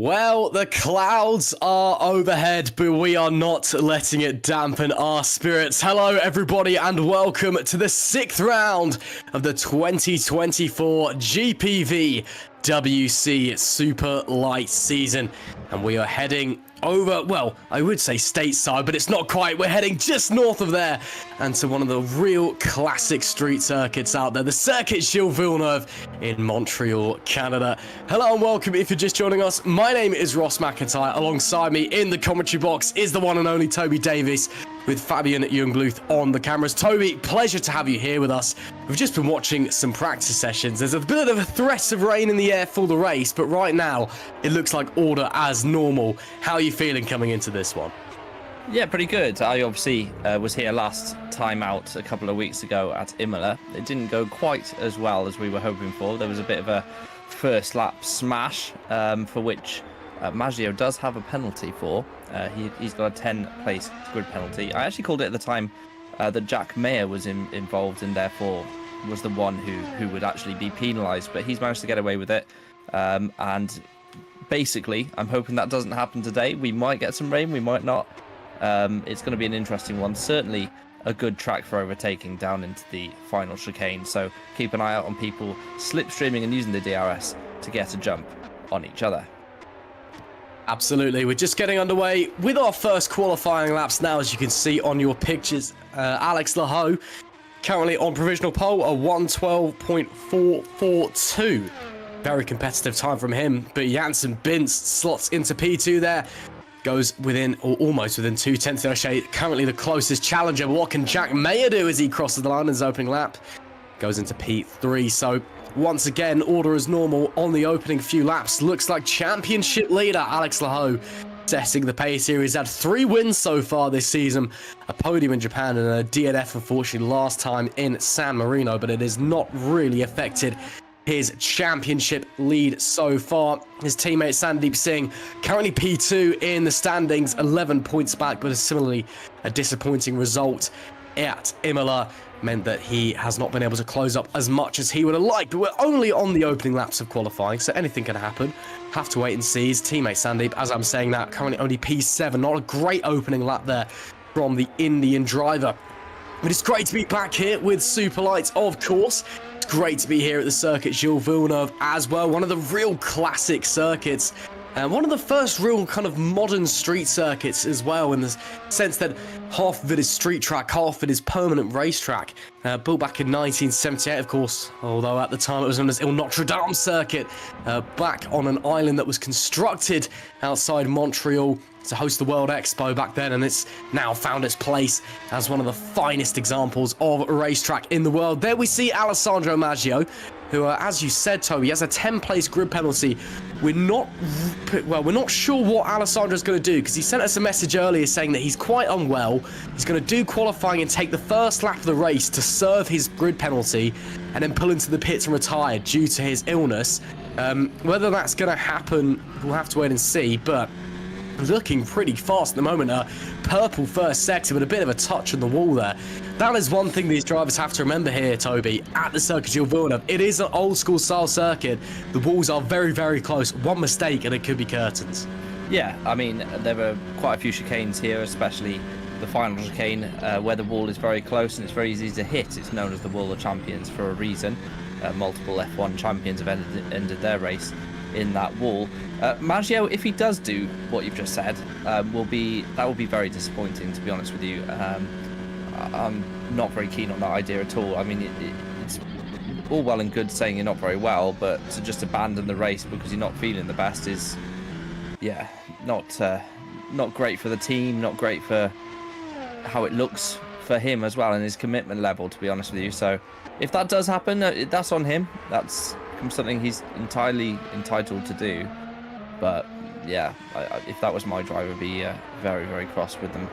Well, the clouds are overhead, but we are not letting it dampen our spirits. Hello, everybody, and welcome to the 6th round of the 2024 GPVWC Superlights season. And we are heading over, well, I would say stateside, but it's not quite. We're heading just north of there and to one of the real classic street circuits out there, the Circuit Gilles Villeneuve in Montreal, Canada. Hello and welcome if you're just joining us. My name is Ross McIntyre. Alongside me in the commentary box is the one and only Toby Davis. with Fabian Jungbluth on the cameras. Toby, pleasure to have you here with us. We've just been watching some practice sessions. There's a bit of a threat of rain in the air for the race, but right now it looks like order as normal. How are you feeling coming into this one? Yeah, pretty good. I obviously was here last time out a couple of weeks ago at Imola. It didn't go quite as well as we were hoping for. There was a bit of a first lap smash for which Maggio does have a penalty for. He's got a 10-place grid penalty. I actually called it at the time that Jack Mayer was involved and therefore was the one who would actually be penalised, but he's managed to get away with it. And basically, I'm hoping that doesn't happen today. We might get some rain, we might not. It's going to be an interesting one. Certainly a good track for overtaking down into the final chicane. So keep an eye out on people slipstreaming and using the DRS to get a jump on each other. Absolutely. We're just getting underway with our first qualifying laps now, as you can see on your pictures. Alex Laho currently on provisional pole, a 1:12.442. Very competitive time from him, but Janssen Bintz slots into P2 there. Goes within, or almost within 0.2 of a shade. Currently the closest challenger. But what can Jack Mayer do as he crosses the line in his opening lap? Goes into P3. So once again, order as normal on the opening few laps. Looks like championship leader Alex Laho setting the pace here. He's had 3 wins so far this season. A podium in Japan and a DNF, unfortunately, last time in San Marino. But it has not really affected his championship lead so far. His teammate Sandeep Singh currently P2 in the standings, 11 points back, but similarly a disappointing result at Imola meant that he has not been able to close up as much as he would have liked. But we're only on the opening laps of qualifying, so anything can happen. Have to wait and see. His teammate Sandeep, as I'm saying that, currently only P7. Not a great opening lap there from the Indian driver. But it's great to be back here with Superlights, of course. It's great to be here at the circuit Gilles Villeneuve as well. One of the real classic circuits. And one of the first real kind of modern street circuits as well, in the sense that half of it is street track, half of it is permanent racetrack. Built back in 1978, of course, although at the time it was known as Il Notre Dame circuit, back on an island that was constructed outside Montreal to host the World Expo back then, and it's now found its place as one of the finest examples of a racetrack in the world. There we see Alessandro Maggio, who, as you said, Toby, has a 10-place grid penalty. We're not sure what Alessandro's going to do, because he sent us a message earlier saying that he's quite unwell. He's going to do qualifying and take the first lap of the race to serve his grid penalty and then pull into the pits and retire due to his illness. Whether that's going to happen, we'll have to wait and see, but looking pretty fast at the moment. Purple first sector with a bit of a touch on the wall there. That is one thing these drivers have to remember here, Toby, at the circuit Gilles Villeneuve. It is an old school style circuit. The walls are very, very close. One mistake and it could be curtains. Yeah, I mean, there were quite a few chicanes here, especially the final chicane, where the wall is very close and it's very easy to hit. It's known as the Wall of Champions for a reason. Multiple F1 champions have ended their race in that wall. Maggio, if he does do what you've just said, that will be very disappointing, to be honest with you. I'm not very keen on that idea at all. I mean, it's all well and good saying you're not very well, but to just abandon the race because you're not feeling the best is, yeah, not great for the team, not great for how it looks for him as well and his commitment level, to be honest with you. So if that does happen, that's on him. That's something he's entirely entitled to do. But yeah, if that was my driver, I'd be very, very cross with them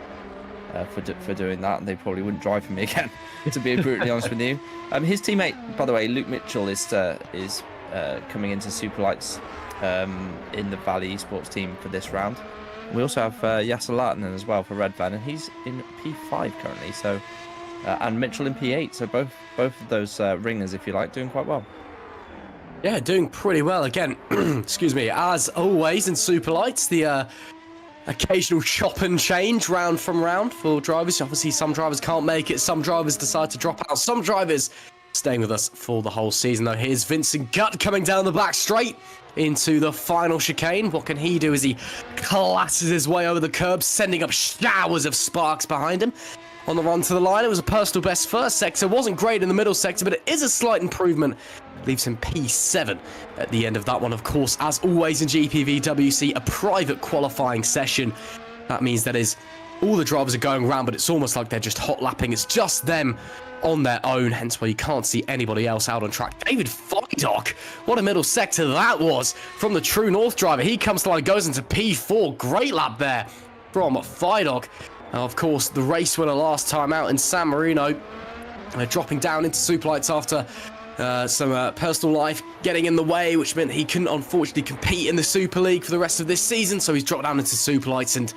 for doing that, and they probably wouldn't drive for me again, to be brutally honest with you. His teammate, by the way, Luke Mitchell, is coming into Superlights in the Valley Esports team for this round. We also have Yasser Lahtinen as well for Red Van, and he's in P5 currently. So and Mitchell in P8. So both of those ringers, if you like, doing quite well. Yeah, doing pretty well. Again, excuse me, as always in Superlights, the occasional chop and change round from round for drivers. Obviously, some drivers can't make it. Some drivers decide to drop out. Some drivers staying with us for the whole season, though. Here's Vincent Gutt coming down the back straight into the final chicane. What can he do as he classes his way over the curb, sending up showers of sparks behind him? On the run to the line, it was a personal best first sector. Wasn't great in the middle sector, but it is a slight improvement. Leaves him P7 at the end of that one. Of course, as always in GPVWC, a private qualifying session. That means that his all the drivers are going around, but it's almost like they're just hot lapping. It's just them on their own, hence why you can't see anybody else out on track. David Feidock, what a middle sector that was from the True North driver. He comes to line, goes into P4. Great lap there from Feidock. Of course, the race winner last time out in San Marino, dropping down into Superlights after some personal life getting in the way, which meant he couldn't unfortunately compete in the Super League for the rest of this season. So he's dropped down into Superlights and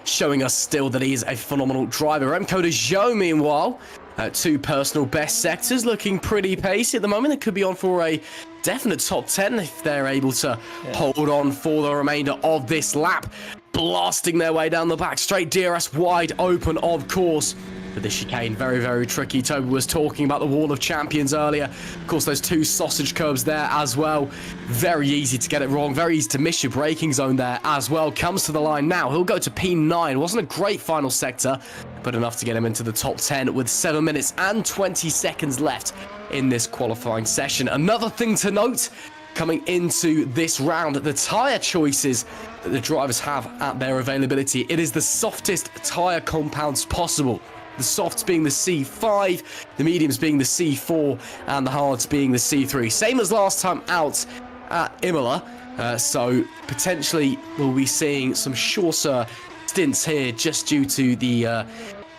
showing us still that he is a phenomenal driver. Remco de Jong, meanwhile, 2 personal best sectors, looking pretty pacey at the moment. It could be on for a definite top 10 if they're able to hold on for the remainder of this lap. Blasting their way down the back straight. DRS wide open, of course. But this chicane, very, very tricky. Toby was talking about the Wall of Champions earlier. Of course, those 2 sausage curbs there as well. Very easy to get it wrong. Very easy to miss your braking zone there as well. Comes to the line now. He'll go to P9. Wasn't a great final sector, but enough to get him into the top 10 with 7 minutes and 20 seconds left in this qualifying session. Another thing to note coming into this round, the tyre choices that the drivers have at their availability. It is the softest tyre compounds possible. The softs being the C5, the mediums being the C4, and the hards being the C3. Same as last time out at Imola. So potentially we'll be seeing some shorter stints here just due to the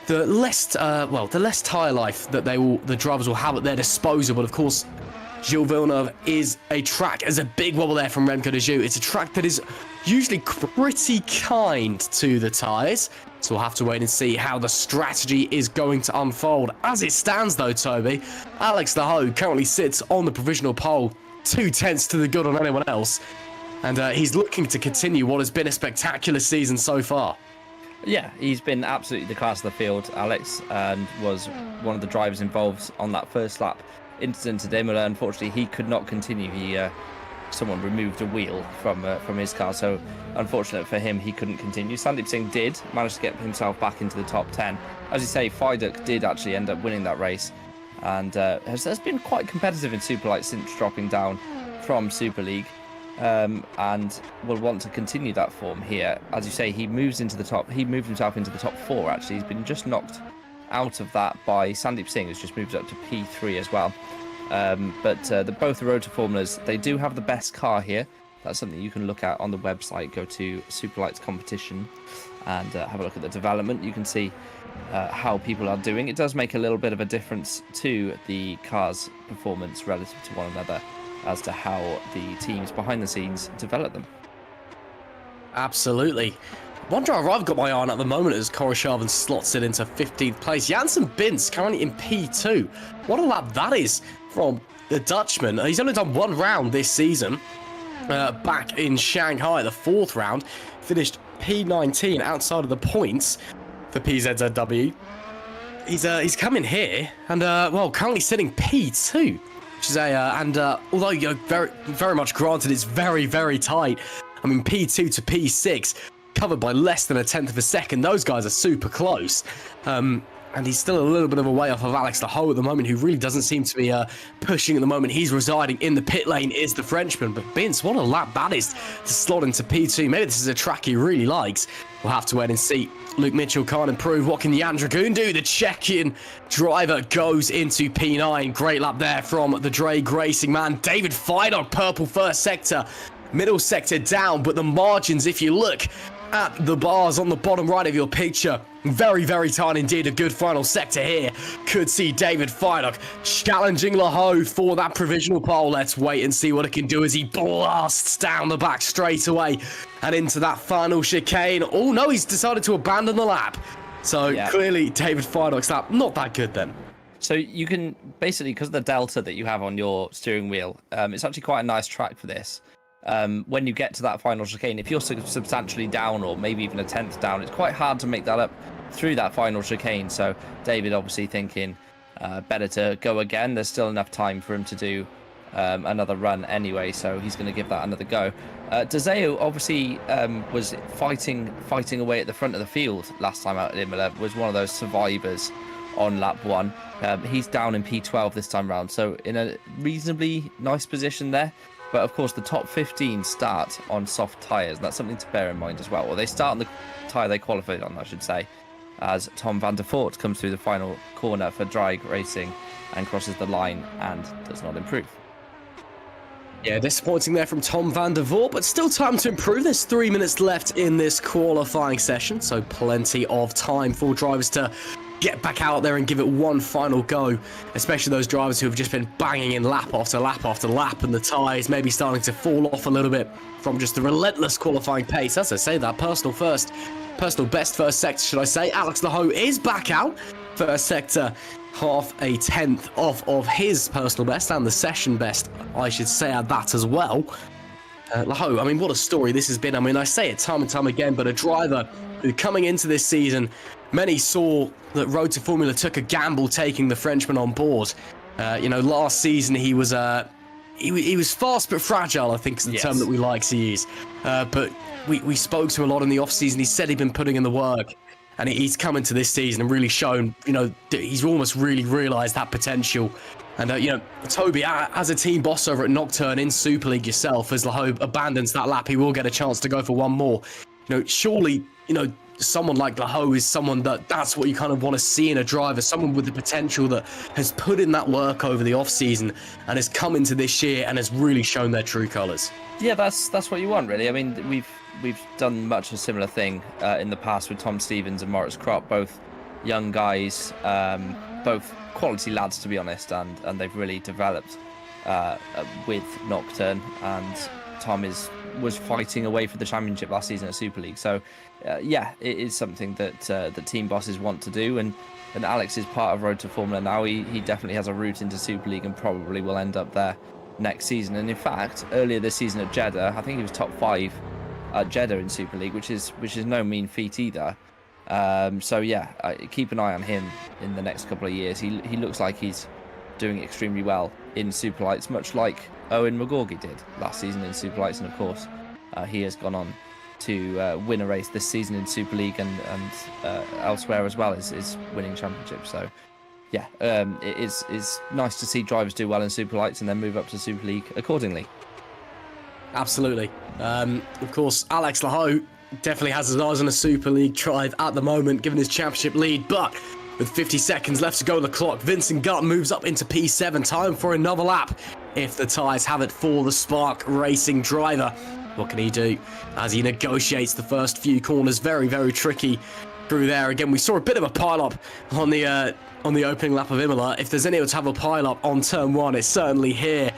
less tyre life that the drivers will have at their disposal. But of course, Gilles Villeneuve is a track. There's a big wobble there from Remco de Jong. It's a track that is usually pretty kind to the tyres. So we'll have to wait and see how the strategy is going to unfold. As it stands though, Toby, Alex the Ho currently sits on the provisional pole, 2/10 to the good on anyone else. And he's looking to continue what has been a spectacular season so far. Yeah, he's been absolutely the class of the field, Alex, and was one of the drivers involved on that first lap incident at Imola. Unfortunately, he could not continue. Someone removed a wheel from his car, so unfortunate for him, he couldn't continue. Sandeep Singh did manage to get himself back into the top 10. As you say, Feidock did actually end up winning that race, and has been quite competitive in Superlight since dropping down from Super League, and will want to continue that form here. As you say, he moved himself into the top 4. Actually, he's been just knocked out of that by Sandeep Singh, who's just moved up to P3 as well. But both the Road to Formulas, they do have the best car here. That's something you can look at on the website. Go to Superlights Competition and have a look at the development. You can see how people are doing. It does make a little bit of a difference to the car's performance relative to one another as to how the teams behind the scenes develop them. Absolutely. One driver I've got my eye on at the moment is Koroshavin slots it into 15th place. Janssen Bintz currently in P2. What a lap that is from the Dutchman. He's only done 1 round this season. Back in Shanghai, the 4th round. Finished P19 outside of the points for PZZW. He's coming here and, currently sitting P2. Which is although very, very much granted, it's very, very tight. I mean, P2 to P6. Covered by less than 1/10 of a second. Those guys are super close. And he's still a little bit of a way off of Alex the Ho at the moment, who really doesn't seem to be pushing at the moment. He's residing in the pit lane, is the Frenchman. But Bintz, what a lap that is to slot into P2. Maybe this is a track he really likes. We'll have to wait and see. Luke Mitchell can't improve. What can Jan Dragoon do? The Czechian driver goes into P9. Great lap there from the Drake Racing man. David Feidock, purple first sector. Middle sector down, but the margins, if you look at the bars on the bottom right of your picture, very, very tight indeed. A good final sector here. Could see David Feidock challenging Laho for that provisional pole. Let's wait and see what it can do as he blasts down the back straight away and into that final chicane. Oh no, he's decided to abandon the lap. So clearly David Feidock's lap not that good then. So you can basically, because of the delta that you have on your steering wheel, it's actually quite a nice track for this. When you get to that final chicane, if you're substantially down or maybe even 1/10 down, it's quite hard to make that up through that final chicane. So David obviously thinking better to go again. There's still enough time for him to do another run anyway, so he's going to give that another go. Dezeo obviously was fighting away at the front of the field last time out at Imola, was one of those survivors on lap 1. He's down in P12 this time round, so in a reasonably nice position there. But of course, the top 15 start on soft tyres. That's something to bear in mind as well. Well, they start on the tyre they qualified on, I should say, as Tom van der Voort comes through the final corner for drag racing and crosses the line and does not improve. Yeah, disappointing there from Tom van der Voort, but still time to improve. There's 3 minutes left in this qualifying session, so plenty of time for drivers to get back out there and give it one final go, especially those drivers who have just been banging in lap after lap after lap, and the tyres maybe starting to fall off a little bit from just the relentless qualifying pace. As I say that, personal best first sector, should I say. Alex Laho is back out. First sector, half a tenth off of his personal best and the session best, I should say, at that as well. Laho, I mean, what a story this has been. I mean, I say it time and time again, but a driver who coming into this season, many saw that Road to Formula took a gamble taking the Frenchman on board. Last season he was fast but fragile, I think is the term that we like to use. But we spoke to him a lot in the off-season. He said he'd been putting in the work. And he's come into this season and really shown, he's almost really realised that potential. And, Toby, as a team boss over at Nocturne in Super League yourself, as Laho abandons that lap, he will get a chance to go for one more. Surely, someone like Laho is someone that's what you kind of want to see in a driver, someone with the potential that has put in that work over the off-season and has come into this year and has really shown their true colours. Yeah, that's what you want, really. I mean, we've done much a similar thing in the past with Tom Stevens and Moritz Kropp, both young guys, both quality lads, to be honest, and they've really developed with Nocturne, and Tom was fighting away for the championship last season at Super League. So it is something that the team bosses want to do, and Alex is part of Road to Formula now. He definitely has a route into Super League and probably will end up there next season. And in fact, earlier this season at Jeddah, I think he was top 5 at Jeddah in Super League, which is no mean feat either. Keep an eye on him in the next couple of years. He looks like he's doing extremely well in Superlights, much like Owen McGorgy did last season in Superlights, and of course he has gone on to win a race this season in Super League and elsewhere as well, is winning championships. So it is nice to see drivers do well in Superlights and then move up to Super League accordingly. Absolutely. Of course, Alex Laho definitely has his eyes on a Super League drive at the moment, given his championship lead, but with 50 seconds left to go on the clock, Vincent Gutt moves up into P7. Time for another lap if the tyres have it for the Spark Racing driver. What can he do as he negotiates the first few corners? Very, very tricky through there. Again, we saw a bit of a pile-up on the opening lap of Imola. If there's anyone to have a pile-up on turn 1, it's certainly here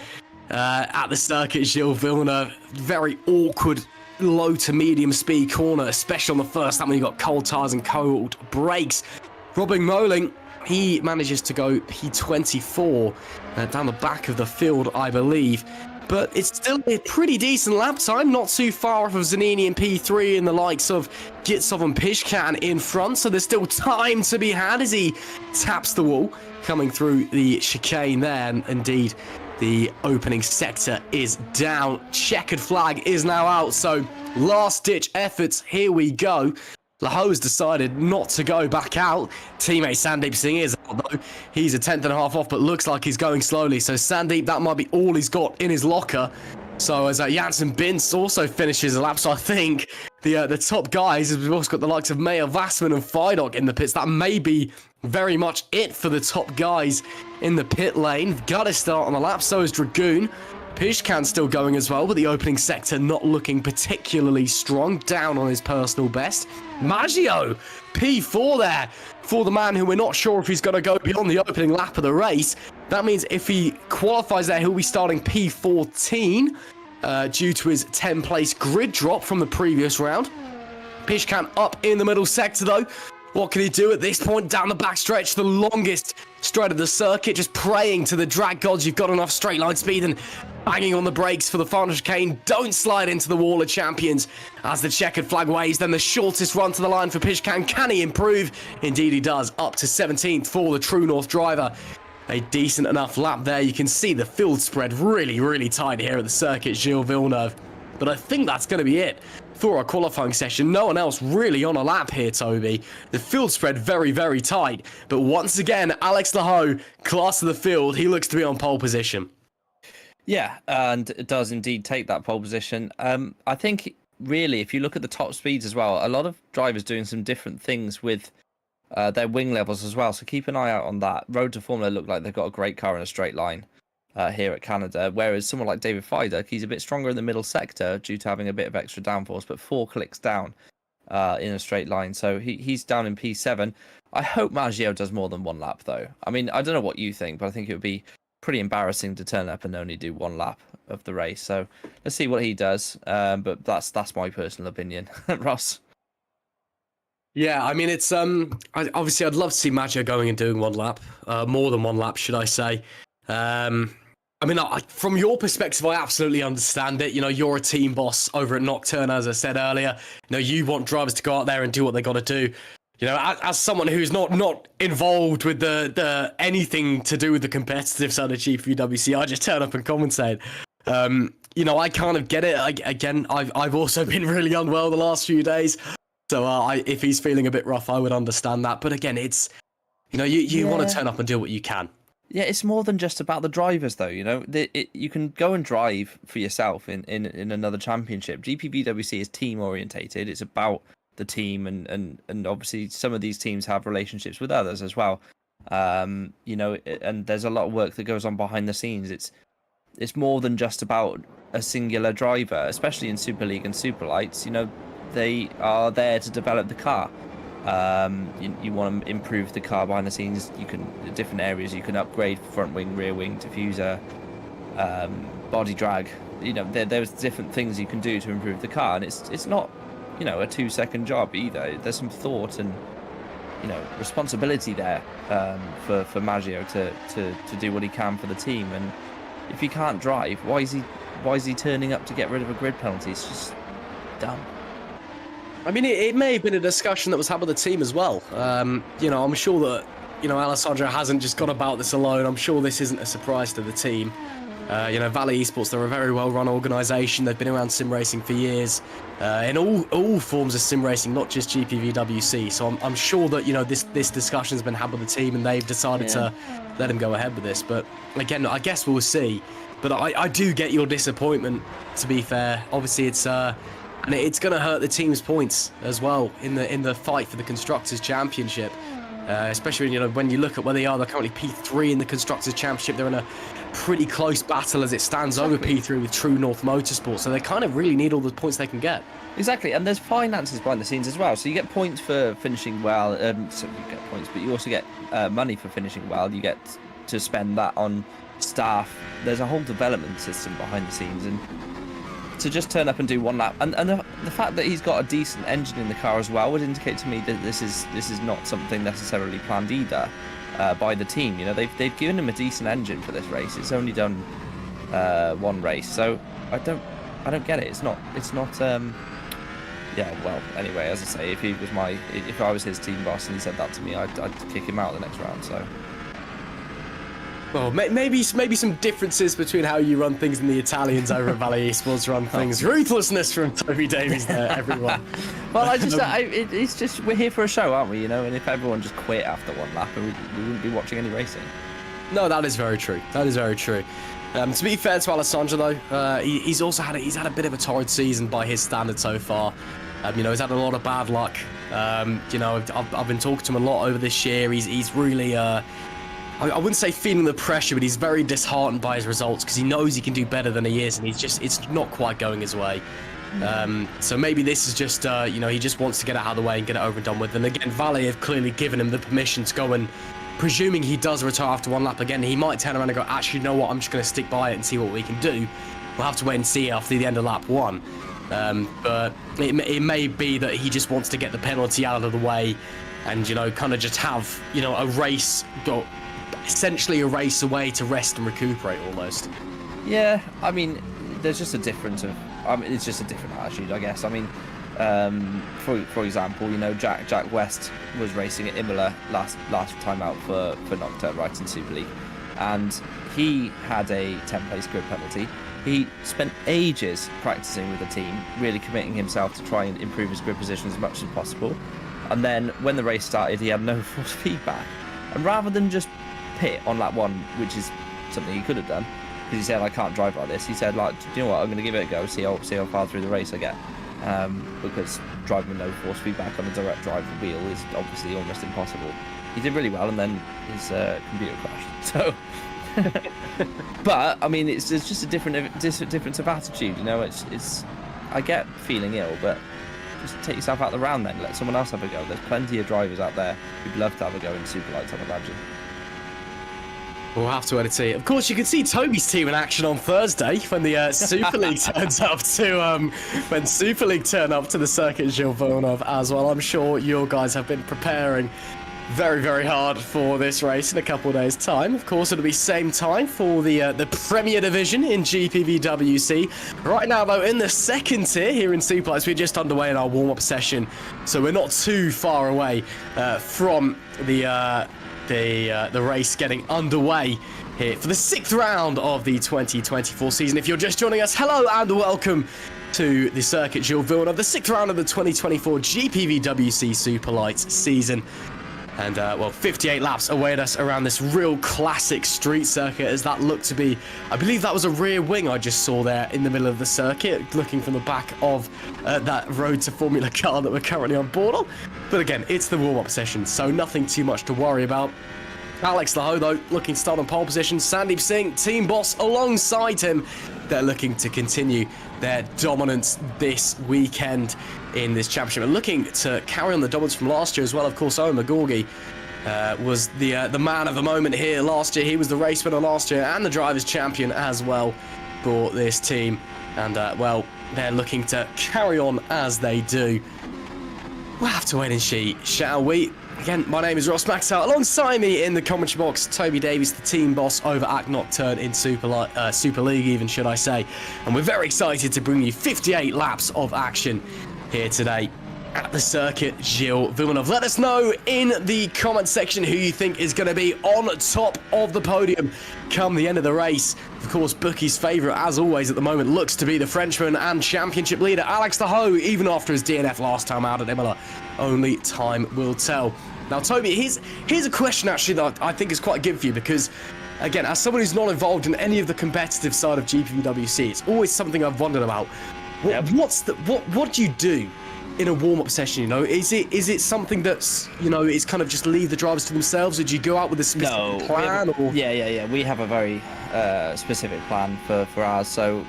at the circuit. Gilles Villeneuve, very awkward low to medium speed corner, especially on the first lap when you got cold tyres and cold brakes. Robin Moling, he manages to go P24 down the back of the field, I believe. But it's still a pretty decent lap time, not too far off of Zanini in P3 and the likes of Gitsov and Pishkan in front. So there's still time to be had as he taps the wall, coming through the chicane there. And indeed, the opening sector is down. Checkered flag is now out. So last-ditch efforts, here we go. Laho's decided not to go back out. Teammate Sandeep Singh is out though. He's a 10th and a half off, but looks like he's going slowly. So Sandeep, that might be all he's got in his locker. So as Janssen Binz also finishes a lap, so I think the top guys, we've also got the likes of Mayer Vassman and Fidok in the pits. That may be very much it for the top guys in the pit lane. Gotta start on the lap, so is Dragoon. Pishkan still going as well, but the opening sector not looking particularly strong, down on his personal best. Maggio, P4 there for the man who we're not sure if he's going to go beyond the opening lap of the race. That means if he qualifies there, he'll be starting P14 due to his 10th place grid drop from the previous round. Pishkan up in the middle sector though. What can he do at this point down the backstretch, the longest straight of the circuit, just praying to the drag gods you've got enough straight line speed and banging on the brakes for the final chicane. Don't slide into the wall of champions as the checkered flag waves. Then the shortest run to the line for Pishkan. Can he improve? Indeed he does, up to 17th for the True North driver. A decent enough lap there. You can see the field spread really, really tight here at the circuit, Gilles Villeneuve. But I think that's going to be it for our qualifying session. No one else really on a lap here, Toby. The field spread very, very tight. But once again, Alex Laho, class of the field, he looks to be on pole position. Yeah, and it does indeed take that pole position. I think really, if you look at the top speeds as well, a lot of drivers doing some different things with their wing levels as well. So keep an eye out on that. Road to Formula look like they've got a great car in a straight line here at Canada, whereas someone like David Feider, he's a bit stronger in the middle sector due to having a bit of extra downforce, but 4 clicks down in a straight line. So he's down in P7. I hope Maggio does more than 1 lap, though. I mean, I don't know what you think, but I think it would be pretty embarrassing to turn up and only do 1 lap of the race. So let's see what he does. But that's my personal opinion. Ross? Yeah, I mean, it's obviously I'd love to see Maggio going and doing 1 lap, more than 1 lap, should I say. I mean, from your perspective, I absolutely understand it. You know, you're a team boss over at Nocturne, as I said earlier. You know, you want drivers to go out there and do what they got to do. You know, as someone who's not involved with the anything to do with the competitive side of GPVWC, I just turn up and commentate. You know, I kind of get it. Again, I've also been really unwell the last few days, so if he's feeling a bit rough, I would understand that. But again, it's, you know, you want to turn up and do what you can. Yeah, it's more than just about the drivers, though. You know, you can go and drive for yourself in another championship. GPVWC is team orientated. It's about the team, and obviously some of these teams have relationships with others as well. You know, and there's a lot of work that goes on behind the scenes. It's more than just about a singular driver, especially in Super League and Superlights. You know, they are there to develop the car. You want to improve the car behind the scenes. You can, different areas, you can upgrade front wing, rear wing, diffuser, body drag. You know, there's different things you can do to improve the car, and it's not, you know, a 2-second job either. There's some thought and, you know, responsibility there for Maggio to do what he can for the team. And if he can't drive, why is he turning up to get rid of a grid penalty? It's just dumb. I mean, it may have been a discussion that was had with the team as well. You know, I'm sure that, you know, Alessandro hasn't just gone about this alone. I'm sure this isn't a surprise to the team. You know, Valley Esports, they're a very well-run organisation. They've been around sim racing for years, in all forms of sim racing, not just GPVWC. So I'm sure that, you know, this discussion's been had with the team, and they've decided to let him go ahead with this. But again, I guess we'll see. But I do get your disappointment, to be fair. Obviously, it's and it's going to hurt the team's points as well in the fight for the Constructors' Championship. Especially, you know, when you look at where they are, they're currently P3 in the Constructors' Championship. They're in a pretty close battle as it stands over P3 with True North Motorsport. So they kind of really need all the points they can get. Exactly, and there's finances behind the scenes as well. So you get points for finishing well. So you get points, but you also get money for finishing well. You get to spend that on staff. There's a whole development system behind the scenes, and to just turn up and do 1 lap, and the fact that he's got a decent engine in the car as well would indicate to me that this is not something necessarily planned either by the team. You know, they've given him a decent engine for this race. It's only done 1 race, so I don't get it. It's not yeah, well, anyway, as I say, if I was his team boss and he said that to me, I'd kick him out the next round. So. Well, maybe some differences between how you run things and the Italians over at Valley Esports run things. Ruthlessness from Toby Davies there, everyone. Well, it's just, we're here for a show, aren't we? You know, and if everyone just quit after 1 lap, we wouldn't be watching any racing. No, that is very true. That is very true. To be fair to Alessandro, though, he's also had a bit of a torrid season by his standards so far. You know, he's had a lot of bad luck. You know, I've been talking to him a lot over this year. He's really I wouldn't say feeling the pressure, but he's very disheartened by his results because he knows he can do better than he is, and it's not quite going his way. So maybe this is just, you know, he just wants to get it out of the way and get it over and done with. And again, Valle have clearly given him the permission to go, and presuming he does retire after 1 lap again, he might turn around and go, actually, you know what, I'm just going to stick by it and see what we can do. We'll have to wait and see after the end of lap 1. But it may be that he just wants to get the penalty out of the way and, you know, kind of just have, you know, a race go. Essentially a race away to rest and recuperate almost. Yeah, I mean, there's just a difference of, it's just a different attitude, I guess. I mean, for example, you know, Jack West was racing at Imola last time out for Nocturne right in Super League, and he had a 10th place grid penalty. He spent ages practicing with the team, really committing himself to try and improve his grid position as much as possible. And then when the race started, he had no force feedback, and rather than just pit on lap 1, which is something he could have done, he said, I can't drive like this. He said, like, do you know what, I'm going to give it a go, see how far through the race I get. Because driving with no force feedback on a direct drive wheel is obviously almost impossible. He did really well, and then his computer crashed. So, but I mean, it's just a difference of attitude. You know, it's. I get feeling ill, but just take yourself out of the round then. Let someone else have a go. There's plenty of drivers out there who'd love to have a go in Superlights, I'd imagine. We'll have to edit it. Of course, you can see Toby's team in action on Thursday when the Super League turns up to when Super League turn up to the circuit Gilles Villeneuve as well. I'm sure your guys have been preparing very, very hard for this race in a couple of days' time. Of course, it'll be same time for the Premier Division in GPVWC. Right now, though, in the second tier here in Superlights, we're just underway in our warm-up session, so we're not too far away from the race getting underway here for the 6th round of the 2024 season. If you're just joining us, hello and welcome to the circuit Gilles Villeneuve, the 6th round of the 2024 GPVWC Superlights season. And, well, 58 laps await us around this real classic street circuit, as that looked to be, I believe that was a rear wing I just saw there in the middle of the circuit, looking from the back of that Road to Formula car that we're currently on board on. But again, it's the warm-up session, so nothing too much to worry about. Alex Laho, though, looking to start on pole position. Sandeep Singh, team boss, alongside him. They're looking to continue their dominance this weekend in this championship, and looking to carry on the dominance from last year as well. Of course, Owen McGorgy was the man of the moment here last year. He was the race winner last year and the drivers' champion as well for this team. And, well, they're looking to carry on as they do. We'll have to wait and see, shall we? Again, my name is Ross Maxwell. Alongside me in the commentary box, Toby Davies, the team boss over at Nocturne in Super League, even should I say. And we're very excited to bring you 58 laps of action here today at the circuit Gilles Villeneuve. Let us know in the comment section who you think is going to be on top of the podium come the end of the race. Of course, Bookie's favourite, as always at the moment, looks to be the Frenchman and championship leader Alex Laho, even after his DNF last time out at Imola. Only time will tell. Now, Toby, here's a question actually that I think is quite good for you, because, again, as someone who's not involved in any of the competitive side of GPVWC, it's always something I've wondered about. What do you do in a warm-up session? You know, is it something that's, you know, is kind of just leave the drivers to themselves, or do you go out with a specific plan? Yeah. We have a very specific plan for ours. So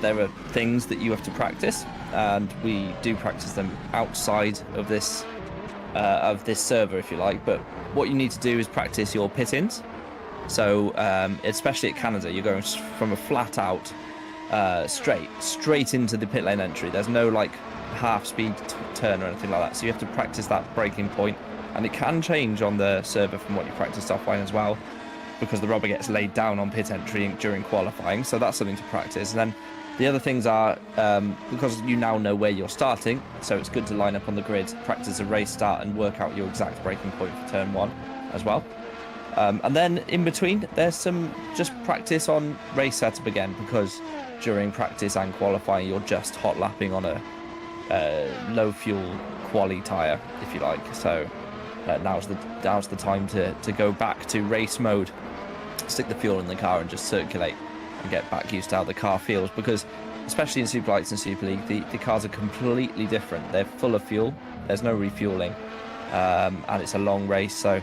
there are things that you have to practice, and we do practice them outside of this server, if you like. But what you need to do is practice your pit-ins. So especially at Canada, you're going from a flat-out straight into the pit lane entry. There's no like half-speed turn or anything like that. So you have to practice that braking point, and it can change on the server from what you practiced offline as well, because the rubber gets laid down on pit entry during qualifying. So that's something to practice. And then the other things are, because you now know where you're starting, so it's good to line up on the grid, practice a race start, and work out your exact braking point for turn 1 as well. And then in between, there's some just practice on race setup again, because during practice and qualifying, you're just hot lapping on a low fuel quali tyre, if you like. So now's the time to go back to race mode, stick the fuel in the car and just circulate and get back used to how the car feels, because especially in Superlights and Super League, the cars are completely different. They're full of fuel, there's no refueling, and it's a long race, so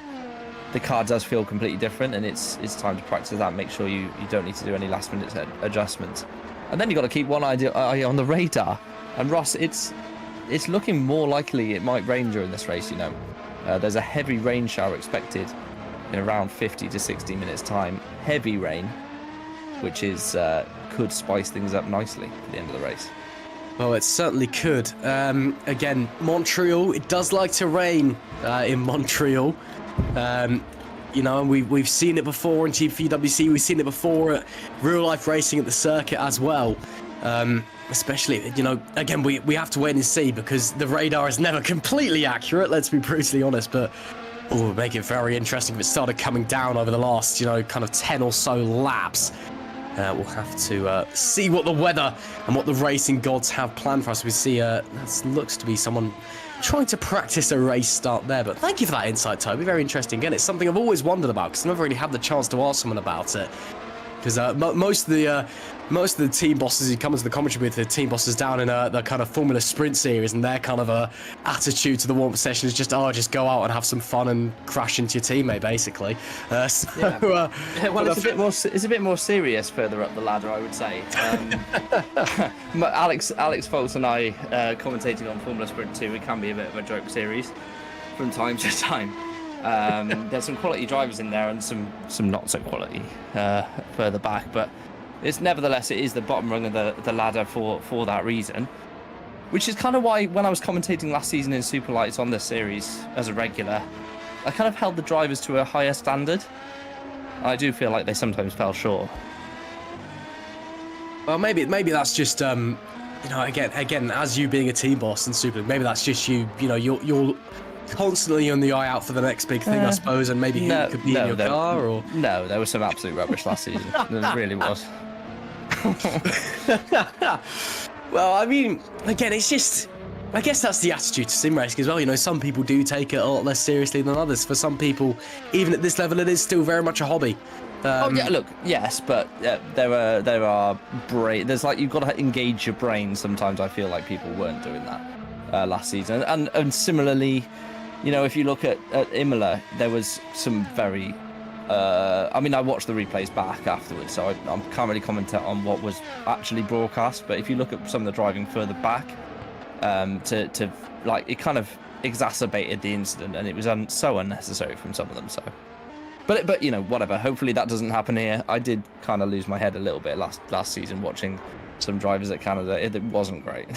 the car does feel completely different, and it's time to practice that. Make sure you don't need to do any last minute adjustments. And then you've got to keep one eye on the radar. And Ross, it's looking more likely it might rain during this race, you know. There's a heavy rain shower expected in around 50 to 60 minutes time. Heavy rain, which is could spice things up nicely for the end of the race. Well, it certainly could. Again, Montreal, it does like to rain in Montreal. You know, and we've seen it before in GPVWC. We've seen it before at real life racing at the circuit as well. Especially, you know, again, we have to wait and see, because the radar is never completely accurate, let's be brutally honest. But it would make it very interesting if it started coming down over the last, you know, kind of 10 or so laps. We'll have to see what the weather and what the racing gods have planned for us. We see that looks to be someone trying to practice a race start there. But thank you for that insight, Toby. Very interesting. Again, it's something I've always wondered about, because I've never really had the chance to ask someone about it. because most of the team bosses you come into the commentary with, the team bosses down in the kind of Formula Sprint series, and their kind of attitude to the warm-up session is just just go out and have some fun and crash into your teammate, basically. Well, it's a bit more serious further up the ladder, I would say. Alex Foltz and I commentating on Formula Sprint 2, it can be a bit of a joke series from time to time. There's some quality drivers in there and some not so quality further back, but it is the bottom rung of the ladder for that reason, which is kind of why when I was commentating last season in Superlights on this series as a regular, I kind of held the drivers to a higher standard. I do feel like they sometimes fell short. Well, maybe that's just again as you being a team boss in Super, maybe that's just you're constantly on the eye out for the next big thing, I suppose, and maybe who could be in your car, or... No, there was some absolute rubbish last season. There really was. Well, I mean, again, it's just... I guess that's the attitude to sim racing as well. Some people do take it a lot less seriously than others. For some people, even at this level, it is still very much a hobby. Yes, but there are there's like, you've got to engage your brain. Sometimes I feel like people weren't doing that last season, and similarly, if you look at Imola, there was some very I watched the replays back afterwards, so I can't really comment on what was actually broadcast, but if you look at some of the driving further back, it kind of exacerbated the incident, and it was so unnecessary from some of them. So but whatever, hopefully that doesn't happen here. I did kind of lose my head a little bit last season watching some drivers at Canada. It wasn't great.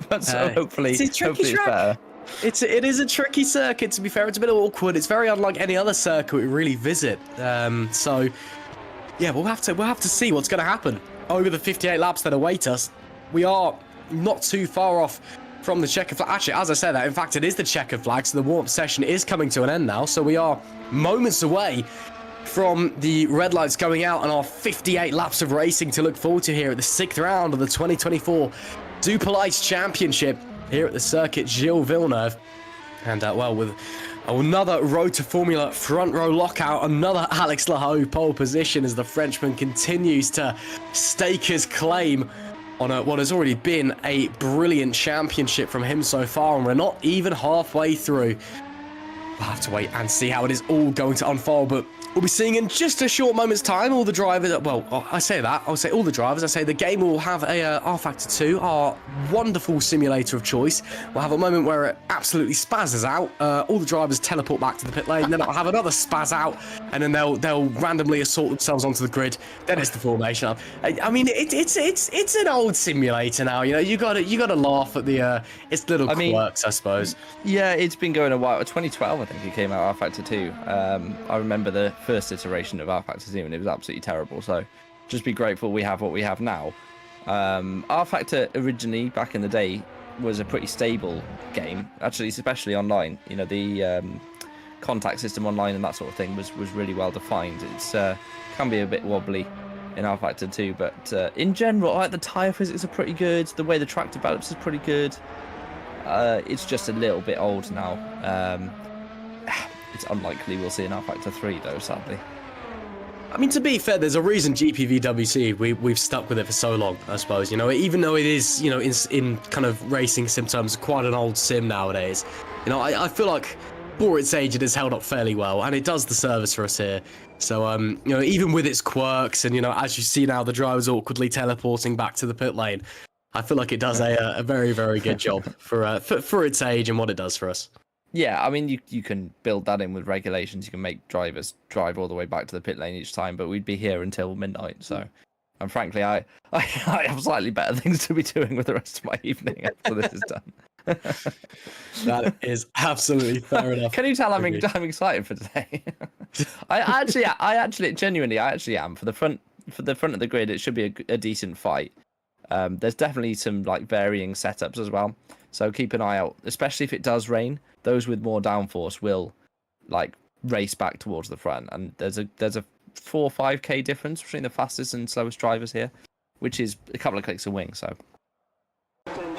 But so hopefully it's better. It is a tricky circuit, to be fair. It's a bit awkward. It's very unlike any other circuit we really visit. So yeah, we'll have to see what's going to happen over the 58 laps that await us. We are not too far off from the checker flag. Actually, as I said that, in fact, it is the checker flag, so the warm-up session is coming to an end now. So we are moments away from the red lights going out and our 58 laps of racing to look forward to here at the 6th round of the 2024 Superlights Championship here at the circuit Gilles Villeneuve. And with another Road to Formula front row lockout, another Alex Lahaut pole position as the Frenchman continues to stake his claim on what has already been a brilliant championship from him so far, and we're not even halfway through. We'll have to wait and see how it is all going to unfold, but we'll be seeing in just a short moment's time all the drivers. Well, I say that. I'll say all the drivers. I say the game will have a R-Factor 2, our wonderful simulator of choice. We'll have a moment where it absolutely spazzes out. All the drivers teleport back to the pit lane, and then I'll have another spaz out, and then they'll randomly assault themselves onto the grid. Then it's the formation. I mean, it's an old simulator now. You got to laugh at the its little quirks, I suppose. Yeah, it's been going a while. 2012, I think it came out R-Factor 2. I remember the first iteration of R-Factor 2, and it was absolutely terrible. So just be grateful we have what we have now. R-Factor originally, back in the day, was a pretty stable game, actually, especially online. The contact system online and that sort of thing was really well defined. It's can be a bit wobbly in R-Factor 2, but in general, the tyre physics are pretty good. The way the track develops is pretty good. It's just a little bit old now. It's unlikely we'll see an R-Factor 3, though, sadly. I mean, to be fair, there's a reason GPVWC, we've stuck with it for so long, I suppose. Even though it is, in kind of racing sim terms, quite an old sim nowadays. I feel like for its age, it has held up fairly well, and it does the service for us here. So, even with its quirks, and, as you see now, the drivers awkwardly teleporting back to the pit lane, I feel like it does a very, very good job for its age and what it does for us. Yeah, I mean, you can build that in with regulations. You can make drivers drive all the way back to the pit lane each time, but we'd be here until midnight. So, and frankly, I have slightly better things to be doing with the rest of my evening after this is done. That is absolutely fair enough. Can you tell I'm excited for today? I actually genuinely am. For the front of the grid, it should be a decent fight. There's definitely some varying setups as well. So keep an eye out, especially if it does rain. Those with more downforce will race back towards the front, and there's a 4 or 5k difference between the fastest and slowest drivers here, which is a couple of clicks a wing. So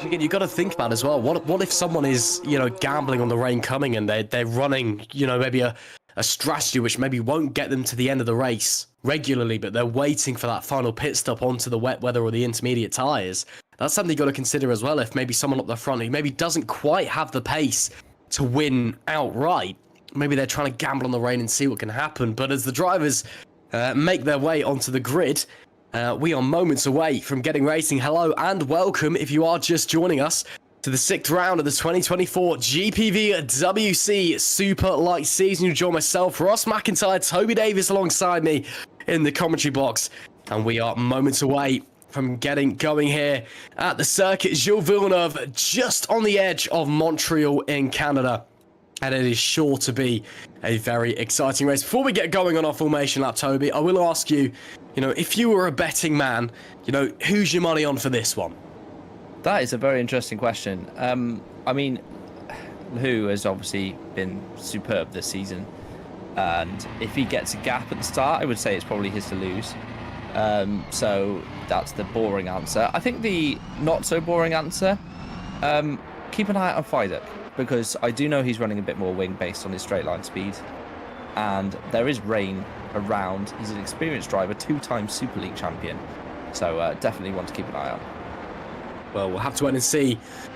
again, you've got to think about as well. What if someone is gambling on the rain coming and they're running maybe a a strategy which maybe won't get them to the end of the race regularly, but they're waiting for that final pit stop onto the wet weather or the intermediate tyres. That's something you've got to consider as well. If maybe someone up the front who maybe doesn't quite have the pace to win outright, maybe they're trying to gamble on the rain and see what can happen. But as the drivers make their way onto the grid, we are moments away from getting racing. Hello and welcome if you are just joining us to the 6th round of the 2024 GPVWC Superlights season. You join myself, Ross McIntyre, Toby Davis alongside me in the commentary box. And we are moments away from getting going here at the circuit Gilles Villeneuve, just on the edge of Montreal in Canada. And it is sure to be a very exciting race. Before we get going on our formation lap, Toby, I will ask you, if you were a betting man, who's your money on for this one? That is a very interesting question. I mean, Who has obviously been superb this season. And if he gets a gap at the start, I would say it's probably his to lose. So that's the boring answer. I think the not so boring answer, keep an eye out on Fidek, because I do know he's running a bit more wing based on his straight line speed. And there is rain around. He's an experienced driver, 2-time Super League champion. So definitely want to keep an eye on. Well, we'll have to wait and see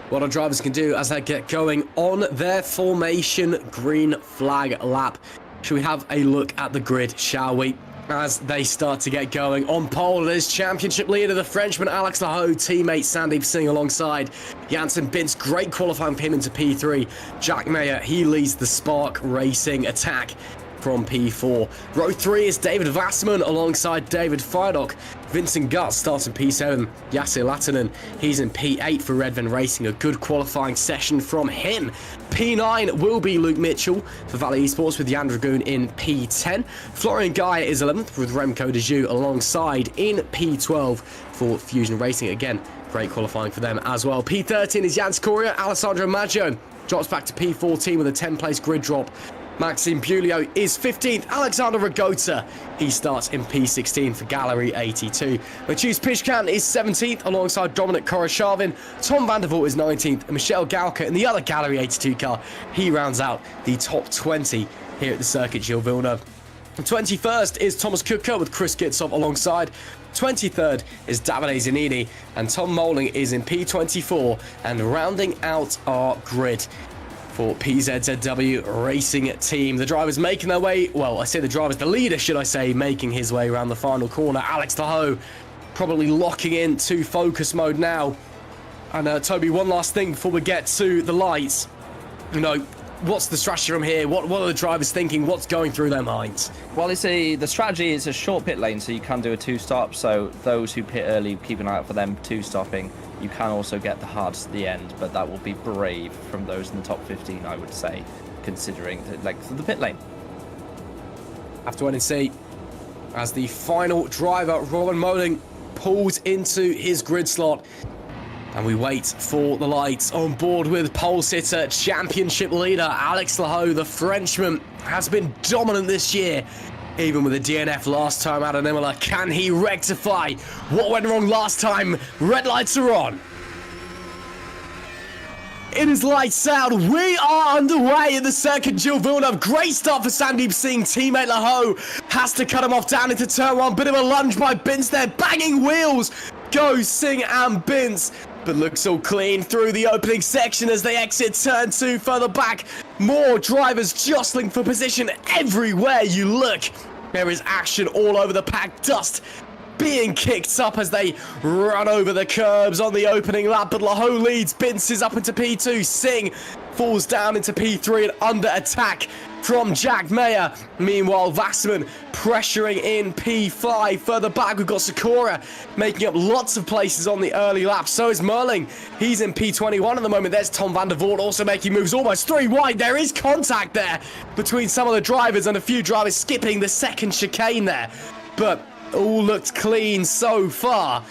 what our drivers can do as they get going on their formation green flag lap. Should we have a look at the grid, shall we? As they start to get going. On pole is championship leader, the Frenchman Alex Laho, teammate Sandeep Singh alongside Janssen Bintz. Great qualifying for him into P3. Jack Mayer, he leads the Spark Racing attack from P4. Row 3 is David Vassman alongside David Fidok. Vincent Guts starts in P7. Yasser Latinen, he's in P8 for Redven Racing. A good qualifying session from him. P9 will be Luke Mitchell for Valley Esports with Jan Dragoon in P10. Florian Gaia is 11th with Remco de Joux alongside in P12 for Fusion Racing. Again, great qualifying for them as well. P13 is Jan Scoria. Alessandro Maggio drops back to P14 with a 10th-place grid drop. Maxime Bulio is 15th. Alexander Ragota, he starts in P16 for Gallery 82. Matheus Pishkan is 17th alongside Dominic Koroshavin. Tom Vandervoort is 19th. And Michelle Galka in the other Gallery 82 car, he rounds out the top 20 here at the circuit Gilles Villeneuve. 21st is Thomas Kuka with Chris Gitsov alongside. 23rd is Davide Zanini, and Tom Moling is in P24. And rounding out our grid for PZZW Racing Team. The drivers making their way, well, I say the drivers, the leader, should I say, making his way around the final corner. Alex Laho probably locking in to focus mode now. And Toby, one last thing before we get to the lights. What's the strategy from here? What are the drivers thinking? What's going through their minds? Well, the strategy is a short pit lane, so you can do a 2-stop. So those who pit early, keep an eye out for them 2-stopping. You can also get the hards at the end, but that will be brave from those in the top 15, I would say, considering the length of the pit lane. Have to wait and see as the final driver, Robin Moling, pulls into his grid slot. And we wait for the lights. On board with pole sitter, championship leader Alex Laho, the Frenchman, has been dominant this year. Even with a DNF last time out of Imola, can he rectify what went wrong last time? Red lights are on. It is lights out. We are underway in the circuit Gilles Villeneuve. Great start for Sandeep Singh. Teammate Laho has to cut him off down into turn 1. Bit of a lunge by Bintz there. Banging wheels. Go Singh and Bintz. But looks all clean through the opening section as they exit turn 2 further back. More drivers jostling for position everywhere you look. There is action all over the pack. Dust being kicked up as they run over the curbs on the opening lap. But Laho leads. Bintz is up into P2. Singh falls down into P3 and under attack from Jack Mayer. Meanwhile, Vassman pressuring in P5. Further back, we've got Sakura making up lots of places on the early lap. So is Merling. He's in P21 at the moment. There's Tom Vandervoort also making moves almost 3 wide. There is contact there between some of the drivers and a few drivers skipping the second chicane there. But all looked clean so far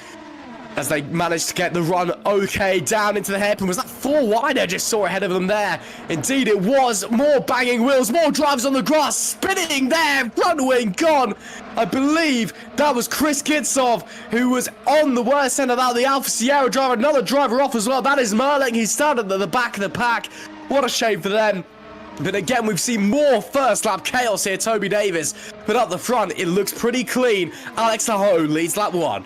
as they managed to get the run okay down into the hairpin. Was that 4 wide I just saw ahead of them there? Indeed it was. More banging wheels, more drivers on the grass, spinning there, front wing gone. I believe that was Chris Gitsov who was on the worst end of that, the Alfa Sierra driver, another driver off as well. That is Merling. He started at the back of the pack. What a shame for them. But again, we've seen more first lap chaos here, Toby Davis. But up the front, it looks pretty clean. Alex Laho leads lap 1.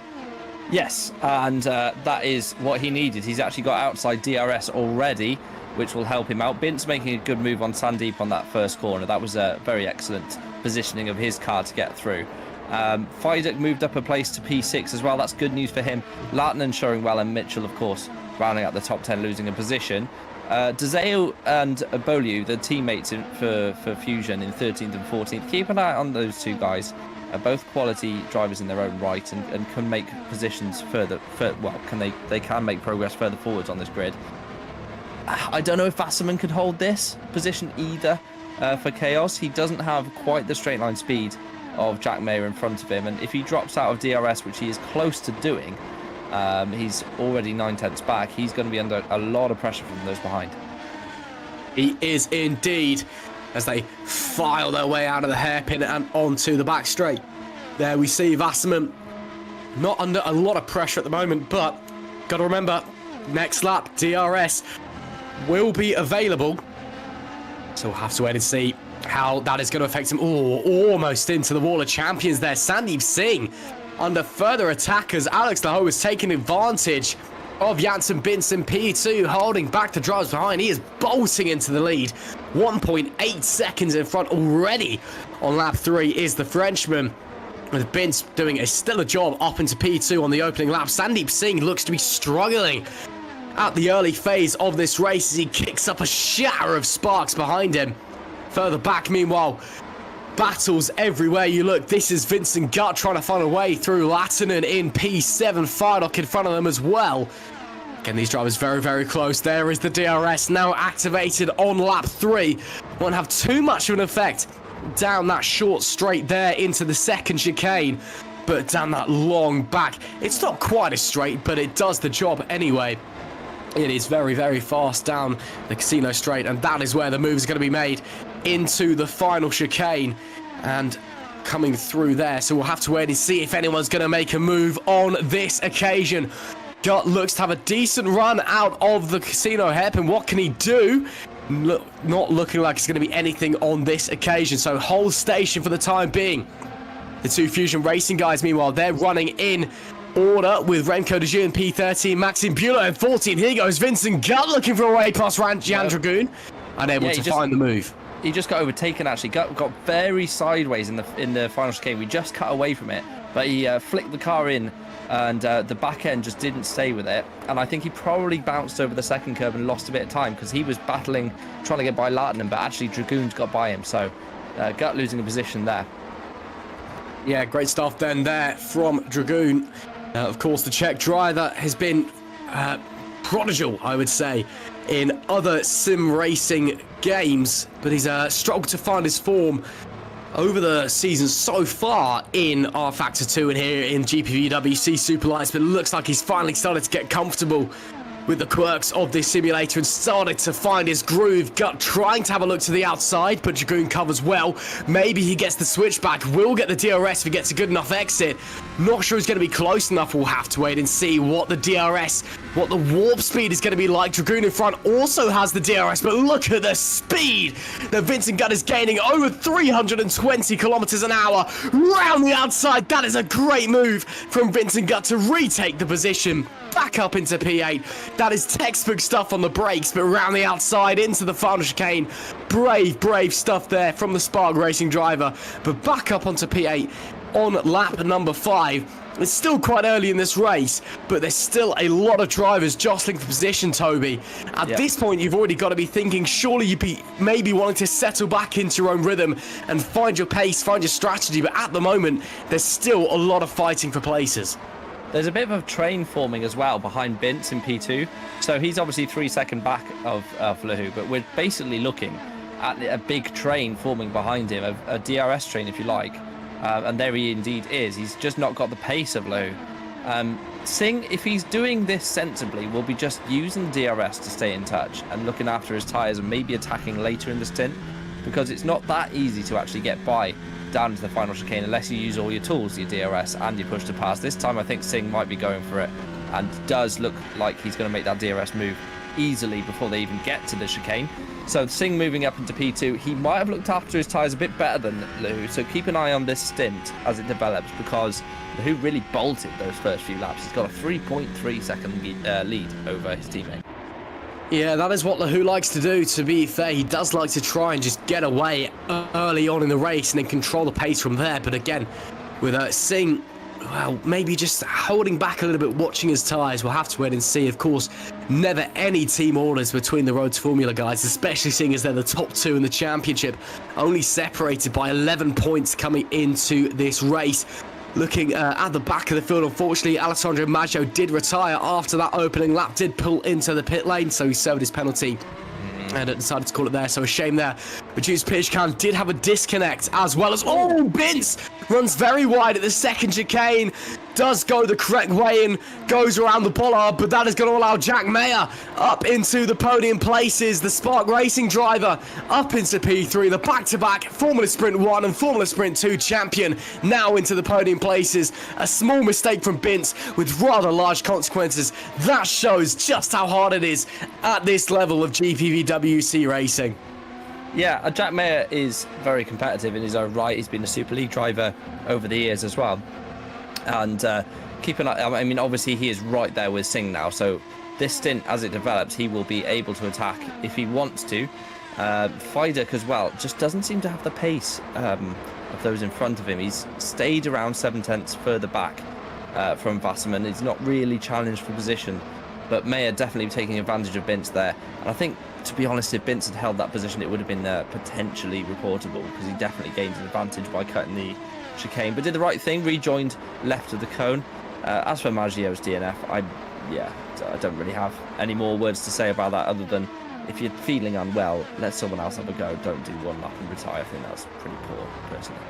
Yes, and that is what he needed. He's actually got outside DRS already, which will help him out. Bint's making a good move on Sandeep on that first corner. That was a very excellent positioning of his car to get through. Fidek moved up a place to P6 as well. That's good news for him. Lattinen showing well, and Mitchell, of course, rounding out the top 10, losing a position. Dezeo and Boliu, the teammates for Fusion in 13th and 14th. Keep an eye on those two guys. Both quality drivers in their own right, and can make positions further. They can make progress further forwards on this grid. I don't know if Wasserman could hold this position either for Chaos. He doesn't have quite the straight line speed of Jack Mayer in front of him, and if he drops out of DRS, which he is close to doing, he's already 9/10 back. He's going to be under a lot of pressure from those behind. He is indeed, as they file their way out of the hairpin and onto the back straight. There we see Wasserman not under a lot of pressure at the moment, but got to remember, next lap DRS will be available, so we'll have to wait and see how that is going to affect him. Oh, almost into the wall of champions there. Sandeep Singh under further attack as Alex Laho is taking advantage of Janssen Binson P2, holding back the drivers behind. He is bolting into the lead. 1.8 seconds in front already on lap 3 is the Frenchman, with Bince doing a stellar job up into P2 on the opening lap. Sandeep Singh looks to be struggling at the early phase of this race as he kicks up a shower of sparks behind him. Further back, meanwhile, battles everywhere you look. This is Vincent Gutt trying to find a way through. Lattinen in P7, Firedock in front of them as well. Again, these drivers very, very close. There is the DRS now activated on lap 3. Won't have too much of an effect down that short straight there into the second chicane, but down that long back, it's not quite as straight, but it does the job anyway. It is very, very fast down the casino straight, and that is where the move is going to be made into the final chicane and coming through there. So we'll have to wait and see if anyone's going to make a move on this occasion. Gutt looks to have a decent run out of the casino hairpin. What can he do? Not looking like it's going to be anything on this occasion. So hold station for the time being. The two Fusion Racing guys, meanwhile, they're running in order with Remco de Jeu in P13, Maxime Bueller in 14. Here goes Vincent Gutt looking for a way past Jan Dragoon. Unable to find the move. He just got overtaken, actually. Got very sideways in the final chicane. We just cut away from it, but he flicked the car in, and the back end just didn't stay with it. And I think he probably bounced over the second curb and lost a bit of time because he was battling, trying to get by Lattinen, but actually Dragoon's got by him. So Gutt losing a position there. Yeah, great stuff then there from Dragoon. Of course, the Czech driver has been prodigal, I would say, in other sim racing games, but he's struggled to find his form over the season so far in R Factor 2 and here in GPVWC Superlights, but it looks like he's finally started to get comfortable with the quirks of this simulator and started to find his groove. Gutt trying to have a look to the outside, but Dragoon covers well. Maybe he gets the switchback, will get the DRS if he gets a good enough exit. Not sure he's going to be close enough. We'll have to wait and see what the DRS, what the warp speed is going to be like. Dragoon in front also has the DRS, but look at the speed that Vincent Gutt is gaining, over 320 kilometers an hour round the outside. That is a great move from Vincent Gutt to retake the position back up into P8. That is textbook stuff on the brakes, but around the outside into the final chicane. Brave stuff there from the Spark Racing driver, but back up onto P8 on lap number 5. It's still quite early in this race, but there's still a lot of drivers jostling for position, Toby. At this point, you've already got to be thinking, surely you'd be maybe wanting to settle back into your own rhythm and find your pace, find your strategy, but at the moment, there's still a lot of fighting for places. There's a bit of a train forming as well behind Bince in P2. So he's obviously 3 seconds back of Lahu, but we're basically looking at a big train forming behind him, a DRS train if you like. And there he indeed is. He's just not got the pace of Lahu. Singh, if he's doing this sensibly, will be just using DRS to stay in touch and looking after his tyres and maybe attacking later in the stint, because it's not that easy to actually get by down to the final chicane unless you use all your tools, your DRS and your push to pass. This time I think Singh might be going for it and does look like he's going to make that DRS move easily before they even get to the chicane. So Singh moving up into P2, he might have looked after his tyres a bit better than Lahu, so keep an eye on this stint as it develops, because Lahu really bolted those first few laps. He's got a 3.3 second lead over his teammate. Yeah, that is what Lahu likes to do, to be fair. He does like to try and just get away early on in the race and then control the pace from there. But again, with Singh, well, maybe just holding back a little bit, watching his tyres. We'll have to wait and see. Of course, never any team orders between the Road to Formula guys, especially seeing as they're the top two in the championship, only separated by 11 points coming into this race. Looking at the back of the field, unfortunately, Alessandro Maggio did retire after that opening lap, did pull into the pit lane, so he served his penalty and decided to call it there, so a shame there. Reduced pitch count did have a disconnect, as well as, oh, Bince runs very wide at the second chicane, does go the correct way in, goes around the bollard, but that is going to allow Jack Mayer up into the podium places. The Spark Racing driver up into P3, the back-to-back Formula Sprint 1 and Formula Sprint 2 champion now into the podium places. A small mistake from Bince with rather large consequences. That shows just how hard it is at this level of GPVWC racing. Yeah, Jack Mayer is very competitive in his own right. He's been a Super League driver over the years as well. And keep an eye, I mean, obviously he is right there with Singh now. So this stint, as it develops, he will be able to attack if he wants to. Fidek as well just doesn't seem to have the pace of those in front of him. He's stayed around 7/10 further back from Wasserman. He's not really challenged for position. But Mayer definitely taking advantage of Bince there. And I think, to be honest, if Bince had held that position, it would have been potentially reportable, because he definitely gained an advantage by cutting the chicane. But did the right thing, rejoined left of the cone. As for Maggio's DNF, I don't really have any more words to say about that, other than if you're feeling unwell, let someone else have a go. Don't do one lap and retire. I think that's pretty poor, personally.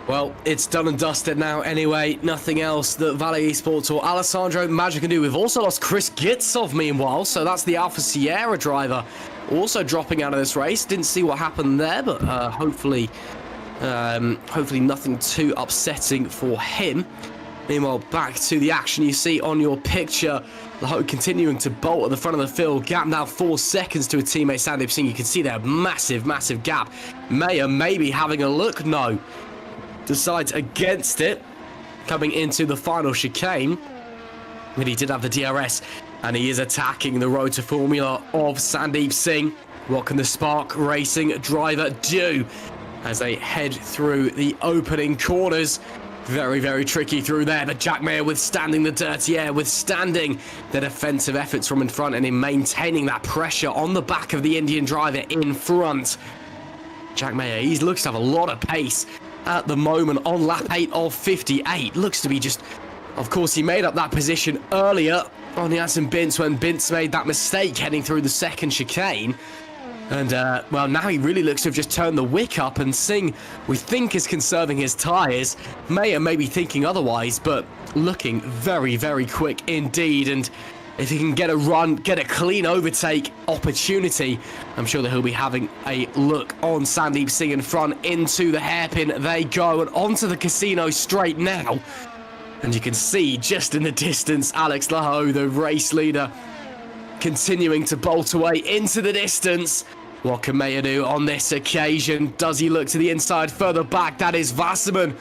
Well, it's done and dusted now anyway. Nothing else that Valley Esports or Alessandro Maggio can do. We've also lost Chris Gitsov meanwhile, so that's the Alfa Sierra driver also dropping out of this race. Didn't see what happened there, but hopefully nothing too upsetting for him. Meanwhile, back to the action you see on your picture. Lahu continuing to bolt at the front of the field. Gap now 4 seconds to a teammate, Sandeep Singh. You can see there, massive gap. Mayer maybe having a look. No. Decides against it, coming into the final chicane. But he did have the DRS, and he is attacking the Road to Formula of Sandeep Singh. What can the Spark Racing driver do as they head through the opening corners? Very tricky through there, but Jack Mayer withstanding the dirty air, withstanding the defensive efforts from in front, and in maintaining that pressure on the back of the Indian driver in front. Jack Mayer, he looks to have a lot of pace at the moment on lap 8 of 58. Looks to be just, of course, he made up that position earlier on Janssen Bince when Bince made that mistake heading through the second chicane. And, well, now he really looks to have just turned the wick up, and Singh, we think, is conserving his tyres. Mayer may be thinking otherwise, but looking very quick indeed. And if he can get a run, get a clean overtake opportunity, I'm sure that he'll be having a look on Sandeep Singh in front. Into the hairpin they go, and onto the casino straight now. And you can see just in the distance Alex Lahu, the race leader, continuing to bolt away into the distance. What can Mayer do on this occasion? Does he look to the inside further back? That is Wasserman,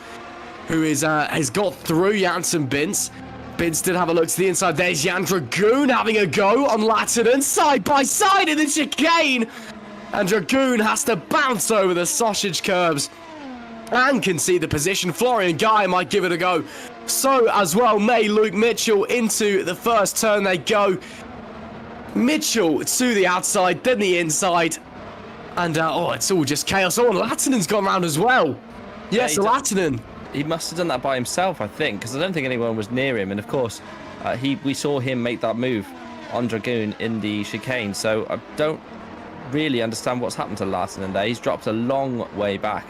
who is has got through Janssen Bince. Bince did have a look to the inside. There's Jan Dragoon having a go on Latinan, side by side in the chicane. And Dragoon has to bounce over the sausage curbs and can see the position. Florian Guy might give it a go. So as well may Luke Mitchell. Into the first turn they go. Mitchell to the outside, then the inside. And, oh, it's all just chaos. Oh, and Latinen's gone round as well. Yes, Latinen. He must have done that by himself, I think, because I don't think anyone was near him. And, of course, we saw him make that move on Dragoon in the chicane. So I don't really understand what's happened to Latinen there. He's dropped a long way back.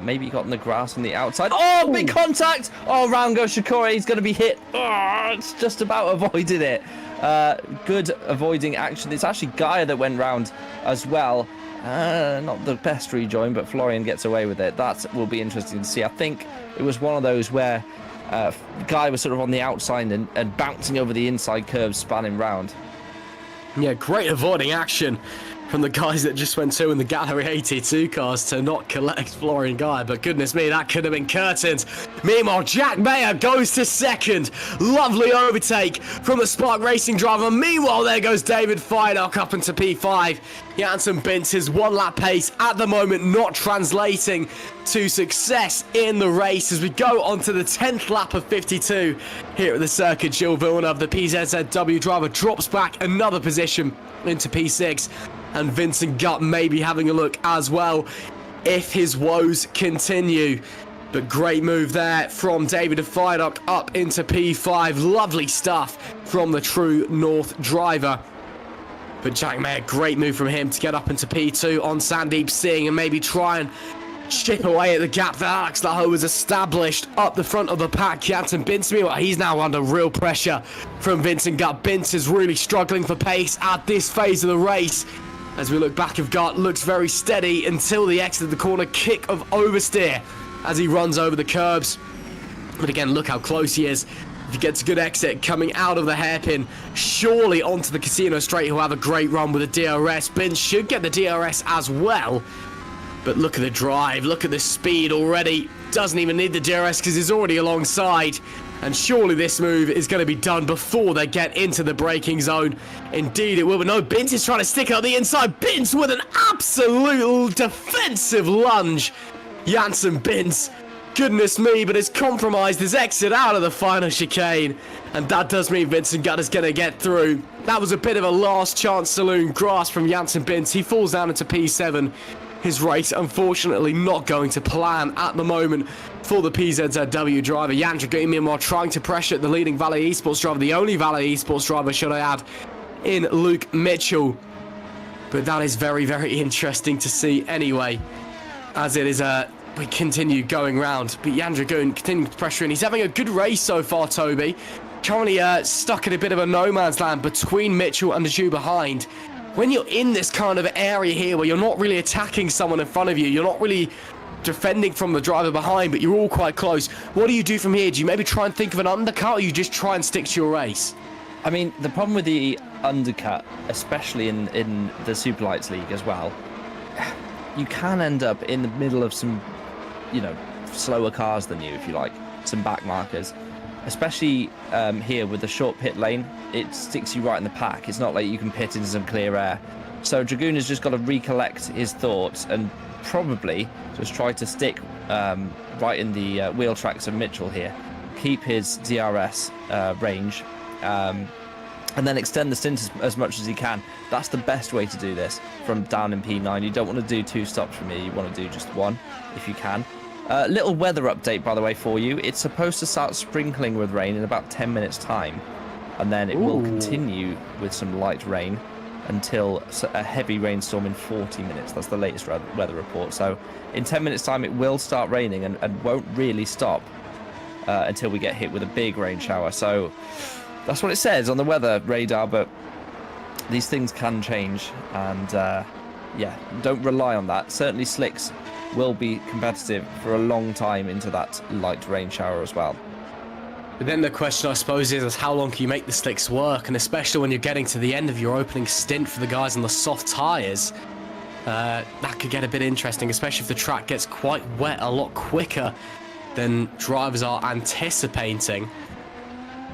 Maybe he got in the grass on the outside. Oh, big contact! Oh, round goes Shikori. He's going to be hit. Oh, it's just about avoided it. Good avoiding action. It's actually Gaia that went round as well. Not the best rejoin, but Florian gets away with it. That will be interesting to see. I think it was one of those where Guy was sort of on the outside and bouncing over the inside curve, spanning round. Yeah, great avoiding action from the guys that just went 2 in the Gallery 82 cars to not collect Florian Guy, but goodness me, that could have been curtains. Meanwhile, Jack Mayer goes to second. Lovely overtake from the Spark Racing driver. Meanwhile, there goes David Feidock up into P5. Janssen Bintz, his 1 lap pace at the moment not translating to success in the race as we go on to the 10th lap of 52 here at the circuit. Gilles Villeneuve, the PZZW driver, drops back another position into P6. And Vincent Gutt maybe having a look as well if his woes continue. But great move there from David Feidock up into P5. Lovely stuff from the True North driver. But Jack Mayer, great move from him to get up into P2 on Sandeep Singh and maybe try and chip away at the gap that Alex Laho was established up the front of the pack. Janssen Bintz, he's now under real pressure from Vincent Gutt. Bintz is really struggling for pace at this phase of the race. As we look back of Gutt, looks very steady until the exit of the corner, kick of oversteer as he runs over the curbs. But again, look how close he is. If he gets a good exit coming out of the hairpin, surely onto the Casino Straight, he'll have a great run with a DRS. Bintz should get the DRS as well. But look at the drive, look at the speed already. Doesn't even need the DRS because he's already alongside. And surely this move is going to be done before they get into the braking zone. Indeed it will, but no, Bintz is trying to stick out the inside. Bintz with an absolute defensive lunge. Janssen Bintz, goodness me, but has compromised his exit out of the final chicane. And that does mean Vincent Gutt is going to get through. That was a bit of a last chance saloon grasp from Janssen Bintz. He falls down into P7. His race, unfortunately, not going to plan at the moment for the PZZW driver. Jan Dragoon, meanwhile, trying to pressure the leading Valet Esports driver, the only Valet Esports driver, should I add, in Luke Mitchell. But that is very, very interesting to see anyway, as it is we continue going round. But Jan Dragoon continuing to pressure in. He's having a good race so far, Toby. Currently stuck in a bit of a no man's land between Mitchell and the Jew behind. When you're in this kind of area here where you're not really attacking someone in front of you, you're not really defending from the driver behind, but you're all quite close. What do you do from here? Do you maybe try and think of an undercut, or you just try and stick to your race? I mean, the problem with the undercut, especially in the Superlights League as well, you can end up in the middle of some, slower cars than you, if you like, some back markers. Especially here with the short pit lane, it sticks you right in the pack. It's not like you can pit into some clear air. So Dragoon has just got to recollect his thoughts and probably just try to stick right in the wheel tracks of Mitchell here. Keep his DRS range and then extend the stint as much as he can. That's the best way to do this from down in P9. You don't want to do 2 stops from here. You want to do just 1 if you can. Little weather update, by the way, for you. It's supposed to start sprinkling with rain in about 10 minutes time, and then it will continue with some light rain until a heavy rainstorm in 40 minutes. That's the latest weather report. So in 10 minutes time it will start raining and won't really stop until we get hit with a big rain shower. So that's what it says on the weather radar, but these things can change, and yeah, don't rely on that. Certainly slicks will be competitive for a long time into that light rain shower as well. But then the question, I suppose, is how long can you make the slicks work? And especially when you're getting to the end of your opening stint for the guys on the soft tyres, that could get a bit interesting, especially if the track gets quite wet a lot quicker than drivers are anticipating.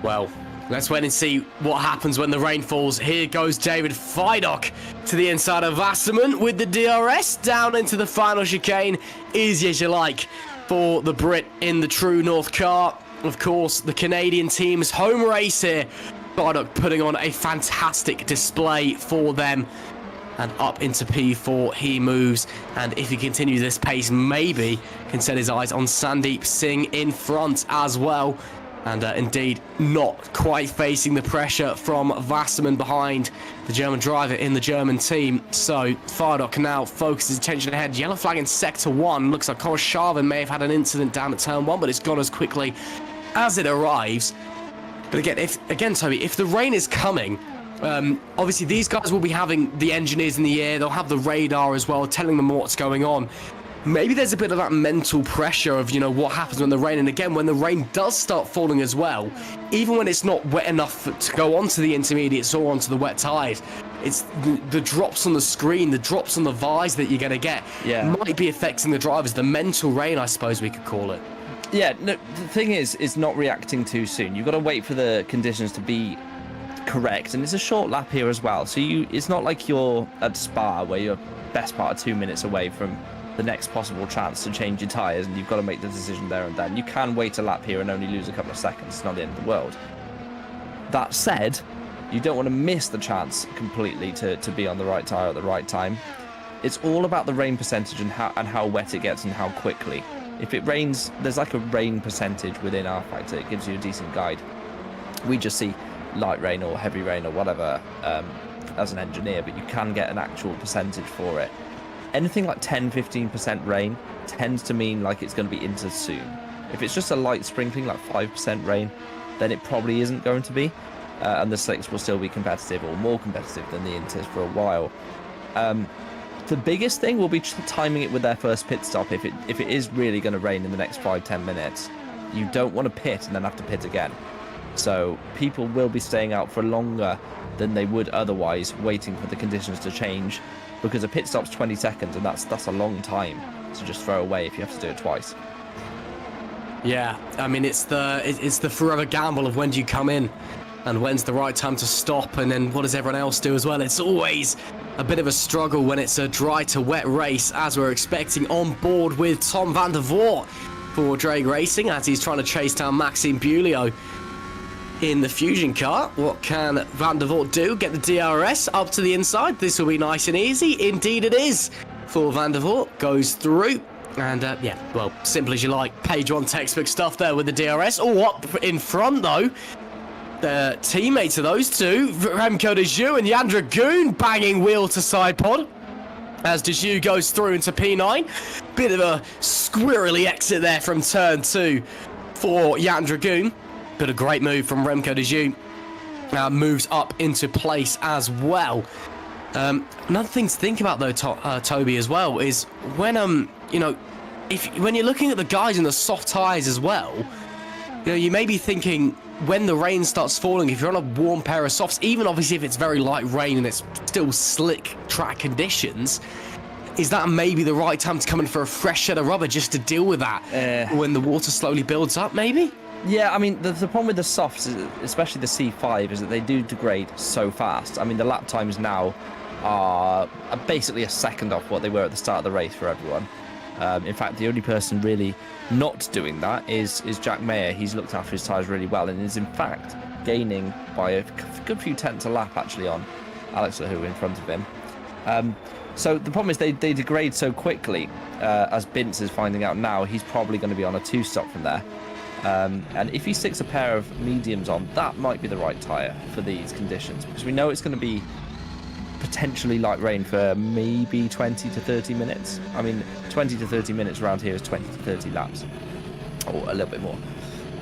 Well, let's wait and see what happens when the rain falls. Here goes David Feidock to the inside of Wasserman with the DRS down into the final chicane. Easy as you like for the Brit in the True North car. Of course, the Canadian team's home race here. Feidock putting on a fantastic display for them. And up into P4 he moves, and if he continues this pace, maybe can set his eyes on Sandeep Singh in front as well. And indeed not quite facing the pressure from Wasserman behind the German driver in the German team. So Feidock now focuses attention ahead. Yellow flag in sector 1. Looks like Korshavin may have had an incident down at turn 1, but it's gone as quickly as it arrives. But again, Toby, if the rain is coming, obviously these guys will be having the engineers in the air. They'll have the radar as well, telling them what's going on. Maybe there's a bit of that mental pressure of, what happens when the rain, and again, when the rain does start falling as well, even when it's not wet enough to go onto the intermediates or onto the wet tyres, it's the drops on the screen, the drops on the visor that you're going to get might be affecting the drivers. The mental rain, I suppose we could call it. Yeah, no, the thing is not reacting too soon. You've got to wait for the conditions to be correct, and it's a short lap here as well. So it's not like you're at Spa where you're best part of 2 minutes away from the next possible chance to change your tyres, and you've got to make the decision there and then. You can wait a lap here and only lose a couple of seconds. It's not the end of the world. That said, you don't want to miss the chance completely to be on the right tyre at the right time. It's all about the rain percentage and how wet it gets and how quickly. If it rains, there's like a rain percentage within R Factor. It gives you a decent guide. We just see light rain or heavy rain or whatever as an engineer, but you can get an actual percentage for it. Anything like 10-15% rain tends to mean like it's going to be into soon. If it's just a light sprinkling, like 5% rain, then it probably isn't going to be, and the slicks will still be competitive or more competitive than the inters for a while. The biggest thing will be timing it with their first pit stop. If it is really going to rain in the next 5-10 minutes, you don't want to pit and then have to pit again. So people will be staying out for longer than they would otherwise, waiting for the conditions to change, because a pit stop's 20 seconds, and that's a long time to just throw away if you have to do it twice. Yeah, I mean, it's the forever gamble of when do you come in and when's the right time to stop, and then what does everyone else do as well. It's always a bit of a struggle when it's a dry to wet race, as we're expecting on board with Tom van der Voort for Drake Racing, as he's trying to chase down Maxime Bulio in the Fusion car. What can van der Voort do? Get the DRS up to the inside. This will be nice and easy. Indeed it is for van der Voort. Goes through. And, yeah, well, simple as you like. Page 1 textbook stuff there with the DRS. Oh, up in front, though. The teammates of those two, Remco de Jeu and Jan Dragoon, banging wheel to side pod as de Jeu goes through into P9. Bit of a squirrely exit there from turn 2 for Jan Dragoon. But a great move from Remco de Jeu. Moves up into place as well. Another thing to think about, though, Toby, as well, is when, you know, when you're looking at the guys in the soft tyres as well, you know, you may be thinking, when the rain starts falling, if you're on a warm pair of softs, even obviously if it's very light rain and it's still slick track conditions, is that maybe the right time to come in for a fresh set of rubber just to deal with that when the water slowly builds up, maybe? Yeah, I mean, the problem with the softs, especially the C5, is that they do degrade so fast. I mean, the lap times now are basically a second off what they were at the start of the race for everyone. In fact, the only person really not doing that is Jack Mayer. He's looked after his tyres really well and is, in fact, gaining by a good few tenths a lap, actually, on Alex Lahou in front of him. So the problem is they degrade so quickly, as Binz is finding out now. He's probably going to be on a 2-stop from there. And if he sticks a pair of mediums on, that might be the right tyre for these conditions, because we know it's going to be potentially light rain for maybe 20 to 30 minutes. I mean, 20 to 30 minutes around here is 20 to 30 laps, or a little bit more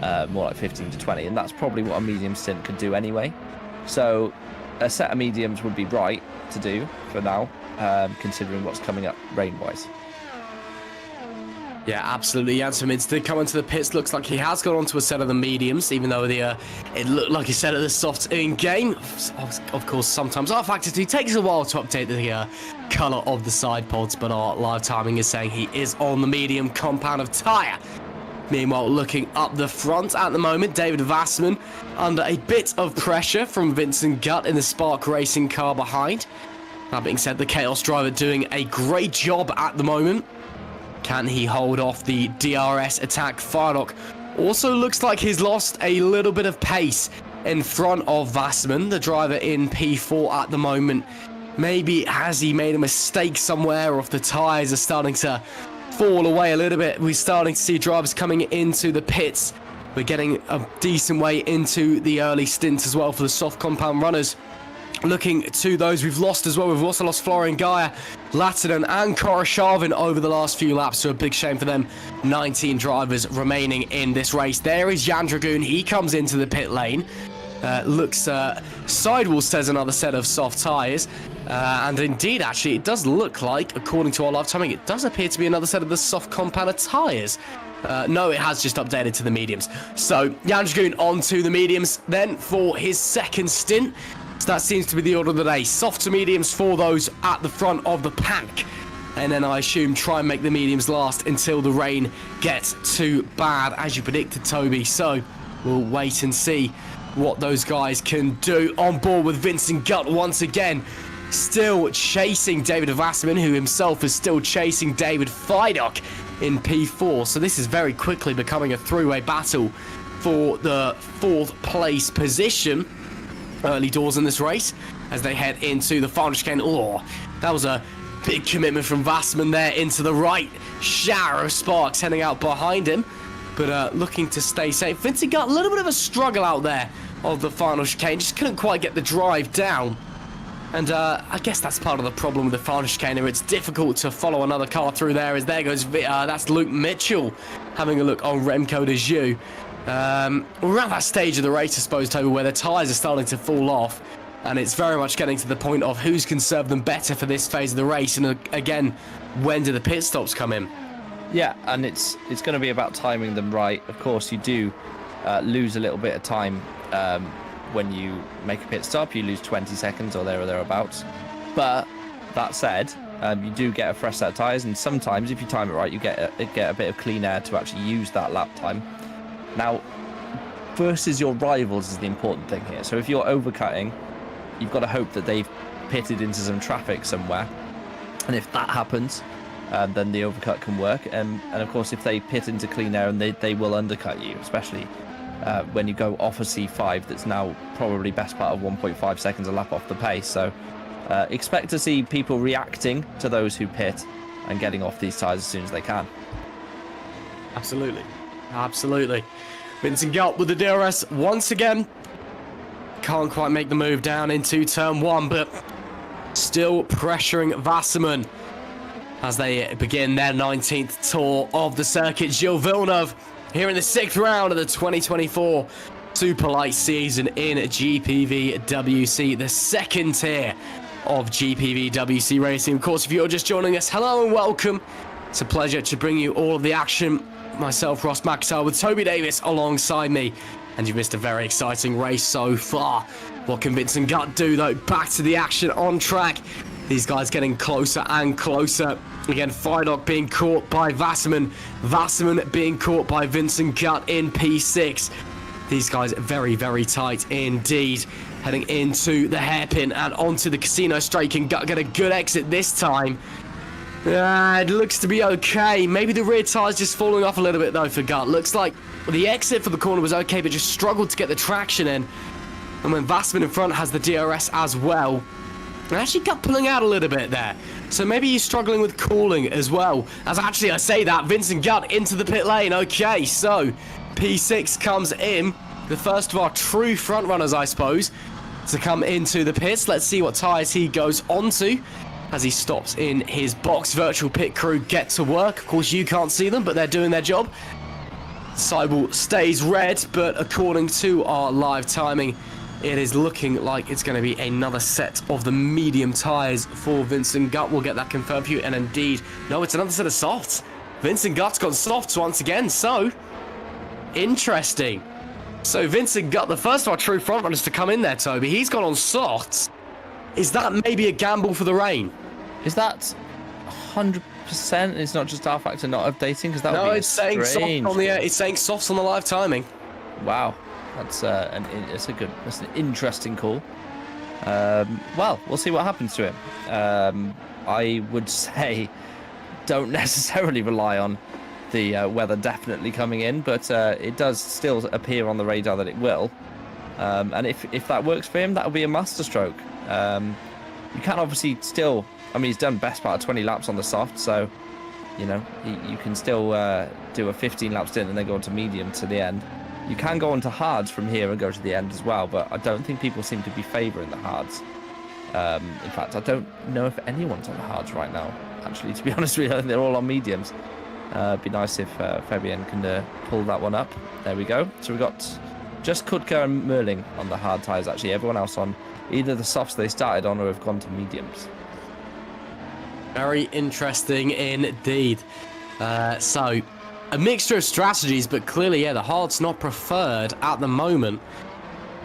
like 15 to 20, and that's probably what a medium stint could do anyway. So a set of mediums would be right to do for now, considering what's coming up rain-wise. Yeah, absolutely. Janssen Mintz did come into the pits. Looks like he has gone onto a set of the mediums, even though it looked like he said at the softs in game. Of course, sometimes our Factor 2 takes a while to update the colour of the side pods, but our live timing is saying he is on the medium compound of tyre. Meanwhile, looking up the front at the moment, David Wasserman under a bit of pressure from Vincent Gutt in the Spark Racing car behind. That being said, the Chaos driver doing a great job at the moment. Can he hold off the DRS attack? Fardock also looks like he's lost a little bit of pace in front of Wasserman, the driver in P4 at the moment. Maybe has he made a mistake somewhere, or if the tyres are starting to fall away a little bit. We're starting to see drivers coming into the pits. We're getting a decent way into the early stints as well for the soft compound runners. Looking to those we've lost as well. We've also lost Florian Geyer, Lattinen and Koroshavin over the last few laps, so a big shame for them. 19 drivers remaining in this race. There is Jan Dragoon. He comes into the pit lane. Looks sidewall, says another set of soft tyres. And indeed, actually, it does look like, according to our live timing, it does appear to be another set of the soft compound tyres. No, it has just updated to the mediums. So Jan Dragoon onto the mediums then for his second stint. So that seems to be the order of the day. Soft to mediums for those at the front of the pack. And then I assume try and make the mediums last until the rain gets too bad, as you predicted, Toby. So we'll wait and see what those guys can do. On board with Vincent Gutt once again. Still chasing David Wasserman, who himself is still chasing David Fidok in P4. So this is very quickly becoming a three-way battle for the 4th place position. Early doors in this race as they head into the final chicane. Oh, that was a big commitment from Wasserman there into the right. Shower of sparks heading out behind him, but looking to stay safe. Vincent got a little bit of a struggle out there of the final chicane. Just couldn't quite get the drive down. And I guess that's part of the problem with the final chicane. It's difficult to follow another car through there. As there goes, that's Luke Mitchell having a look on Remco de Joux. We're at that stage of the race, I suppose, Toby, where the tyres are starting to fall off. And it's very much getting to the point of who's can serve them better for this phase of the race. And again, when do the pit stops come in? Yeah, and it's going to be about timing them right. Of course, you do lose a little bit of time when you make a pit stop. You lose 20 seconds or there or thereabouts. But that said, you do get a fresh set of tyres, and sometimes if you time it right, you get a bit of clean air to actually use that lap time. Now, versus your rivals is the important thing here. So if you're overcutting, you've got to hope that they've pitted into some traffic somewhere. And if that happens, then the overcut can work. And of course, if they pit into clean air, and they will undercut you, especially when you go off a C5 that's now probably best part of 1.5 seconds a lap off the pace. So expect to see people reacting to those who pit and getting off these tyres as soon as they can. Absolutely. Absolutely. Vincent Gutt with the DRS once again. Can't quite make the move down into turn 1, but still pressuring Wasserman as they begin their 19th tour of the circuit. Gilles Villeneuve here in the 6th round of the 2024 Superlights season in GPVWC, the second tier of GPVWC racing. Of course, if you're just joining us, hello and welcome. It's a pleasure to bring you all of the action. Myself, Ross McIntyre, with Toby Davis alongside me. And you've missed a very exciting race so far. What can Vincent Gutt do, though? Back to the action on track. These guys getting closer and closer. Again, Fidok being caught by Wasserman. Wasserman being caught by Vincent Gutt in P6. These guys very, very tight indeed. Heading into the hairpin and onto the casino straight. Can Gutt get a good exit this time? It looks to be okay. Maybe the rear tyre's just falling off a little bit, though, for Gutt. Looks like the exit for the corner was okay, but just struggled to get the traction in. And when Wasserman in front has the DRS as well, and actually Gutt pulling out a little bit there. So maybe he's struggling with cooling as well. As actually I say that, Vincent Gutt into the pit lane. Okay, so P6 comes in. The first of our true front runners, I suppose, to come into the pits. Let's see what tyres he goes onto as he stops in his box. Virtual pit crew get to work. Of course, you can't see them, but they're doing their job. Sidewall stays red, but according to our live timing, it is looking like it's going to be another set of the medium tyres for Vincent Gutt. We'll get that confirmed for you, and indeed, no, it's another set of softs. Vincent Gutt's got softs once again, so interesting. So Vincent Gutt, the first of our true front runners to come in there, Toby, he's gone on softs. Is that maybe a gamble for the rain? Is that 100%? It's not just R Factor not updating, because that would be it's saying soft on the it's saying softs on the live timing. Wow, that's an interesting call. Well, we'll see what happens to him. I would say don't necessarily rely on the weather definitely coming in, but it does still appear on the radar that it will. And if that works for him, that'll be a masterstroke. You can obviously still, I mean, he's done best part of 20 laps on the soft, so you know you can still do a 15 lap stint and then go on to medium to the end. You can go on to hards from here and go to the end as well, but I don't think people seem to be favouring the hards. In fact, I don't know if anyone's on the hards right now, actually, to be honest with you. I think they're all on mediums. It'd be nice if Fabian can pull that one up. There we go. So we've got just Kutka and Merling on the hard tyres, actually. Everyone else on either the softs they started on or have gone to mediums. Very interesting indeed. So, a mixture of strategies, but clearly, yeah, the hard's not preferred at the moment.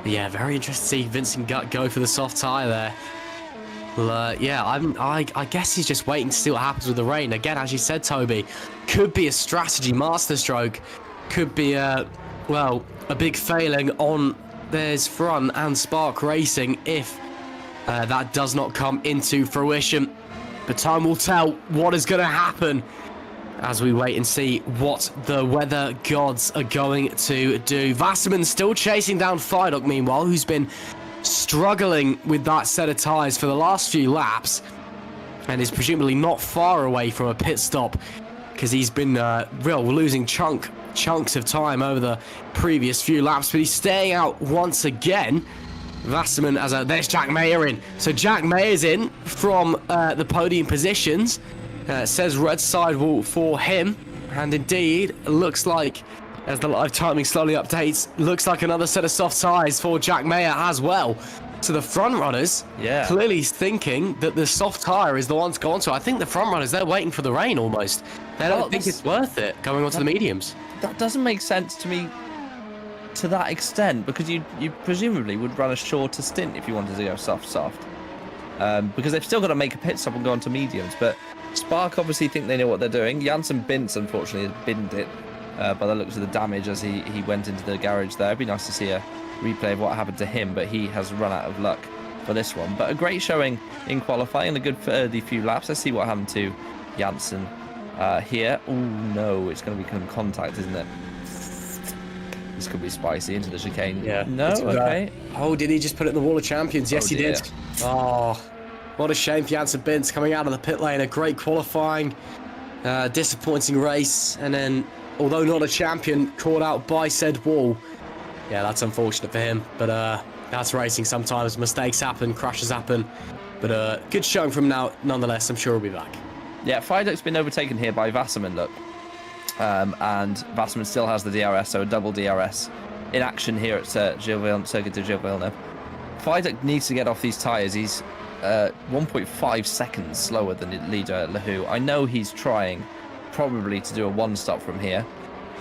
Yeah, very interesting to see Vincent Gut go for the soft tyre there. Well, yeah, I guess he's just waiting to see what happens with the rain. Again, as you said, Toby, could be a strategy masterstroke. Could be well, a big failing on there's Front and Spark Racing if that does not come into fruition. But time will tell what is going to happen as we wait and see what the weather gods are going to do. Wasserman still chasing down Fidok, meanwhile, who's been struggling with that set of tyres for the last few laps and is presumably not far away from a pit stop because he's been losing chunks of time over the previous few laps, but he's staying out once again. Wasserman there's Jack Mayer in. So Jack Mayer's in from the podium positions. Says red sidewall for him, and indeed looks like, as the live timing slowly updates, looks like another set of soft tyres for Jack Mayer as well. So the front runners clearly thinking that the soft tyre is the one to go on to. I think the front runners, they're waiting for the rain almost. They don't think it's worth it going on to the mediums. That doesn't make sense to me to that extent, because you presumably would run a shorter stint if you wanted to go soft. Because they've still got to make a pit stop and go on to mediums, but Spark obviously think they know what they're doing. Janssen Bintz, unfortunately, has binned it by the looks of the damage as he went into the garage there. It'd be nice to see a replay of what happened to him, but he has run out of luck for this one. But a great showing in qualifying and a good early few laps. Let's see what happened to Janssen here. Oh no, it's going to become contact, isn't it? This could be spicy into the chicane. Yeah. No, okay. Oh, did he just put it in the Wall of Champions? Yes, he did. Oh, what a shame for Janssen Bintz coming out of the pit lane. A great qualifying, disappointing race, and then, although not a champion, caught out by said wall. Yeah, that's unfortunate for him, but that's racing sometimes. Mistakes happen, crashes happen, but good showing from now nonetheless. I'm sure he'll be back. Yeah, Fidok's been overtaken here by Wasserman, look. And Wasserman still has the DRS, so a double DRS in action here at Circuit de Gilles Villeneuve. Fidok needs to get off these tyres. He's 1.5 seconds slower than leader Lahou. I know he's trying probably to do a one-stop from here.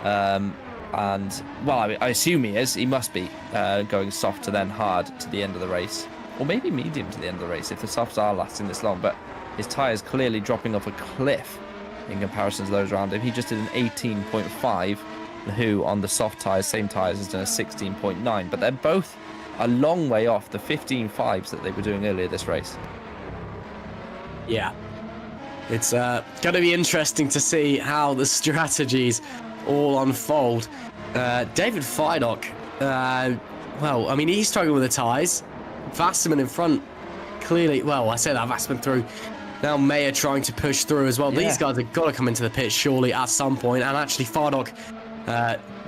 And, well, I assume he is. He must be going soft to then hard to the end of the race. Or maybe medium to the end of the race if the softs are lasting this long. But his tyres clearly dropping off a cliff in comparison to those around him. He just did an 18.5. Lahou on the soft tyres, same tyres, has done a 16.9. But they're both a long way off the 15.5s that they were doing earlier this race. Yeah. It's going to be interesting to see how the strategies all unfold. David Fidok, well, I mean, he's struggling with the tyres. Wasserman in front, clearly, well, I say that, Wasserman through. Now Mayer trying to push through as well. Yeah. These guys have got to come into the pit surely at some point. And actually Fidok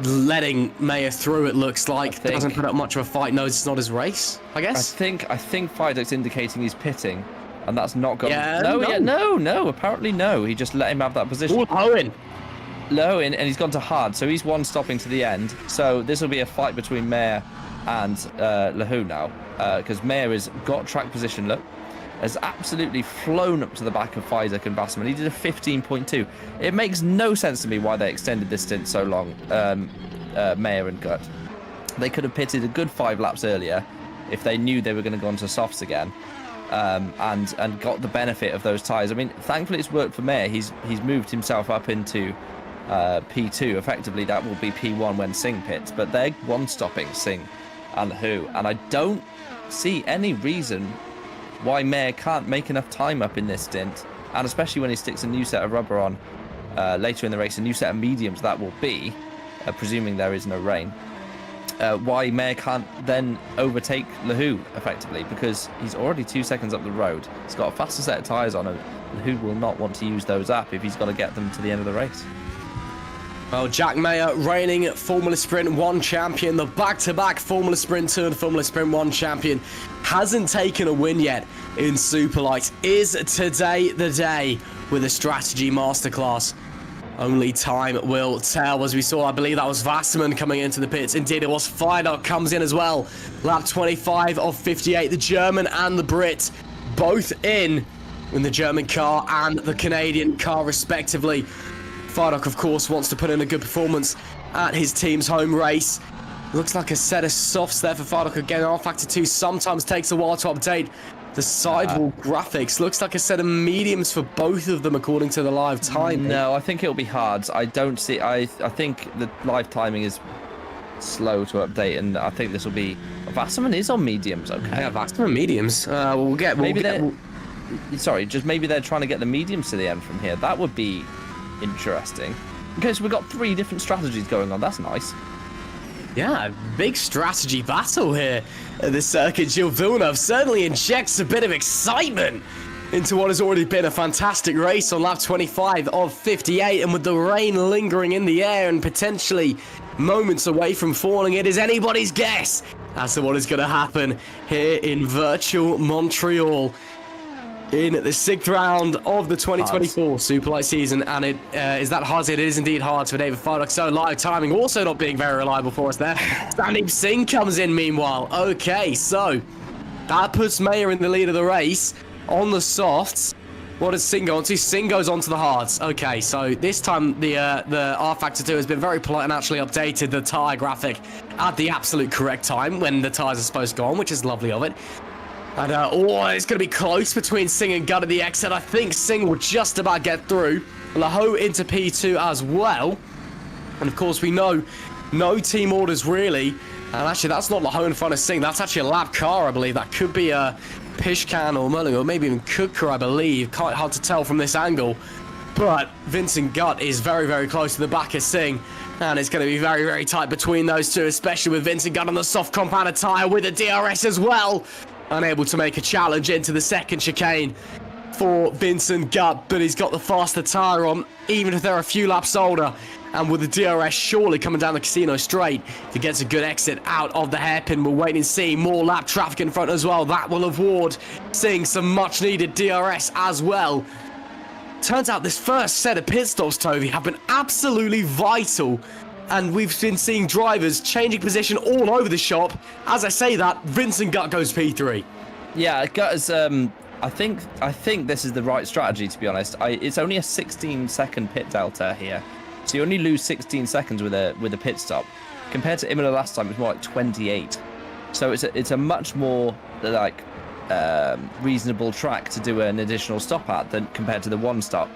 letting Mayer through, it looks like. Doesn't put up much of a fight. Knows it's not his race, I guess. I think Fidok's indicating he's pitting. And that's not going. Yeah, no. Apparently no. He just let him have that position. Low in, and he's gone to hard. So he's one stopping to the end. So this will be a fight between Mayer and Lahou now, because Mayer has got track position. Look, has absolutely flown up to the back of Fidok and Wasserman. He did a 15.2. It makes no sense to me why they extended this stint so long. Mayer and Gut. They could have pitted a good 5 laps earlier if they knew they were going to go onto softs again. And got the benefit of those tyres. I mean, thankfully it's worked for Mayer. He's moved himself up into P2. Effectively, that will be P1 when Singh pits. But they're one-stopping Singh and Lahou. And I don't see any reason why Mayer can't make enough time up in this stint. And especially when he sticks a new set of rubber on later in the race, a new set of mediums that will be, presuming there is no rain. Why Mayer can't then overtake Lahou effectively, because he's already 2 seconds up the road. He's got a faster set of tyres on him. Lahou will not want to use those up if he's got to get them to the end of the race. Well, Jack Mayer, reigning Formula Sprint 1 champion, the back-to-back Formula Sprint 2 and Formula Sprint 1 champion, hasn't taken a win yet in Superlights. Is today the day with a strategy masterclass? Only time will tell. As we saw, I believe that was Wasserman coming into the pits. Indeed, it was. Fidok comes in as well. Lap 25 of 58. The German and the Brit both in the German car and the Canadian car, respectively. Fidok, of course, wants to put in a good performance at his team's home race. Looks like a set of softs there for Fardock again. R-Factor 2 sometimes takes a while to update the sidewall graphics. Looks like a set of mediums for both of them according to the live timing. No, I think it'll be hard. I don't see... I think the live timing is slow to update, and I think this will be... Vasserman is on mediums, okay. Yeah, Vasserman mediums. Sorry, just maybe they're trying to get the mediums to the end from here. That would be interesting. Okay, so we've got 3 different strategies going on. That's nice. Yeah, big strategy battle here at the circuit. Gilles Villeneuve certainly injects a bit of excitement into what has already been a fantastic race on lap 25 of 58, and with the rain lingering in the air and potentially moments away from falling, it is anybody's guess as to what is going to happen here in virtual Montreal in the 6th round of the 2024 Superlight season. And it is that hard? It is indeed hard for David Fardock. So live timing also not being very reliable for us there. Sandeep Singh comes in meanwhile. Okay, so that puts Mayer in the lead of the race on the softs. What does Singh go on to? Singh goes on to the hards. Okay, so this time the R-Factor 2 has been very polite and actually updated the tyre graphic at the absolute correct time when the tyres are supposed to go on, which is lovely of it. And, it's going to be close between Singh and Gutt at the exit. I think Singh will just about get through. Laho into P2 as well. And, of course, we know no team orders, really. And, actually, that's not Laho in front of Singh. That's actually a lap car, I believe. That could be Pishkan or Merling, or maybe even Kutka, I believe. Quite hard to tell from this angle. But Vincent Gutt is very, very close to the back of Singh. And it's going to be very, very tight between those two, especially with Vincent Gutt on the soft compounded tyre with a DRS as well. Unable to make a challenge into the second chicane for Vincent Gutt, but he's got the faster tyre on, even if they're a few laps older. And with the DRS surely coming down the casino straight, if he gets a good exit out of the hairpin, we'll wait and see. More lap traffic in front as well. That will award seeing some much needed DRS as well. Turns out this first set of pit stops, Toby, have been absolutely vital. And we've been seeing drivers changing position all over the shop. As I say that, Vincent Gutt goes P3. Yeah, Gutt is... I think this is the right strategy, to be honest. It's only a 16-second pit delta here, so you only lose 16 seconds with a pit stop. Compared to Imola last time, it's more like 28. So it's a much more like reasonable track to do an additional stop at than compared to the one stop.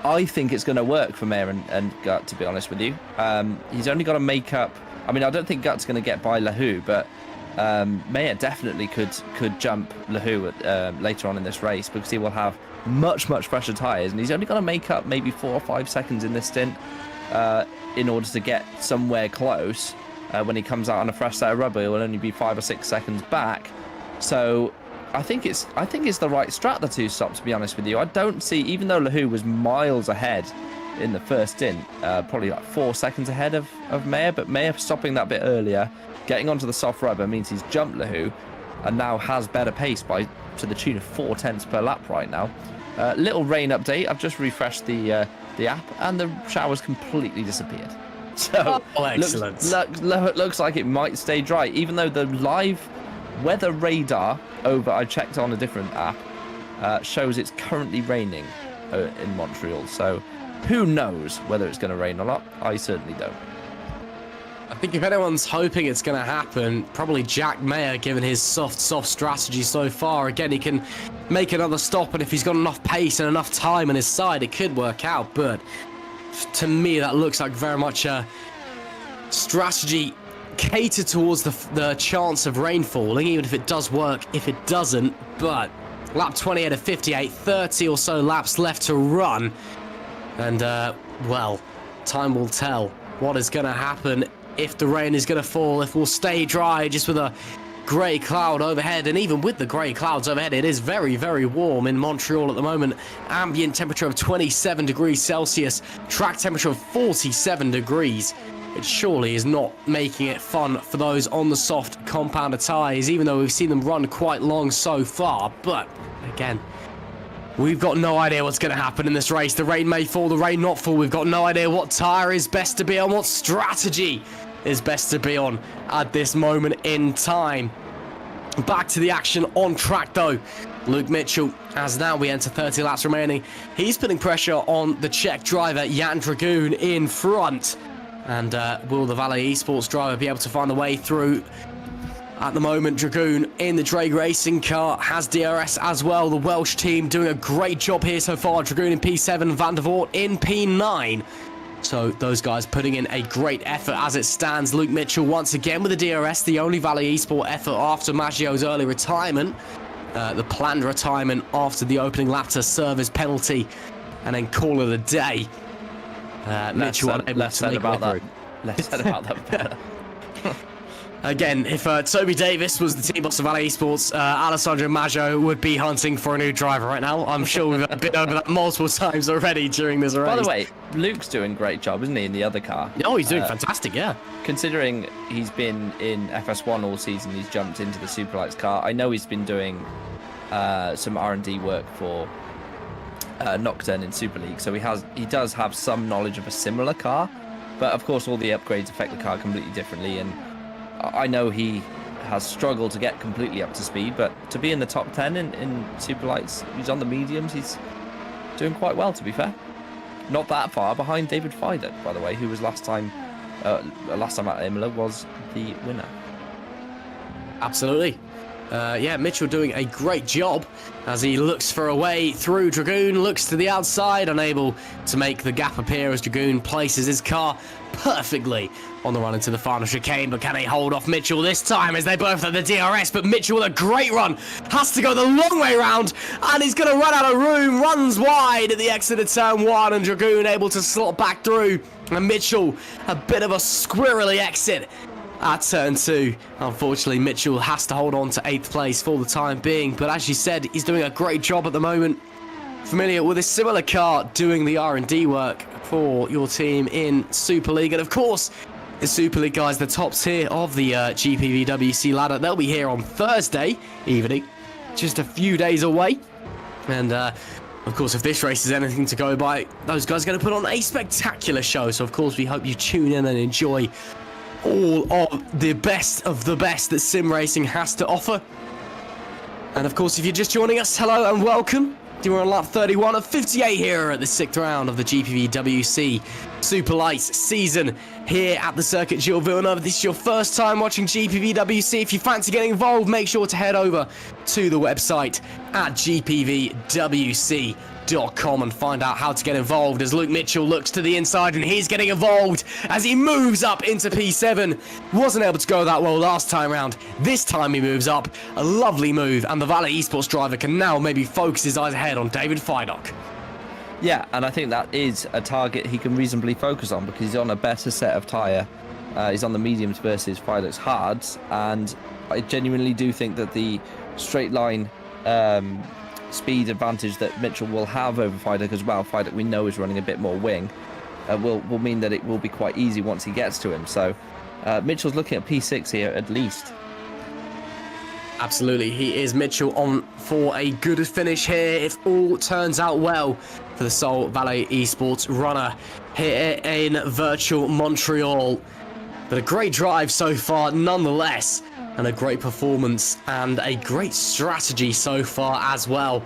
I think it's going to work for Mayer and Gutt, to be honest with you. He's only got to make up... I mean, I don't think Gutt's going to get by Lahoo, but Mayer definitely could jump Lahoo later on in this race, because he will have much fresher tyres, and he's only got to make up maybe 4 or 5 seconds in this stint in order to get somewhere close. When he comes out on a fresh set of rubber, he will only be 5 or 6 seconds back. So... I think it's the right strat, the 2 stops, to be honest with you. I don't see, even though Lahoo was miles ahead in the first stint, probably like 4 seconds ahead of Mayer, but Mayer stopping that bit earlier, getting onto the soft rubber means he's jumped Lahoo and now has better pace to the tune of 4 tenths per lap right now. Little rain update. I've just refreshed the app and the shower's completely disappeared. So excellent. Looks like it might stay dry, even though the live weather radar I checked on a different app, shows it's currently raining in Montreal. So who knows whether it's going to rain or not? I certainly don't. I think if anyone's hoping it's going to happen, probably Jack Mayer, given his soft strategy so far. Again, he can make another stop, and if he's got enough pace and enough time on his side, it could work out. But to me, that looks like very much a strategy catered towards the chance of rain falling, even if it does work, if it doesn't. But lap 28 of 58, 30 or so laps left to run, and well, time will tell what is going to happen, if the rain is going to fall, if we'll stay dry just with a grey cloud overhead. And even with the grey clouds overhead, it is very, very warm in Montreal at the moment. Ambient temperature of 27 degrees Celsius, track temperature of 47 degrees. It surely is not making it fun for those on the soft compounded tyres, even though we've seen them run quite long so far. But again, we've got no idea what's going to happen in this race. The rain may fall, the rain not fall. We've got no idea what tyre is best to be on, what strategy is best to be on at this moment in time. Back to the action on track though. Luke Mitchell, as now we enter 30 laps remaining, he's putting pressure on the Czech driver Jan Dragoon in front. And will the Valley Esports driver be able to find a way through? At the moment, Dragoon in the Drake Racing car has DRS as well. The Welsh team doing a great job here so far. Dragoon in P7, Van der Voort in P9. So those guys putting in a great effort as it stands. Luke Mitchell once again with the DRS, the only Valley Esport effort after Maggio's early retirement. The planned retirement after the opening lap to serve his penalty and then call it a day. Mitchell less said about that. Less said about that better. Again, if Toby Davis was the team boss of Valley Esports, Alessandro Maggio would be hunting for a new driver right now. I'm sure we've been over that multiple times already during this race. By the way, Luke's doing a great job, isn't he, in the other car? Oh, he's doing fantastic, yeah. Considering he's been in FS1 all season, he's jumped into the Superlights car. I know he's been doing some R&D work for Nocturne in Super League, so he does have some knowledge of a similar car, but of course all the upgrades affect the car completely differently, and I know he has struggled to get completely up to speed, but to be in the top 10 in Superlights, he's on the mediums, he's doing quite well, to be fair. Not that far behind David Fidek, by the way, who was last time at Imola was the winner. Absolutely. Yeah, Mitchell doing a great job as he looks for a way through. Dragoon looks to the outside, unable to make the gap appear as Dragoon places his car perfectly on the run into the final chicane. But can he hold off Mitchell this time as they both have the DRS? But Mitchell with a great run has to go the long way round, and he's going to run out of room, runs wide at the exit of turn 1, and Dragoon able to slot back through. And Mitchell, a bit of a squirrely exit at turn 2. Unfortunately, Mitchell has to hold on to 8th place for the time being, but as you said, he's doing a great job at the moment. Familiar with a similar car doing the R&D work for your team in Super League. And of course, the Super League guys, the top tier of the GPVWC ladder, they'll be here on Thursday evening, just a few days away. And of course, if this race is anything to go by, those guys are going to put on a spectacular show. So of course, we hope you tune in and enjoy all of the best that sim racing has to offer. And of course, if you're just joining us, hello and welcome. We're on lap 31 of 58 here at the 6th round of the GPVWC Superlights season here at the Circuit Gilles Villeneuve. If this is your first time watching GPVWC, if you fancy getting involved, make sure to head over to the website at gpvwc.com and find out how to get involved as Luke Mitchell looks to the inside and he's getting involved as he moves up into P7. Wasn't able to go that well last time round. This time he moves up. A lovely move, and the Valley Esports driver can now maybe focus his eyes ahead on David Fidek. Yeah, and I think that is a target he can reasonably focus on because he's on a better set of tyre. He's on the mediums versus Fidek's hards, and I genuinely do think that the straight line speed advantage that Mitchell will have over Fidek as well, Fidek we know is running a bit more wing, will mean that it will be quite easy once he gets to him. So Mitchell's looking at P6 here at least. Absolutely, he is. Mitchell on for a good finish here if all turns out well for the Sol Valley Esports runner here in virtual Montreal. But a great drive so far nonetheless, and a great performance and a great strategy so far as well.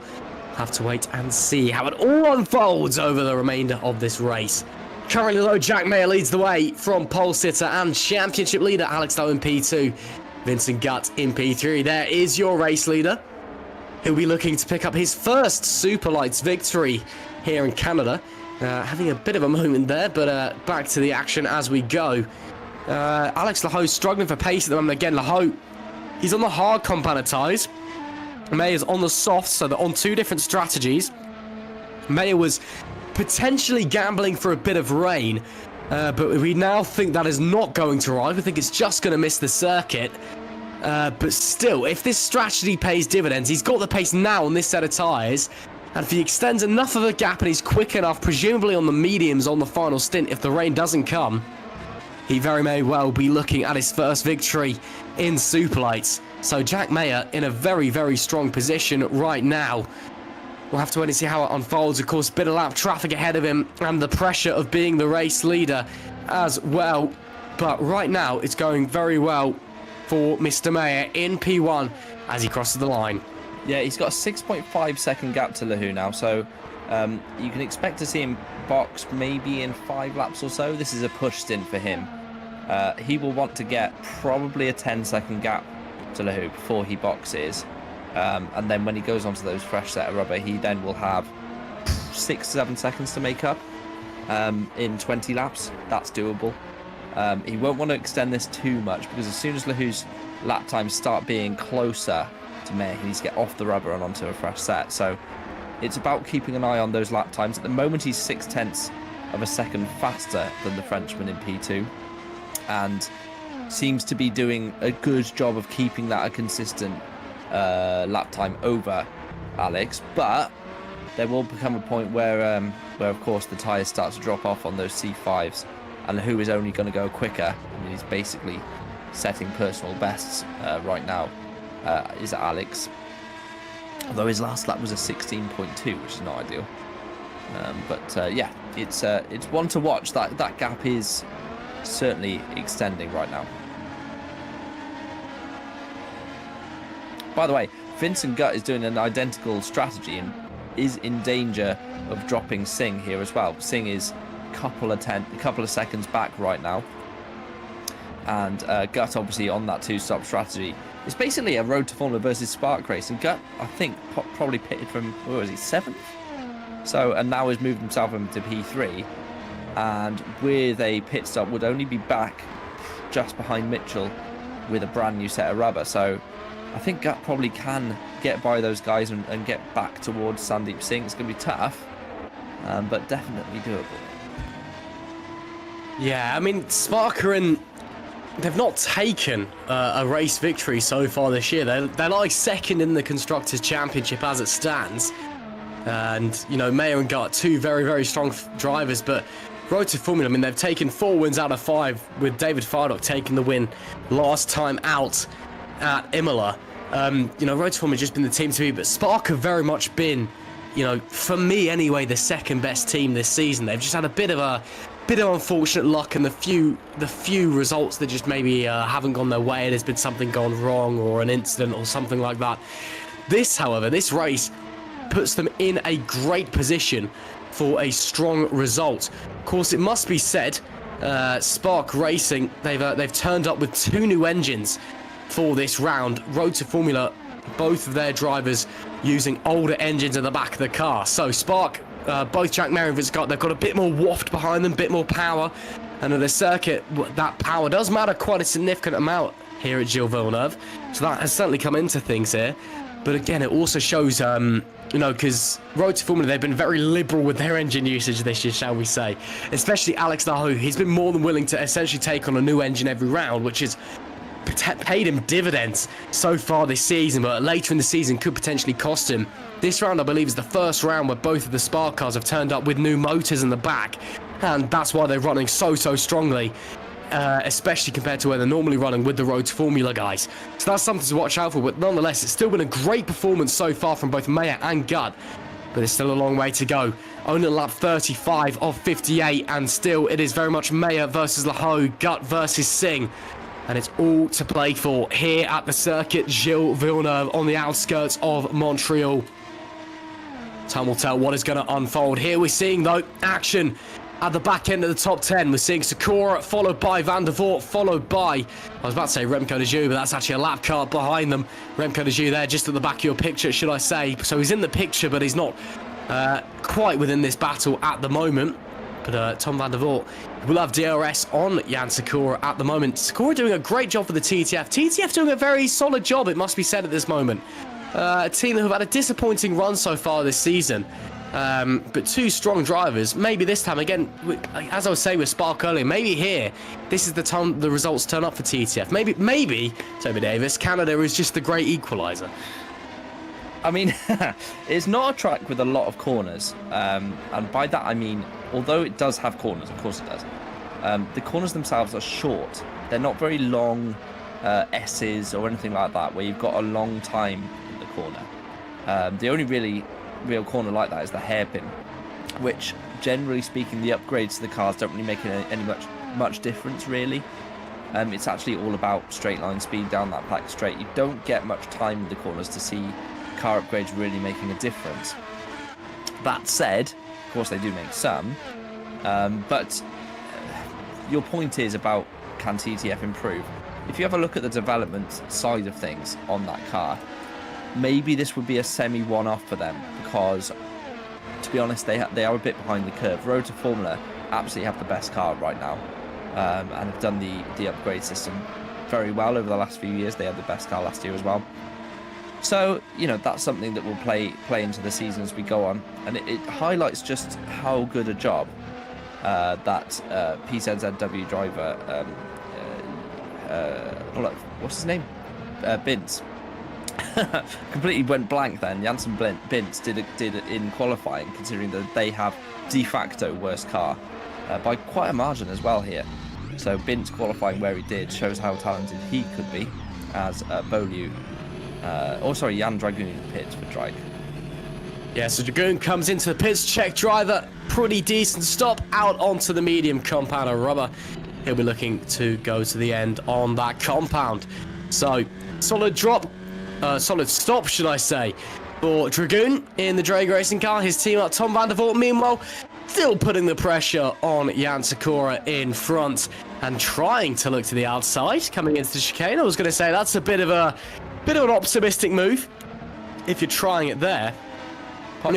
Have to wait and see how it all unfolds over the remainder of this race. Currently though, Jack Mayer leads the way from pole sitter and championship leader Alex Lowe in P2. Vincent Gutt in P3. There is your race leader. He'll be looking to pick up his first Superlights victory here in Canada. Having a bit of a moment there, but back to the action as we go. Alex Lahoe's struggling for pace at the moment. Again, Lahoe, he's on the hard compound tyres. Mayer's on the soft, so they're on two different strategies. Mayer was potentially gambling for a bit of rain, but we now think that is not going to arrive. We think it's just going to miss the circuit. But still, if this strategy pays dividends, he's got the pace now on this set of tyres. And if he extends enough of a gap and he's quick enough, presumably on the mediums on the final stint, if the rain doesn't come, he very may well be looking at his first victory in Superlights. So Jack Mayer in a very, very strong position right now. We'll have to wait and see how it unfolds. Of course, bit of lap traffic ahead of him and the pressure of being the race leader as well. But right now, it's going very well for Mr. Mayer in P1 as he crosses the line. Yeah, he's got a 6.5 second gap to Lahoe now, so you can expect to see him box maybe in 5 laps or so. This is a push stint for him. He will want to get probably a 10-second gap to Lahu before he boxes. And then when he goes onto those fresh set of rubber, he then will have 6-7 seconds to make up in 20 laps. That's doable. He won't want to extend this too much, because as soon as Lahu's lap times start being closer to May, he needs to get off the rubber and onto a fresh set. So it's about keeping an eye on those lap times. At the moment, he's 0.6 of a second faster than the Frenchman in P2, and seems to be doing a good job of keeping that a consistent lap time over Alex. But there will become a point where of course the tyres start to drop off on those C5s, and who is only going to go quicker. I mean, he's basically setting personal bests right now, is Alex. Although his last lap was a 16.2, which is not ideal. But yeah, it's one to watch. That gap is certainly extending right now. By the way, Vincent Gutt is doing an identical strategy and is in danger of dropping Singh here as well. Singh is a couple of seconds back right now, and Gutt obviously on that 2-stop strategy. It's basically a Road to Formula versus Spark race, and Gutt, I think, probably pitted from, where was he, 7th? So, and now has moved himself into P3, and with a pit stop would only be back just behind Mitchell with a brand new set of rubber. So I think Gutt probably can get by those guys and get back towards Sandeep Singh. It's going to be tough, but definitely doable. Yeah, I mean, Sparker, they've not taken a race victory so far this year. They're like second in the Constructors' Championship as it stands. And, you know, Mayer and Gutt, two very, very strong drivers. But Road to Formula, I mean, they've taken 4 wins out of 5, with David Fardock taking the win last time out at Imola. You know, Road to Formula has just been the team to beat, but Spark have very much been, you know, for me anyway, the second best team this season. They've just had a bit of unfortunate luck, and the few results that just maybe haven't gone their way. There's been something gone wrong or an incident or something like that. However, this race puts them in a great position for a strong result. Of course, it must be said, Spark Racing, they've turned up with 2 new engines for this round. Road to Formula, both of their drivers using older engines in the back of the car. So Spark, both Jack Mayer and Vince Scott, they've got a bit more waft behind them, a bit more power. And at the circuit, that power does matter quite a significant amount here at Gilles Villeneuve. So that has certainly come into things here. But again, it also shows, you know, because Road to Formula, they've been very liberal with their engine usage this year, shall we say. Especially Alex Lahu, he's been more than willing to essentially take on a new engine every round, which has paid him dividends so far this season, but later in the season could potentially cost him. This round, I believe, is the first round where both of the Spark cars have turned up with new motors in the back, and that's why they're running so strongly, especially compared to where they're normally running with the Road to Formula guys. So that's something to watch out for, but nonetheless, it's still been a great performance so far from both Mayer and Gutt, but there's still a long way to go. Only lap 35 of 58, and still it is very much Mayer versus Lahu, Gutt versus Singh. And it's all to play for here at the circuit Gilles Villeneuve on the outskirts of Montreal. Time will tell what is going to unfold. Here we're seeing, though, action at the back end of the top 10. We're seeing Sakura, followed by Van der Voort, followed by, I was about to say Remco de Joux, but that's actually a lap car behind them. Remco de Joux there, just at the back of your picture, should I say. So he's in the picture, but he's not quite within this battle at the moment. But Tom Van der Voort will have DRS on Jan Sakura at the moment. Sakura doing a great job for the TTF. TTF doing a very solid job, it must be said, at this moment. A team that have had a disappointing run so far this season. But 2 strong drivers. Maybe this time, again, as I was saying with Spark earlier, maybe here, this is the time the results turn up for TTF. Maybe Toby Davis, Canada is just the great equaliser. I mean, it's not a track with a lot of corners, and by that I mean, although it does have corners, of course it does, the corners themselves are short. They're not very long S's or anything like that, where you've got a long time in the corner. The only real corner like that is the hairpin, which, generally speaking, the upgrades to the cars don't really make any much difference, really. It's actually all about straight line speed down that back straight. You don't get much time in the corners to see car upgrades really making a difference. That said, of course they do make some, But your point is about, can TTF improve? If you have a look at the development side of things on that car, maybe this would be a semi one-off for them, because to be honest, they are a bit behind the curve. Road to Formula absolutely have the best car right now, and have done the upgrade system very well over the last few years. They had the best car last year as well. So, that's something that will play into the season as we go on, and it highlights just how good a job that PZZW driver, what's his name? Bintz. Completely went blank then. Janssen Bintz did it in qualifying, considering that they have de facto worst car by quite a margin as well here. So Bintz qualifying where he did shows how talented he could be, as Jan Dragoon pits for Drake. Yeah, so Dragoon comes into the pits, Czech driver, pretty decent stop out onto the medium compound of rubber. He'll be looking to go to the end on that compound. So, solid stop, should I say, for Dragoon in the drag racing car. His teammate Tom van der Voort, meanwhile, still putting the pressure on Jan Sakura in front and trying to look to the outside, coming into the chicane. I was going to say that's a bit of an optimistic move if you're trying it there. Pop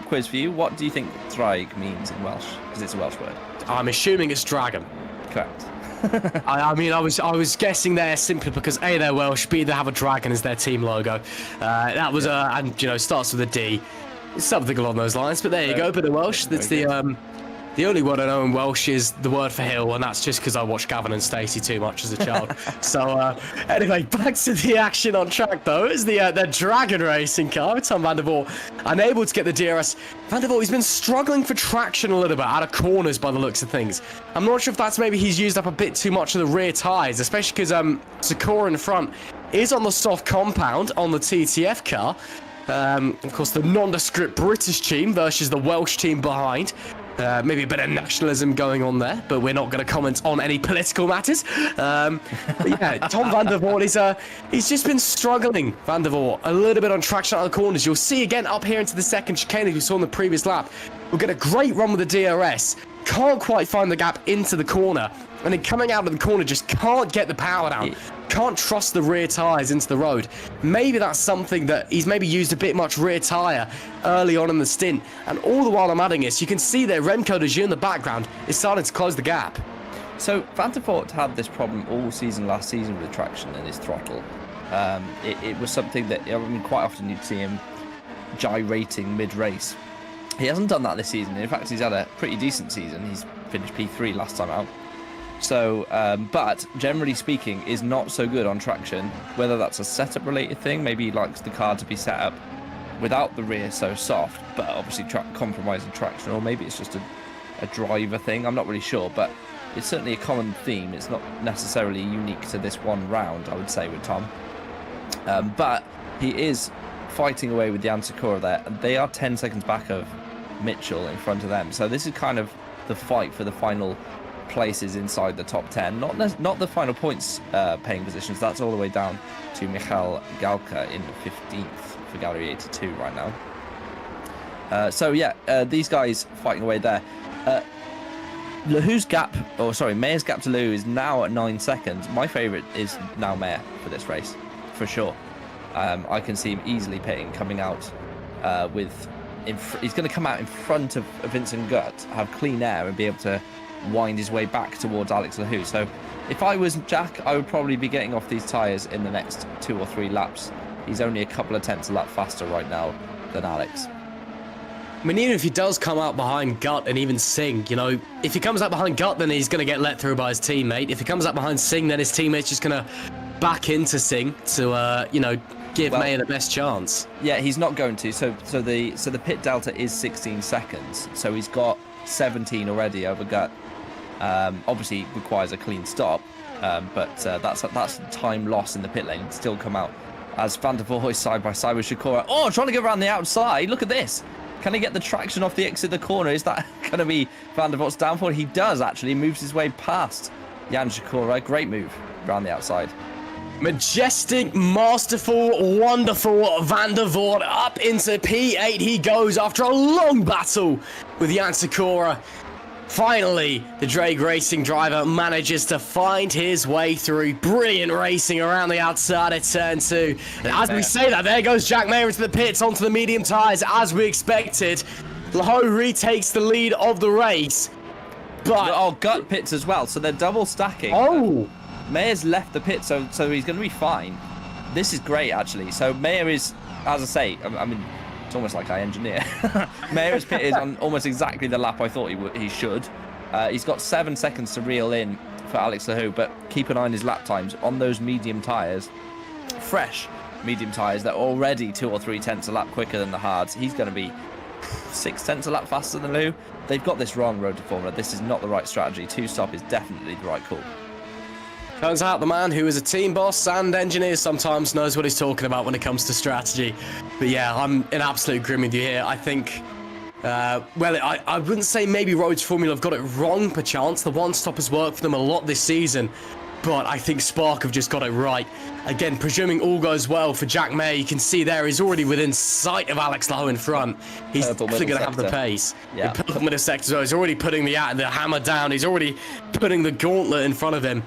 quiz for you. What do you think "draig" means in Welsh? Because it's a Welsh word. I'm assuming it's dragon. Correct. I mean, I was guessing there simply because A, they're Welsh, B, they have a dragon as their team logo. That was starts with a D. It's something along those lines. But there you go. But in Welsh, that's the only word I know in Welsh is the word for hill, and that's just because I watched Gavin and Stacey too much as a child. So anyway, back to the action on track though. It's the Dragon racing car. Tom van der Voort unable to get the DRS. Van der Voort, he's been struggling for traction a little bit out of corners by the looks of things. I'm not sure if that's maybe he's used up a bit too much of the rear tyres, especially because Sakura in front is on the soft compound on the TTF car. Of course, the nondescript British team versus the Welsh team behind. Maybe a bit of nationalism going on there, but we're not going to comment on any political matters. But yeah, Tom van der Voort he's just been struggling, Van der Voort, a little bit on traction out of the corners. You'll see again up here into the second chicane as we saw in the previous lap. We'll get a great run with the DRS. Can't quite find the gap into the corner, and then coming out of the corner just can't get the power down. Can't trust the rear tyres into the road. Maybe that's something that he's maybe used a bit much rear tyre early on in the stint. And all the while I'm adding this, you can see there Remco de Jeux in the background is starting to close the gap. So Van der Voort had this problem all season last season with traction and his throttle. It was something that, quite often you'd see him gyrating mid-race. He hasn't done that this season. In fact, he's had a pretty decent season. He's finished P3 last time out. So, but generally speaking, is not so good on traction. Whether that's a setup related thing, maybe he likes the car to be set up without the rear so soft, but obviously compromising traction, or maybe it's just a driver thing. I'm not really sure, but it's certainly a common theme. It's not necessarily unique to this one round, I would say, with Tom. But he is fighting away with Jan Sakura there, and they are 10 seconds back of Mitchell in front of them. So this is kind of the fight for the final places inside the top 10, not the final points paying positions. That's all the way down to Michal Galka in 15th for Gallery 82 right now. So yeah, these guys fighting away there. Mayer's gap to Lehu is now at 9 seconds. My favourite is now Mayer for this race, for sure. I can see him easily pitting, coming out he's going to come out in front of Vincent Gutt, have clean air and be able to wind his way back towards Alex Lehu. So if I was Jack, I would probably be getting off these tyres in the next 2 or 3 laps. He's only a couple of tenths a lap faster right now than Alex. I mean, even if he does come out behind Gutt and even Singh, if he comes out behind Gutt, then he's going to get let through by his teammate. If he comes out behind Singh, then his teammate's just going to back into Singh to, give Mayer the best chance. Yeah, he's not going to. So the pit delta is 16 seconds. So he's got 17 already over Gutt. Obviously requires a clean stop, but that's time loss in the pit lane. Still come out as Van der Voort is side by side with Sakura. Oh, trying to go around the outside. Look at this. Can he get the traction off the exit of the corner? Is that going to be Van der Voort's downfall? He does actually. Moves his way past Jan Sakura. Great move around the outside. Majestic, masterful, wonderful Van der Voort up into P8 he goes after a long battle with Jan Sikora. Finally, the Drake Racing driver manages to find his way through. Brilliant racing around the outside of turn 2. And as we say that, there goes Jack Mayer into the pits onto the medium tyres as we expected. Laho retakes the lead of the race. But oh, gut pits as well, so they're double stacking. Oh! Mayer's left the pit, so he's going to be fine. This is great, actually. So Mayer is, as I say, I mean, it's almost like I engineer. Mayer is pitted on almost exactly the lap I thought he should. He's got 7 seconds to reel in for Alex Lahou, but keep an eye on his lap times on those medium tyres. Fresh medium tyres that are already 2 or 3 tenths a lap quicker than the hards. He's going to be 6 tenths a lap faster than Lahou. They've got this wrong, Road to Formula. This is not the right strategy. 2-stop is definitely the right call. Turns out the man who is a team boss and engineer sometimes knows what he's talking about when it comes to strategy. But yeah, I'm in absolute agreement with you here. I think, I wouldn't say maybe Road to Formula have got it wrong, perchance. The one-stop has worked for them a lot this season. But I think Spark have just got it right. Again, presuming all goes well for Jack Mayer, you can see there he's already within sight of Alex Lahou in front. He's definitely going to have the pace. Yeah. The purple middle sector as well. He's already putting the hammer down. He's already putting the gauntlet in front of him.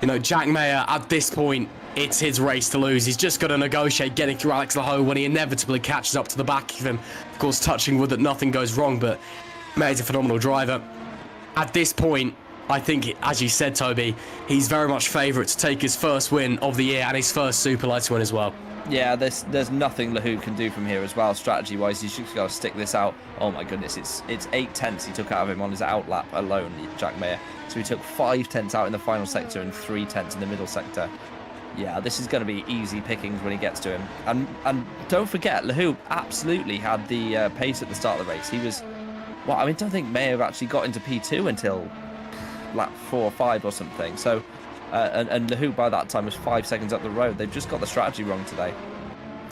You know, Jack Mayer, at this point, it's his race to lose. He's just got to negotiate getting through Alex Lahou when he inevitably catches up to the back of him. Of course, touching wood that nothing goes wrong, but Mayer's a phenomenal driver. At this point, I think, as you said, Toby, he's very much favourite to take his first win of the year and his first Superlights win as well. Yeah, there's nothing Lahou can do from here as well, strategy-wise. He's just got to stick this out. Oh my goodness, it's 8 tenths he took out of him on his out lap alone, Jack Mayer. So he took 5 tenths out in the final sector and 3 tenths in the middle sector. Yeah, this is going to be easy pickings when he gets to him. And don't forget, Lahou absolutely had the pace at the start of the race. He was, well, I mean, don't think Mayer actually got into P2 until lap 4 or 5 or something. So, and Lahou by that time was 5 seconds up the road. They've just got the strategy wrong today.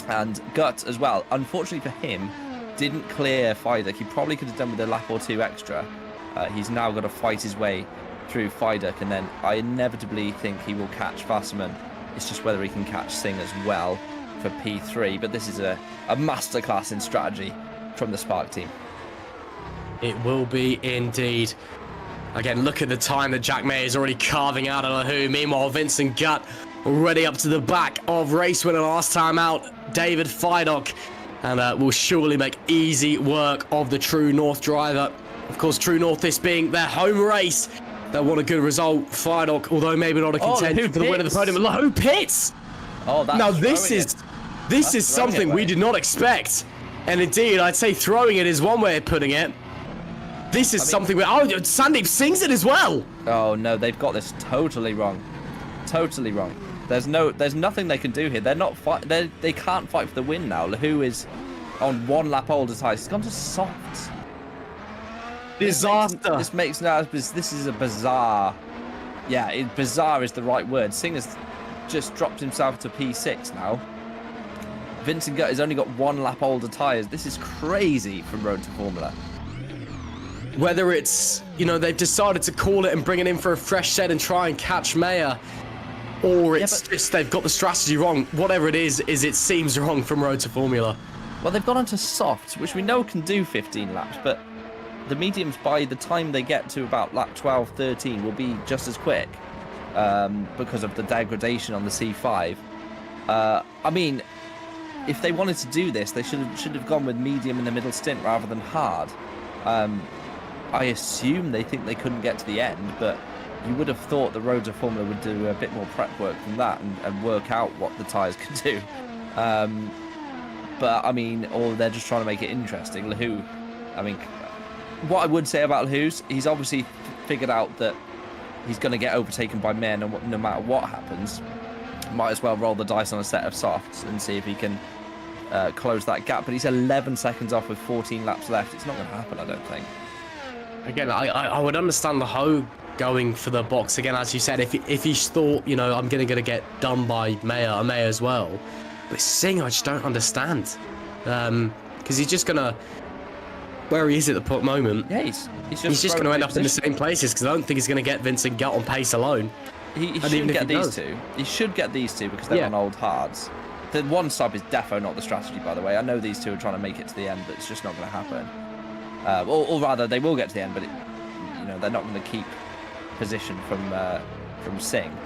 And Gut as well, unfortunately for him, didn't clear Fidek. He probably could have done with a lap or 2 extra. He's now got to fight his way through Fidek, and then I inevitably think he will catch Wasserman. It's just whether he can catch Singh as well for P3. But this is a masterclass in strategy from the Spark team. It will be indeed. Again, look at the time that Jack Mayer is already carving out of Lahou. Meanwhile, Vincent Gutt already up to the back of race winner last time out, David Fidek. And will surely make easy work of the True North driver. Of course, True North, this being their home race. They want a good result. Fidek, although maybe not a contender for the win of the podium. Lahou pits! Oh, that's now, this is something we did not expect. And indeed, I'd say throwing it is one way of putting it. This is something where Sandeep sings it as well. Oh no, they've got this totally wrong. Totally wrong. There's nothing they can do here. They're not they can't fight for the win now. Lahou is on 1 lap older tyres. He's gone to softs. Disaster. This is a bizarre. Yeah, bizarre is the right word. Singh has just dropped himself to P6 now. Vincent Gutt has only got 1 lap older tyres. This is crazy from Road to Formula. Whether it's, you know, they've decided to call it and bring it in for a fresh set and try and catch Mayer, or it's just they've got the strategy wrong. Whatever it is it seems wrong from Road to Formula. Well, they've gone onto softs, which we know can do 15 laps, but the mediums, by the time they get to about lap 12, 13, will be just as quick because of the degradation on the C5. I mean, if they wanted to do this, they should have gone with medium in the middle stint rather than hard. I assume they think they couldn't get to the end, but you would have thought the Road to Formula would do a bit more prep work than that and work out what the tyres could do. But, I mean, or they're just trying to make it interesting. Lahou, I mean, what I would say about Lahou's, he's obviously figured out that he's going to get overtaken by Mayer no matter what happens. Might as well roll the dice on a set of softs and see if he can close that gap. But he's 11 seconds off with 14 laps left. It's not going to happen, I don't think. Again, I would understand Lahou going for the box. Again, as you said, if he thought, you know, I'm going to get done by Mayer as well. But Singh, I just don't understand. Because he's just going to... Where he is at the moment, yeah, he's just going to end up in the same places because I don't think he's going to get Vincent Gutt on pace alone. He should get these two. He should get these two because they're on old hards. The one stop is defo not the strategy, by the way. I know these two are trying to make it to the end, but it's just not going to happen. or rather, they will get to the end, but they're not going to keep position from Singh.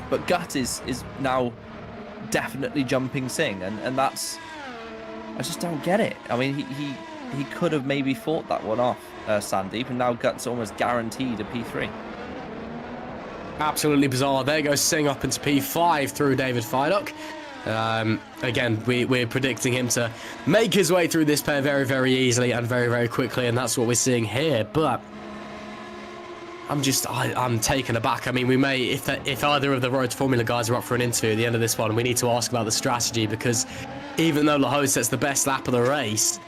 But Gut is now definitely jumping Singh, and that's, I just don't get it. I mean, he could have maybe fought that one off, Sandeep, and now Gut's almost guaranteed a P3. Absolutely bizarre. There goes Singh up into P5 through David Fidok. Again, we're predicting him to make his way through this pair very, very easily and very, very quickly, and that's what we're seeing here. But I'm taken aback. I mean, we may, if either of the Road to Formula guys are up for an interview at the end of this one, we need to ask about the strategy, because even though Laho sets the best lap of the race,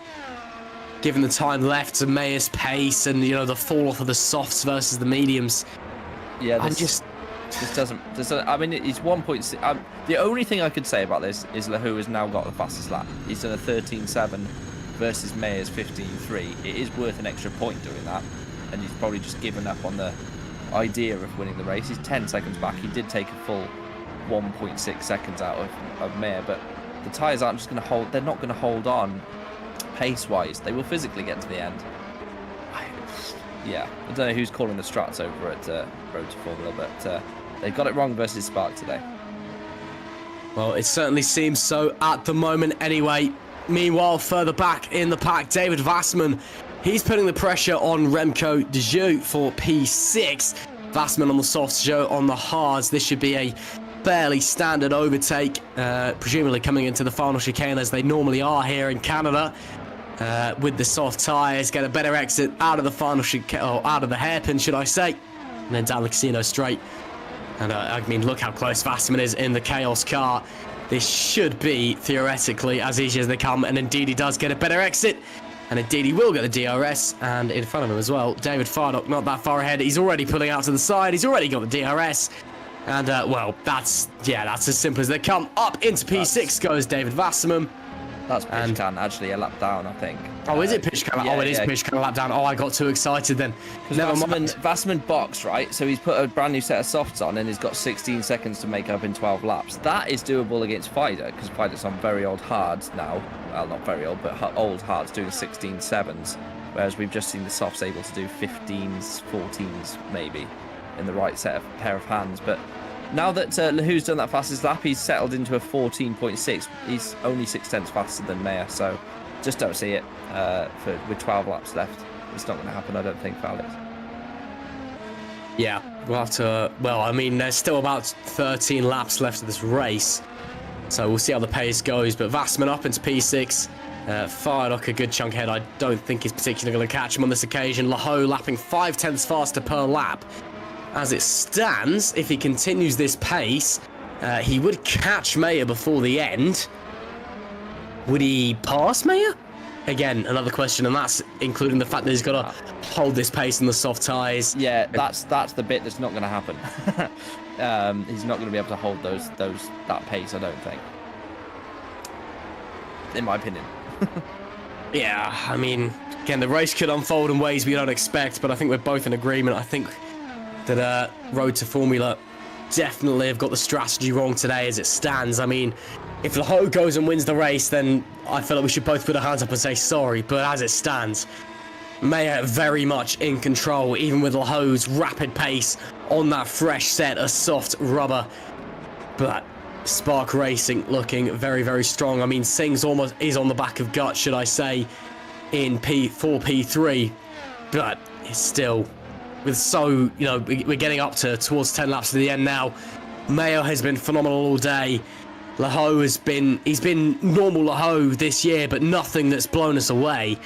given the time left to Mayer's pace and the fall off of the softs versus the mediums, yeah, this doesn't. I mean, it's 1.6. The only thing I could say about this is Laho has now got the fastest lap. He's done a 13.7 versus Mayer's 15.3. It is worth an extra point doing that, and he's probably just given up on the idea of winning the race. He's 10 seconds back. He did take a full 1.6 seconds out of Mayer, but the tyres aren't just going to hold. They're not going to hold on pace-wise. They will physically get to the end. Yeah, I don't know who's calling the strats over at Road to Formula, but they got it wrong versus Spark today. Well, it certainly seems so at the moment anyway. Meanwhile, further back in the pack, David Vassman, he's putting the pressure on Remco de Jeu for P6. Vassman on the softs, Joe on the hards. This should be a fairly standard overtake, presumably coming into the final chicane as they normally are here in Canada. With the soft tyres, get a better exit out of the final out of the hairpin, should I say, and then down the casino straight. And I mean, look how close Vassman is in the Chaos car. This should be theoretically as easy as they come, and indeed he does get a better exit, and indeed he will get the DRS, and in front of him as well, David Fidok not that far ahead. He's already pulling out to the side. He's already got the DRS, and well, that's as simple as they come. Up into P6 goes David Vassman. That's Pishkan, actually a lap down, I think. Oh, is it Pishkan? Yeah, it is Pishkan a lap down. Oh, I got too excited then. Never mind. Vassman boxed, right? So he's put a brand new set of softs on and he's got 16 seconds to make up in 12 laps. That is doable against Fidok, because Fidok's on very old hards now. Well, not very old, but old hards doing 16.7s. Whereas we've just seen the softs able to do 15s, 14s maybe in the right pair of hands. But now that Laho's done that fastest lap, he's settled into a 14.6. He's only 0.6 faster than Mayer, so just don't see it with 12 laps left. It's not going to happen, I don't think, Alex. Yeah, we'll have to. Well, I mean, there's still about 13 laps left of this race, so we'll see how the pace goes. But Vassman up into P6. Fidok a good chunk ahead. I don't think he's particularly going to catch him on this occasion. Laho lapping 0.5 faster per lap. As it stands, if he continues this pace, he would catch Mayer before the end. Would he pass Mayer? Again, another question, and that's including the fact that he's got to hold this pace in the soft tyres. Yeah, that's the bit that's not going to happen. He's not going to be able to hold that pace, I don't think. In my opinion. Yeah, I mean, again, the race could unfold in ways we don't expect, but I think we're both in agreement. I think that Road to Formula definitely have got the strategy wrong today as it stands. I mean, if Laho goes and wins the race, then I feel like we should both put our hands up and say sorry. But as it stands, Mayer very much in control, even with Laho's rapid pace on that fresh set of soft rubber. But Spark Racing looking very, very strong. I mean, Singh's almost is on the back of Gut, should I say, in P4, P3. But it's still, with we're getting up towards 10 laps to the end now. Mayo has been phenomenal all day. Laho he's been normal Laho this year, but nothing that's blown us away.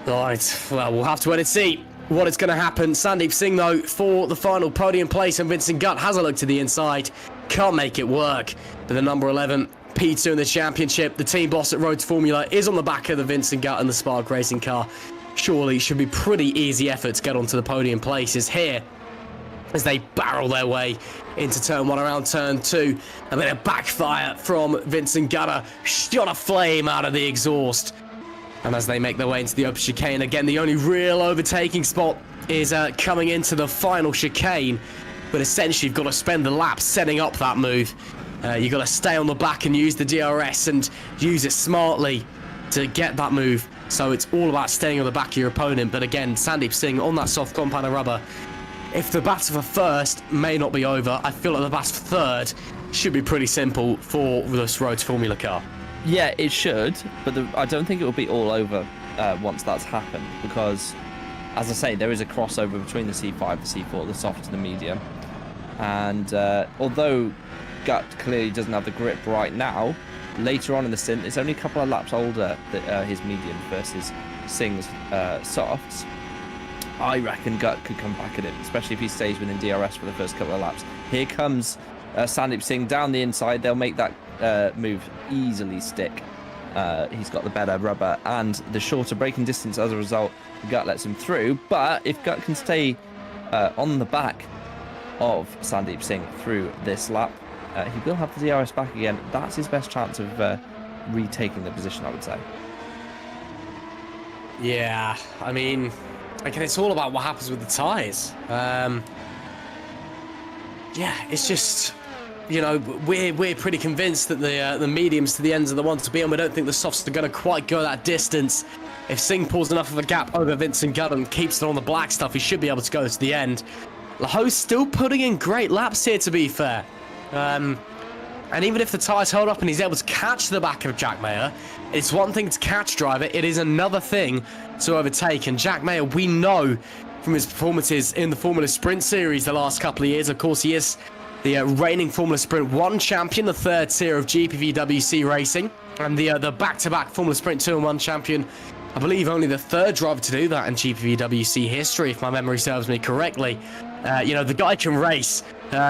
Right, well, we'll have to wait and see what is going to happen. Sandeep Singh, though, for the final podium place, and Vincent Gut has a look to the inside. Can't make it work. But the number 11, P2 in the championship, the team boss at Road to Formula, is on the back of the Vincent Gut and the Spark Racing car. Surely should be pretty easy effort to get onto the podium places here as they barrel their way into turn 1 around turn 2. A bit of backfire from Vincent Gutter, shot a flame out of the exhaust. And as they make their way into the open chicane, again, the only real overtaking spot is coming into the final chicane. But essentially, you've got to spend the lap setting up that move. You've got to stay on the back and use the DRS and use it smartly to get that move So it's all about staying on the back of your opponent. But again, Sandeep Singh on that soft compound of rubber. If the battle for first may not be over, I feel like the battle for third should be pretty simple for this Rhodes Formula car. Yeah, it should, but I don't think it will be all over once that's happened, because, as I say, there is a crossover between the C5, the C4, the soft and the medium. And although Gut clearly doesn't have the grip right now, later on in the stint, it's only a couple of laps older, his medium versus Singh's softs. I reckon Gut could come back at it, especially if he stays within DRS for the first couple of laps. Here comes Sandeep Singh down the inside. They'll make that move easily stick. He's got the better rubber and the shorter braking distance as a result. Gut lets him through, but if Gut can stay on the back of Sandeep Singh through this lap, he will have the DRS back again. That's his best chance of retaking the position, I would say. Yeah, I mean, again, it's all about what happens with the tyres. Yeah, it's just, you know, we're pretty convinced that the mediums to the ends are the ones to be on. We don't think the softs are going to quite go that distance. If Singh pulls enough of a gap over Vincent Gutt and keeps it on the black stuff, he should be able to go to the end. Laho's still putting in great laps here, to be fair. And even if the tyres hold up and he's able to catch the back of Jack Mayer, it's one thing to catch driver, it is another thing to overtake. And Jack Mayer, we know from his performances in the Formula Sprint Series the last couple of years, of course, he is the reigning Formula Sprint 1 champion, the third tier of GPVWC racing, and the back-to-back Formula Sprint 2 and 1 champion. I believe only the third driver to do that in GPVWC history, if my memory serves me correctly. You know, the guy can race.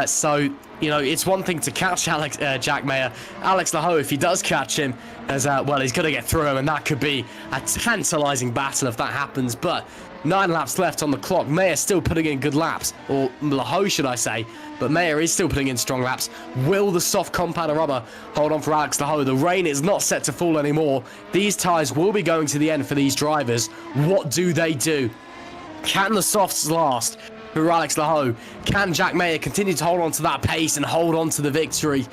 So, you know, it's one thing to catch Jack Mayer. Alex Laho, if he does catch him, as well, he's going to get through him, and that could be a tantalising battle if that happens. But 9 laps left on the clock. Mayer still putting in good laps, or Laho, should I say. But Mayer is still putting in strong laps. Will the soft compound of rubber hold on for Alex Laho? The rain is not set to fall anymore. These tyres will be going to the end for these drivers. What do they do? Can the softs last for Alex Laho? Can Jack Mayer continue to hold on to that pace and hold on to the victory?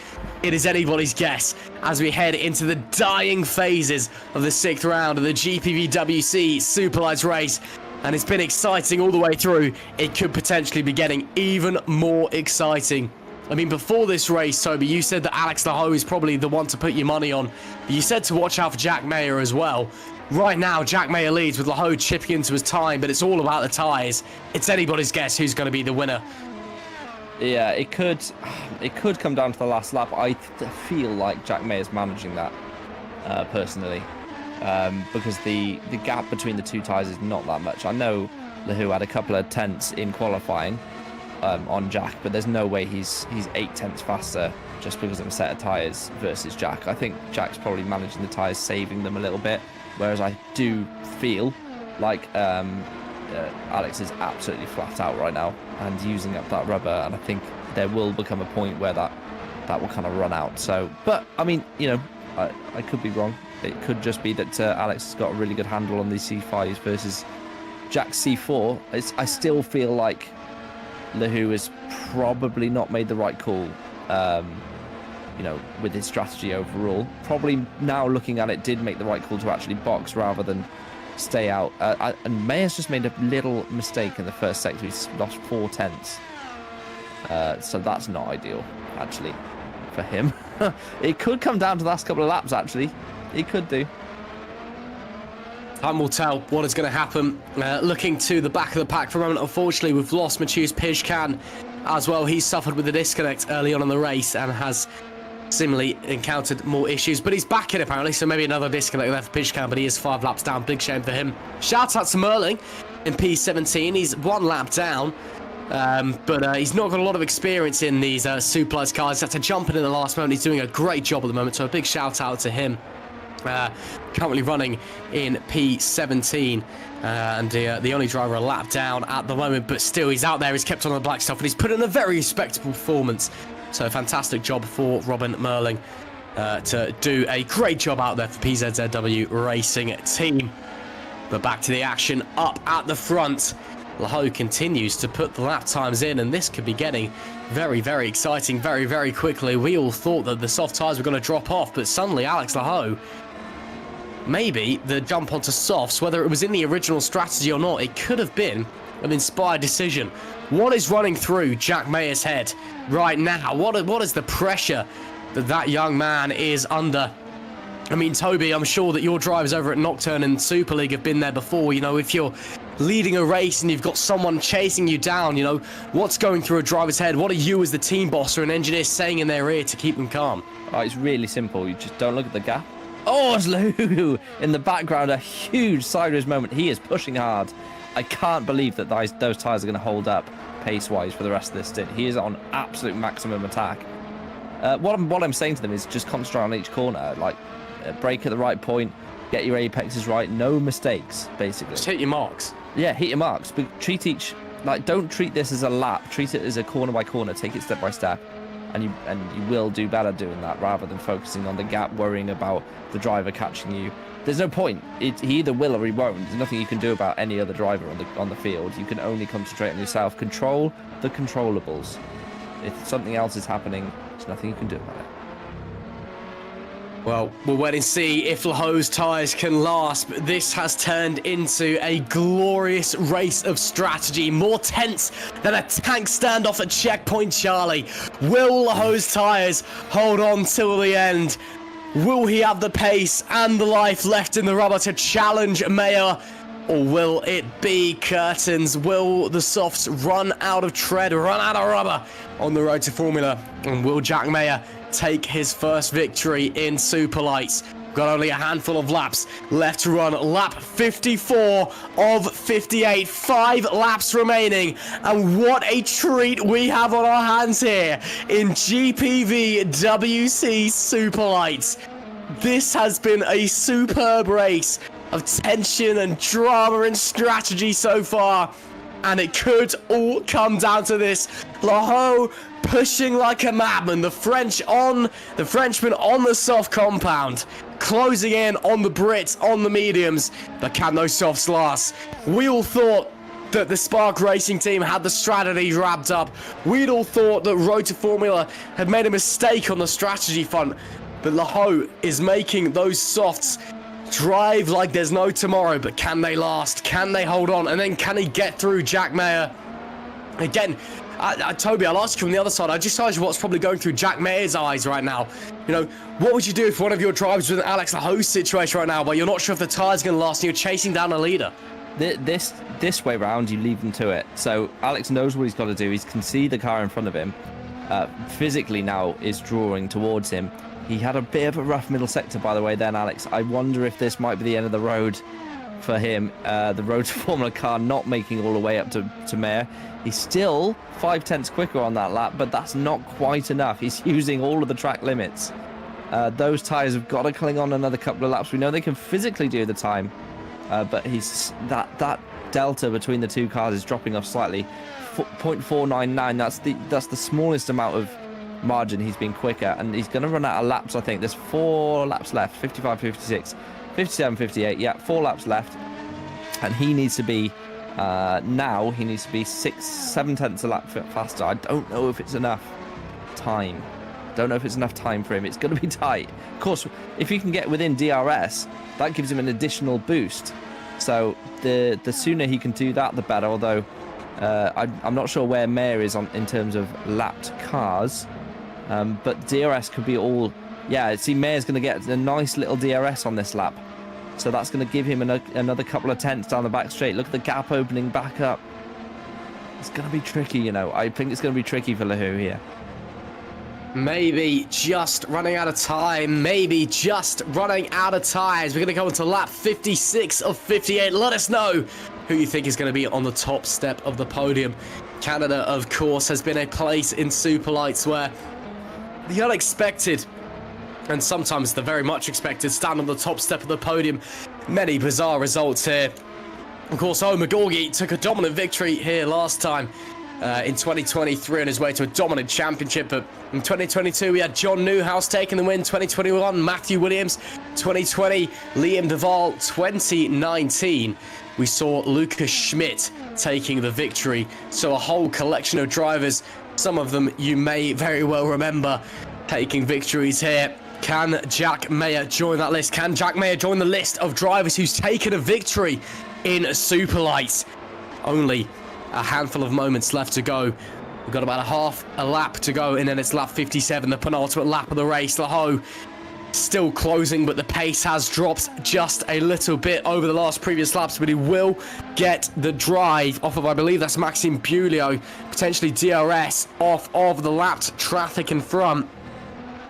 It is anybody's guess as we head into the dying phases of the 6th round of the GPVWC Superlights race. And it's been exciting all the way through. It could potentially be getting even more exciting. I mean, before this race, Toby, you said that Alex Laho is probably the one to put your money on. But you said to watch out for Jack Mayer as well. Right now, Jack Mayer leads with Laho chipping into his time, but it's all about the tyres. It's anybody's guess who's going to be the winner. Yeah, it could come down to the last lap. I feel like Jack Mayer's managing that, personally. Because the gap between the two tyres is not that much. I know Laho had a couple of tenths in qualifying on Jack, but there's no way he's 8 tenths faster just because of a set of tyres versus Jack. I think Jack's probably managing the tyres, saving them a little bit, whereas I do feel like Alex is absolutely flat out right now and using up that rubber, and I think there will become a point where that will kind of run out. So, but I mean, you know, I could be wrong. It could just be that Alex has got a really good handle on these C5s versus Jack's C4. I still feel like Laho has probably not made the right call, you know, with his strategy overall. Probably now looking at it, did make the right call to actually box rather than stay out. And Mayer's just made a little mistake in the first sector. He's lost 4 tenths. So that's not ideal, actually, for him. It could come down to the last couple of laps, actually. It could do. Time will tell what is going to happen. Looking to the back of the pack for a moment, unfortunately, we've lost Matheus Pishkan as well. He's suffered with a disconnect early on in the race and has similarly encountered more issues. But he's back in, apparently, so maybe another disconnect there for Pishkan, but he is 5 laps down. Big shame for him. Shout out to Merling in P17. He's 1 lap down. But he's not got a lot of experience in these Superlights cars. He's had to jump in the last moment. He's doing a great job at the moment, so a big shout out to him. Currently running in P17 and the only driver a lap down at the moment, but still he's out there, he's kept on the black stuff and he's put in a very respectable performance. So fantastic job for Robin Merling to do a great job out there for PZZW Racing Team. But back to the action up at the front. Laho continues to put the lap times in, and this could be getting very, very exciting very, very quickly. We all thought that the soft tyres were going to drop off, but suddenly Alex Laho maybe the jump onto softs, whether it was in the original strategy or not, it could have been an inspired decision. What is running through Jack Mayer's head right now? What is the pressure that young man is under? I mean, Toby, I'm sure that your drivers over at Nocturne and Super League have been there before. You know, if you're leading a race and you've got someone chasing you down, you know, what's going through a driver's head? What are you as the team boss or an engineer saying in their ear to keep them calm? Oh, it's really simple. You just don't look at the gap. Oh, it's Lou in the background, a huge sideways moment. He is pushing hard. I can't believe that those tyres are going to hold up pace-wise for the rest of this stint. He is on absolute maximum attack. What I'm saying to them is just concentrate on each corner. Like, brake at the right point, get your apexes right, no mistakes, basically. Just hit your marks. Yeah, hit your marks, but don't treat this as a lap. Treat it as a corner by corner. Take it step by step, and you will do better doing that rather than focusing on the gap, worrying about the driver catching you. There's no point. He either will or he won't. There's nothing you can do about any other driver on the field. You can only concentrate on yourself. Control the controllables. If something else is happening, there's nothing you can do about it. Well, we'll wait and see if Laho's tyres can last, but this has turned into a glorious race of strategy, more tense than a tank standoff at Checkpoint Charlie. Will Laho's tyres hold on till the end? Will he have the pace and the life left in the rubber to challenge Mayer? Or will it be curtains? Will the softs run out of tread, run out of rubber on the road to Formula? And will Jack Mayer take his first victory in Superlights? Got only a handful of laps left to run. Lap 54 of 58. 5 laps remaining. And what a treat we have on our hands here in GPVWC Superlights. This has been a superb race of tension and drama and strategy so far. And it could all come down to this. Laho pushing like a madman. The Frenchman on the soft compound. Closing in on the Brits, on the mediums. But can those softs last? We all thought that the Spark Racing team had the strategy wrapped up. We'd all thought that Road to Formula had made a mistake on the strategy front. But Laho is making those softs drive like there's no tomorrow. But can they last? Can they hold on? And then can he get through Jack Mayer? Again, Toby, I'll ask you from the other side. I just asked you what's probably going through Jack Mayer's eyes right now. You know, what would you do if one of your drivers was in Alex Laho's situation right now where you're not sure if the tire's going to last and you're chasing down a leader? This way round, you leave him to it. So Alex knows what he's got to do. He can see the car in front of him. Physically now is drawing towards him. He had a bit of a rough middle sector, by the way, then, Alex. I wonder if this might be the end of the road for him. The Road to Formula car not making all the way up to Mayer. He's still 5/10 quicker on that lap, but that's not quite enough. He's using all of the track limits. Those tyres have got to cling on another couple of laps. We know they can physically do the time, but that delta between the two cars is dropping off slightly. 0.499. That's the smallest amount of margin he's been quicker, and he's going to run out of laps. I think there's 4 laps left. 55, 56, 57, 58. Yeah, 4 laps left, and he needs to be now he needs to be 6-7 tenths a lap faster. I don't know if it's enough time. Don't know if it's enough time for him. It's going to be tight. Of course, if he can get within DRS, that gives him an additional boost. So the sooner he can do that, the better. Although I'm not sure where Mayer is in terms of lapped cars. But DRS could be all... Yeah, see, Mayer's going to get a nice little DRS on this lap. So that's going to give him another couple of tenths down the back straight. Look at the gap opening back up. It's going to be tricky, you know. I think it's going to be tricky for Lahu here. Maybe just running out of time. Maybe just running out of tyres. We're going to go into lap 56 of 58. Let us know who you think is going to be on the top step of the podium. Canada, of course, has been a place in Superlights where the unexpected and sometimes the very much expected stand on the top step of the podium. Many bizarre results here. Of course, Omagorgi took a dominant victory here last time in 2023 on his way to a dominant championship. But in 2022, we had John Newhouse taking the win. 2021, Matthew Williams. 2020, Liam Duval. 2019, we saw Lucas Schmidt taking the victory. So a whole collection of drivers, some of them you may very well remember, taking victories here. Can Jack Mayer join that list? Can Jack Mayer join the list of drivers who's taken a victory in Superlights? Only a handful of moments left to go. We've got about half a lap to go, and then it's lap 57, the penultimate lap of the race. Laho still closing, but the pace has dropped just a little bit over the last previous laps, but he will get the drive off of, I believe that's Maxime Bulio, potentially DRS, off of the lapped traffic in front.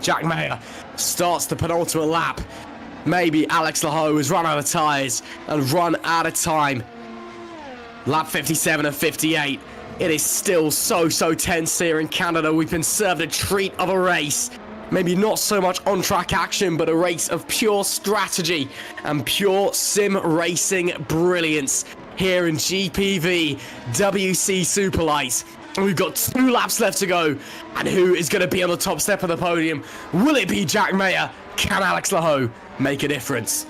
Jack Mayer starts the penultimate lap. Maybe Alex Laho has run out of tyres and run out of time. Lap 57 and 58. It is still so tense here in Canada. We've been served a treat of a race. Maybe not so much on-track action, but a race of pure strategy and pure sim racing brilliance here in GPVWC Superlights. And we've got 2 laps left to go. And who is going to be on the top step of the podium? Will it be Jack Mayer? Can Alex Laho make a difference?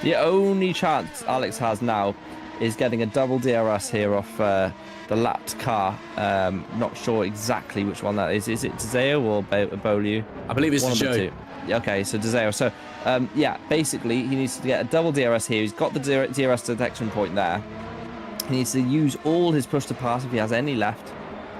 The only chance Alex has now is getting a double DRS here off the lapped car. Not sure exactly which one that is. Is it Dzeo or Bolu? I believe it's Dzeo. Okay, so Dzeo. So, yeah, basically, he needs to get a double DRS here. He's got the DRS detection point there. He needs to use all his push to pass, if he has any left,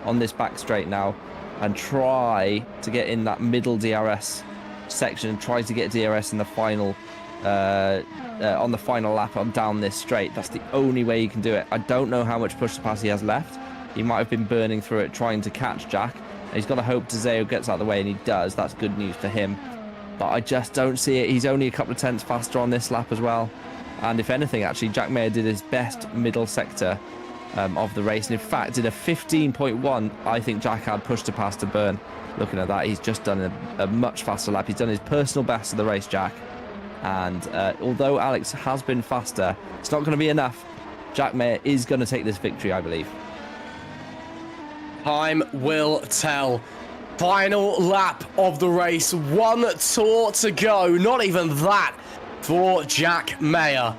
on this back straight now, and try to get in that middle DRS section, and try to get DRS in the final on the final lap on down this straight. That's the only way he can do it. I don't know how much push to pass he has left. He might have been burning through it trying to catch Jack. He's got to hope Dzeo gets out of the way, and he does. That's good news for him. But I just don't see it. He's only a couple of tenths faster on this lap as well. And if anything, actually, Jack Mayer did his best middle sector of the race. And in fact, in a 15.1, I think Jack had push to pass to burn. Looking at that, he's just done a much faster lap. He's done his personal best of the race, Jack. And although Alex has been faster, it's not going to be enough. Jack Mayer is going to take this victory, I believe. Time will tell. Final lap of the race. 1 tour to go. Not even that for Jack Mayer.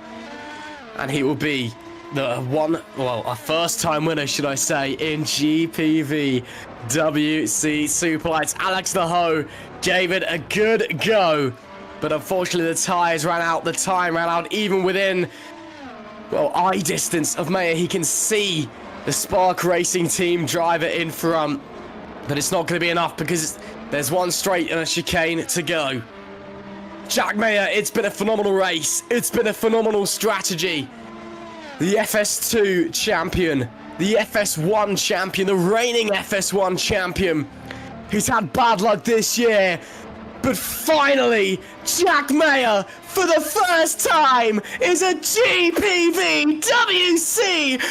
And he will be a first-time winner, should I say, in GPVWC Superlights. Alex Laho gave it a good go. But unfortunately, the tyres ran out. The time ran out even within, eye distance of Mayer. He can see the Spark Racing team driver in front. But it's not going to be enough because there's one straight and a chicane to go. Jack Mayer, it's been a phenomenal race. It's been a phenomenal strategy. The FS2 champion, the FS1 champion, the reigning FS1 champion, who's had bad luck this year. But finally, Jack Mayer, for the first time, is a GPVWC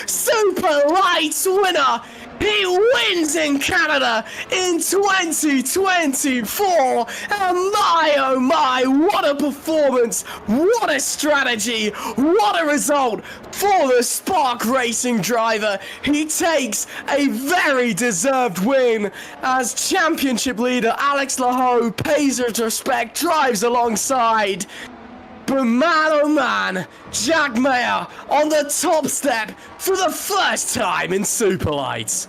Superlights winner. He wins in Canada in 2024. And my, oh my, what a performance. What a strategy. What a result for the Spark Racing driver. He takes a very deserved win as championship leader. Alex Laho pays his respect, drives alongside. But man, oh man, Jack Mayer on the top step for the first time in Superlights.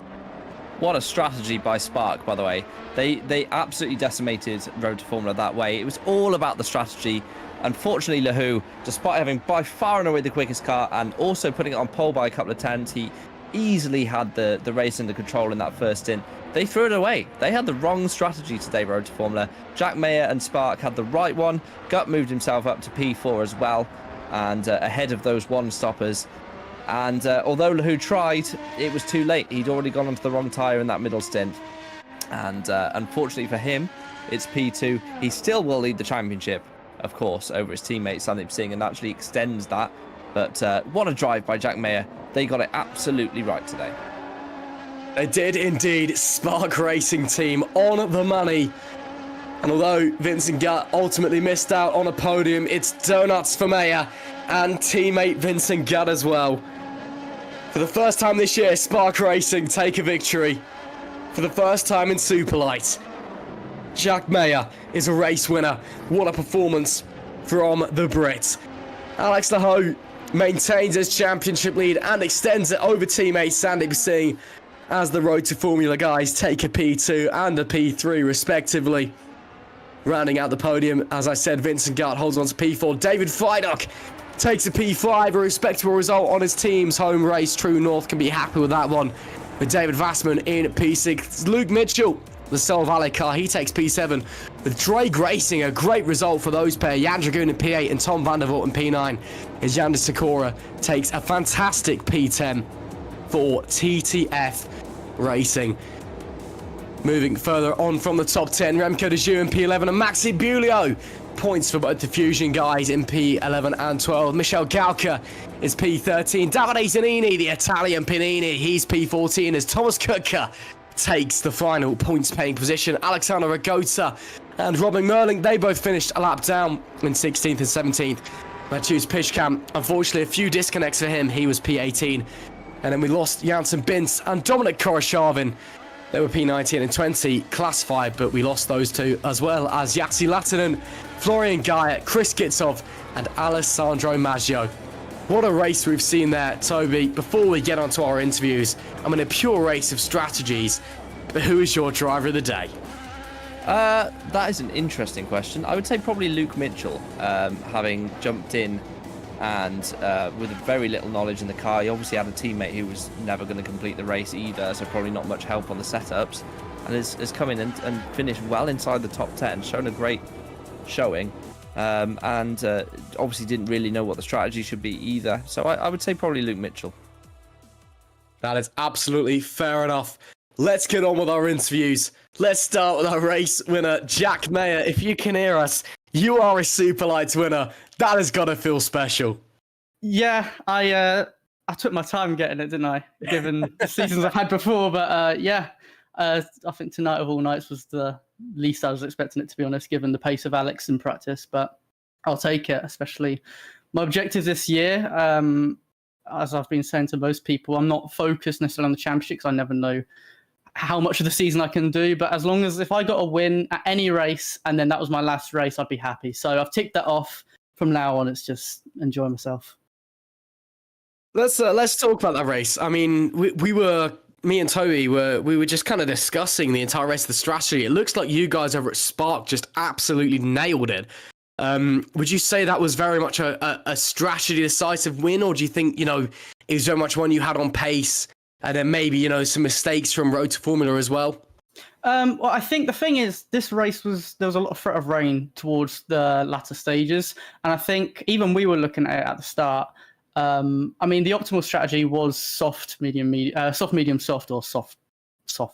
What a strategy by Spark, by the way. They absolutely decimated Road to Formula that way. It was all about the strategy. Unfortunately, Laho, despite having by far and away the quickest car and also putting it on pole by a couple of tenths, he easily had the race under control in that first stint. They threw it away. They had the wrong strategy today, Road to Formula. Jack Mayer and Spark had the right one. Gut moved himself up to P4 as well, and ahead of those one-stoppers. And although Laho tried, it was too late. He'd already gone onto the wrong tyre in that middle stint. And unfortunately for him, it's P2. He still will lead the championship, of course, over his teammate Sandeep Singh, and actually extends that. But what a drive by Jack Mayer. They got it absolutely right today. They did indeed. Spark Racing team on the money. And although Vincent Gutt ultimately missed out on a podium, it's donuts for Mayer and teammate Vincent Gutt as well. For the first time this year, Spark Racing take a victory. For the first time in Superlight, Jack Mayer is a race winner. What a performance from the Brit. Alex Laho maintains his championship lead and extends it over teammate Sandeep Singh as the Road to Formula guys take a P2 and a P3 respectively. Rounding out the podium, as I said, Vincent Gart holds on to P4. David Frydock takes a P5, a respectable result on his team's home race. True North can be happy with that one. With David Vassman in P6. Luke Mitchell, the Sol Valle car, he takes P7. With Drake Racing, a great result for those pair. Jan Dragoon in P8 and Tom Vandervoort in P9. As Yander Sakura takes a fantastic P10 for TTF Racing. Moving further on from the top 10, Remco de Joux in P11 and Maxi Bulio. Points for both the Fusion guys in P11 and 12. Michel Gauka is P13. Davide Zanini, the Italian Panini, he's P14 as Thomas Kutka takes the final points paying position. Alexander Ragota and Robin Merling, they both finished a lap down in 16th and 17th. Matthews Pishcam, unfortunately a few disconnects for him, he was P18. And then we lost Janssen Bintz and Dominic Koroshavin. They were P19 and 20 classified, but we lost those two, as well as Yatsi Latinen, Florian Gaia, Chris Gitsov, and Alessandro Maggio. What a race we've seen there, Toby. Before we get onto our interviews, I'm in a pure race of strategies, but who is your driver of the day? That is an interesting question. I would say probably Luke Mitchell, having jumped in and with very little knowledge in the car. He obviously had a teammate who was never going to complete the race either, so probably not much help on the setups, and has come in and finished well inside the top 10, shown a great showing, and obviously didn't really know what the strategy should be either. So I would say probably Luke Mitchell. That is absolutely fair enough. Let's get on with our interviews. Let's start with our race winner, Jack Mayer. If you can hear us, you are a Superlights winner. That has got to feel special. Yeah, I took my time getting it, didn't I? Given the seasons I've had before, but I think tonight of all nights was the least I was expecting it, to be honest, given the pace of Alex in practice. But I'll take it, especially my objectives this year. As I've been saying to most people, I'm not focused necessarily on the championship because I never know how much of the season I can do. But as long as if I got a win at any race and then that was my last race, I'd be happy. So I've ticked that off. From now on, it's just enjoy myself. Let's talk about that race. I mean, me and Toby were just kind of discussing the entire rest of the strategy. It looks like you guys over at Spark just absolutely nailed it. Would you say that was very much a strategy decisive win, or do you think, it was very much one you had on pace and then maybe, some mistakes from Road to Formula as well? Well, I think the thing is, this race there was a lot of threat of rain towards the latter stages. And I think even we were looking at it at the start. I mean, the optimal strategy was soft, medium, soft, or soft,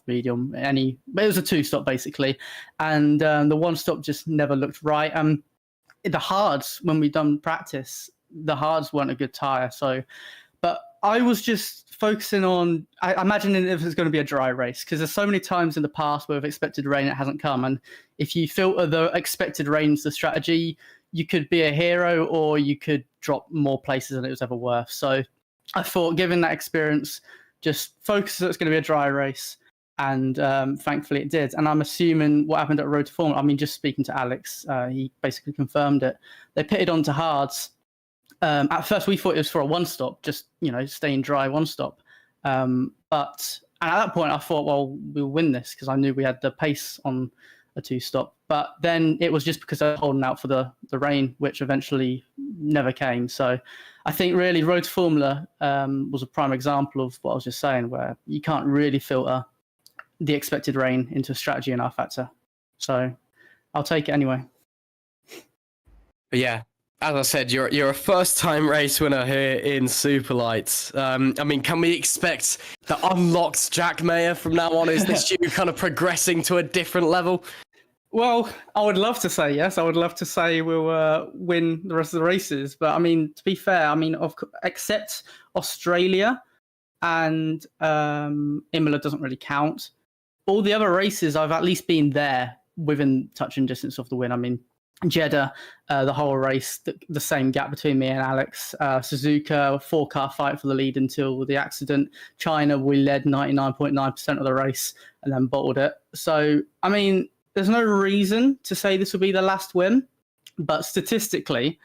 medium, but it was a two-stop basically. And the one-stop just never looked right. The hards, when we done practice, the hards weren't a good tyre. But I was just focusing on, I imagine if it's going to be a dry race, because there's so many times in the past where we've expected rain, it hasn't come. And if you filter the expected rains, the strategy, you could be a hero or you could drop more places than it was ever worth. So I thought, given that experience, just focus that it's going to be a dry race. And thankfully it did. And I'm assuming what happened at Road to Formula, I mean, just speaking to Alex, he basically confirmed it. They pitted onto hards. At first, we thought it was for a one-stop, just, staying dry one-stop. And at that point, I thought, well, we'll win this because I knew we had the pace on a two-stop. But then it was just because they were holding out for the rain, which eventually never came. So I think really Road to Formula was a prime example of what I was just saying, where you can't really filter the expected rain into a strategy in our factor. So I'll take it anyway. Yeah. As I said, you're a first-time race winner here in Superlights. I mean, can we expect the unlocked Jack Mayer from now on? Is this you kind of progressing to a different level? Well, I would love to say yes. I would love to say we'll win the rest of the races. But I mean, to be fair, except Australia and Imola doesn't really count. All the other races, I've at least been there within touching distance of the win. I mean, Jeddah, the whole race, the same gap between me and Alex. Suzuka, 4-car fight for the lead until the accident. China, we led 99.9% of the race and then bottled it. So, I mean, there's no reason to say this will be the last win, but statistically,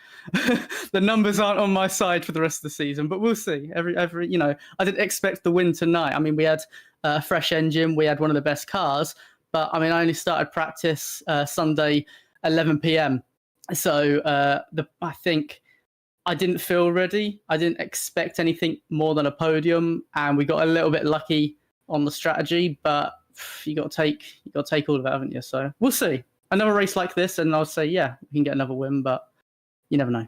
the numbers aren't on my side for the rest of the season. But we'll see. I didn't expect the win tonight. I mean, we had a fresh engine, we had one of the best cars, but I mean, I only started practice Sunday. 11 p.m. So I think I didn't feel ready. I didn't expect anything more than a podium, and we got a little bit lucky on the strategy. But you got to take all of it, haven't you? So we'll see. Another race like this, and I'll say, yeah, we can get another win, but you never know.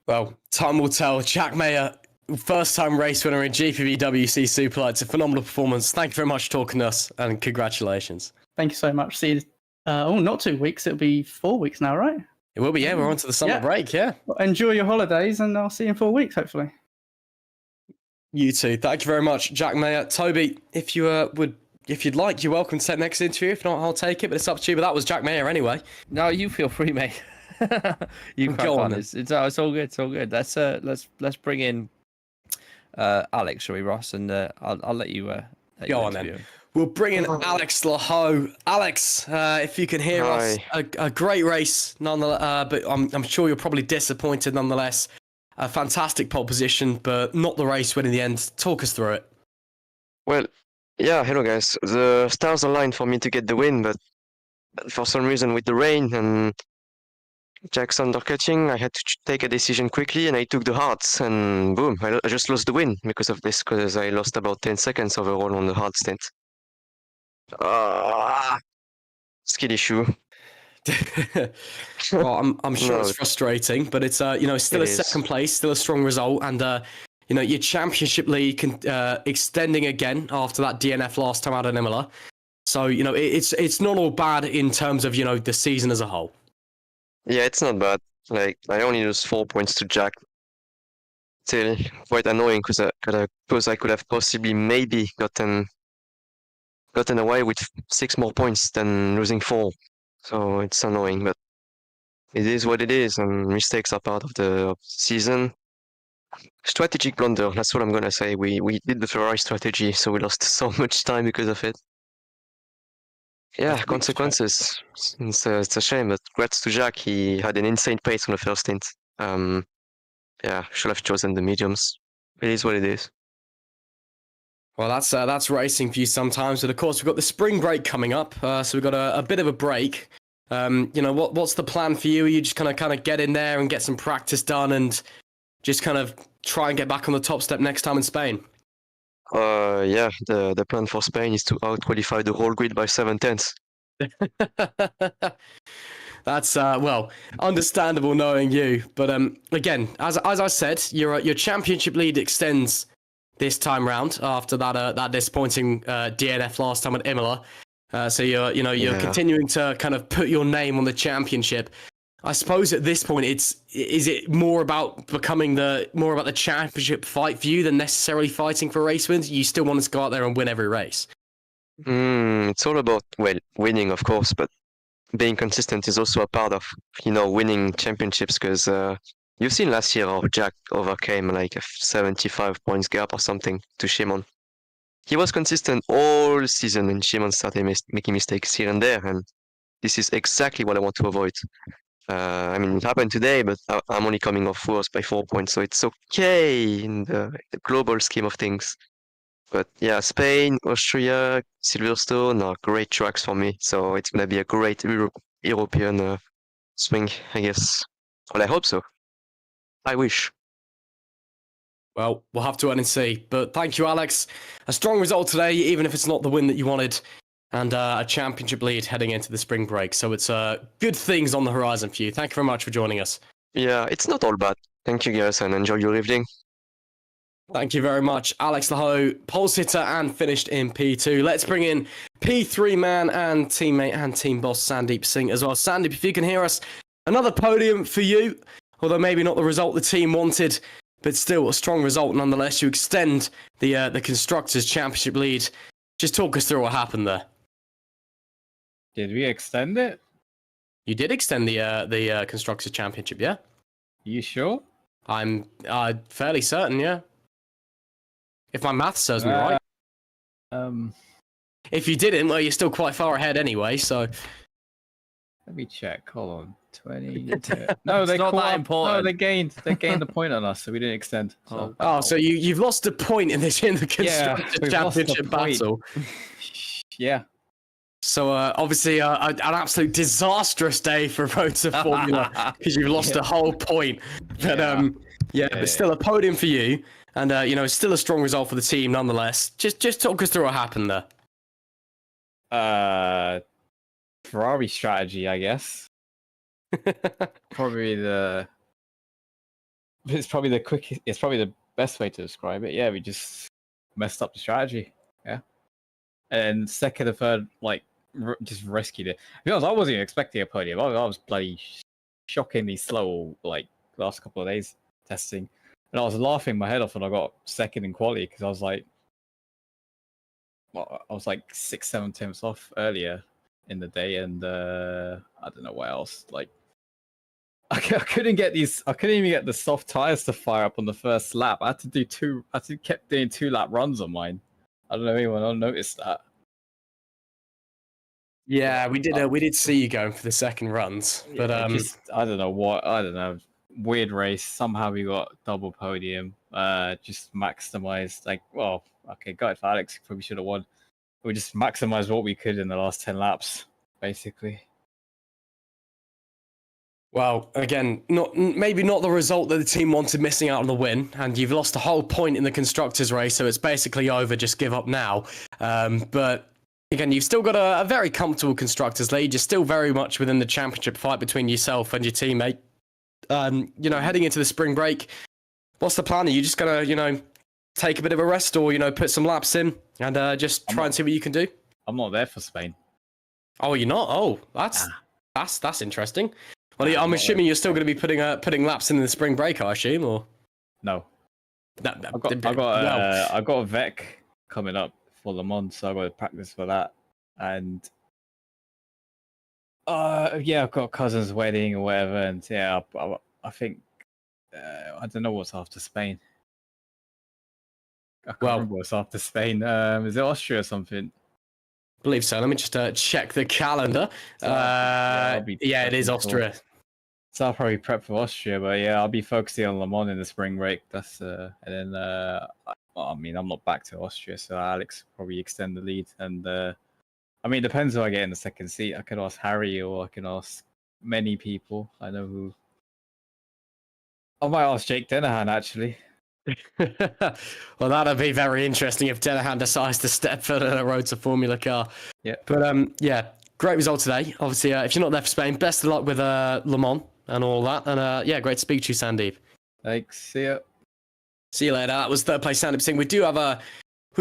Well, time will tell. Jack Mayer, first-time race winner in GPVWC Superlights, a phenomenal performance. Thank you very much for talking to us, and congratulations. Thank you so much. See you. Not 2 weeks. It'll be 4 weeks now, right? It will be, yeah. We're on to the summer break, yeah. Well, enjoy your holidays, and I'll see you in 4 weeks, hopefully. You too. Thank you very much, Jack Mayer. Toby, if you'd like, you're welcome to take the next interview. If not, I'll take it, but it's up to you. But that was Jack Mayer anyway. No, you feel free, mate. You crack on. It's all good. It's all good. Let's bring in Alex, shall we, Ross? And I'll let you go on then. We'll bring in Alex Laho. Alex, if you can hear us, a great race, nonetheless. But I'm sure you're probably disappointed, nonetheless. A fantastic pole position, but not the race win in the end. Talk us through it. Well, yeah. Hello, guys. The stars aligned for me to get the win, but for some reason, with the rain and Jack's undercutting, I had to take a decision quickly, and I took the hards, and boom, I just lost the win because of this, because I lost about 10 seconds overall on the hard stint. Skill issue. Well, I'm sure it's frustrating, but it's still second place, still a strong result, and your championship lead extending again after that DNF last time out in Imola. So it's not all bad in terms of the season as a whole. Yeah, it's not bad. Like, I only lose 4 points to Jack. Still quite annoying because I could have possibly maybe gotten away with 6 more points than losing 4. So it's annoying, but it is what it is, and mistakes are part of the season. Strategic blunder, that's what I'm gonna say. We did the Ferrari strategy, so we lost so much time because of it. Yeah, consequences. It's a shame, but congrats to Jack. He had an insane pace on the first stint. Yeah, should have chosen the mediums. It is what it is. Well, that's racing for you sometimes, but of course we've got the spring break coming up, so we've got a bit of a break. What's the plan for you? Are you just kind of get in there and get some practice done, and just kind of try and get back on the top step next time in Spain? Yeah, the plan for Spain is to out-qualify the whole grid by 7/10. That's understandable knowing you, but again, as I said, your championship lead extends this time round after that disappointing DNF last time at Imola. So you're continuing to kind of put your name on the championship. I suppose at this point, is it more about the championship fight for you than necessarily fighting for race wins? You still want to go out there and win every race. It's all about winning, of course, but being consistent is also a part of winning championships, because you've seen last year how Jack overcame like a 75 points gap or something to Shimon. He was consistent all season, and Shimon started making mistakes here and there, and this is exactly what I want to avoid. It happened today, but I'm only coming off worse by 4 points, so it's okay in the global scheme of things. But yeah, Spain, Austria, Silverstone are great tracks for me, so it's going to be a great European swing, I guess. Well, I hope so. I wish. Well, we'll have to wait and see. But thank you, Alex. A strong result today, even if it's not the win that you wanted, and a championship lead heading into the spring break. So it's good things on the horizon for you. Thank you very much for joining us. Yeah, it's not all bad. Thank you, guys, and enjoy your evening. Thank you very much, Alex Laho, pole sitter and finished in P2. Let's bring in P3 man and teammate and team boss Sandeep Singh as well. Sandeep, if you can hear us, another podium for you, although maybe not the result the team wanted, but still a strong result nonetheless. You extend the Constructors' Championship lead. Just talk us through what happened there. Did we extend it? You did extend the Constructors' Championship, yeah? You sure? I'm fairly certain, yeah. If my math serves me right. If you didn't, well, you're still quite far ahead anyway, so... Let me check. Hold on. 20... No, they not that important. No, they gained the point on us, so we didn't extend. So. So you've lost a point in the Constructors' Championship battle. Yeah. So obviously an absolute disastrous day for Road to Formula because you've lost a whole point. But but still a podium for you, and it's still a strong result for the team nonetheless. Just talk us through what happened there. Ferrari strategy, I guess. It's probably the quickest. It's probably the best way to describe it. Yeah, we just messed up the strategy. Yeah, and second and third, just rescued it. To be honest, I wasn't even expecting a podium. I was bloody shockingly slow, last couple of days testing, and I was laughing my head off when I got second in quality because I was like 6-7 tenths off earlier in the day, and I don't know what else. I couldn't get these. I couldn't even get the soft tires to fire up on the first lap. I had to do two. Kept doing 2-lap runs on mine. I don't know if anyone noticed that. Yeah, we did see you going for the second runs, but I don't know what. I don't know. Weird race. Somehow we got double podium. Just maximized. Good for Alex. Probably should have won. We just maximized what we could in the last 10 laps, basically. Well, again, maybe not the result that the team wanted, missing out on the win, and you've lost a whole point in the constructors' race, so it's basically over. Just give up now. But again, you've still got a very comfortable constructors lead. You're still very much within the championship fight between yourself and your teammate. Heading into the spring break, what's the plan? Are you just gonna, take a bit of a rest, or put some laps in and just try and see what you can do? I'm not there for Spain. Oh, you're not? Oh, that's interesting. Well, I'm assuming you're still going to be putting laps in the spring break, I assume, or no? I got a VEC coming up for Le Mans, so I got to practice for that. And I've got a cousin's wedding or whatever, and I think I don't know what's after Spain. I can't remember what's after Spain. Is it Austria or something? I believe so. Let me just check the calendar. It is Austria. So I'll probably prep for Austria, but I'll be focusing on Le Mans in the spring break. That's and then I'm not back to Austria, so Alex will probably extend the lead. And it depends who I get in the second seat. I can ask Harry, or I can ask many people. I know who. I might ask Jake Dennehan actually. Well, that'll be very interesting if Dennehan decides to step foot on a Road to Formula car. Yeah. But great result today. Obviously, if you're not there for Spain, best of luck with Le Mans and all that. And great to speak to you, Sandeep. Thanks. See ya. See you later. That was third place Sandeep Singh. We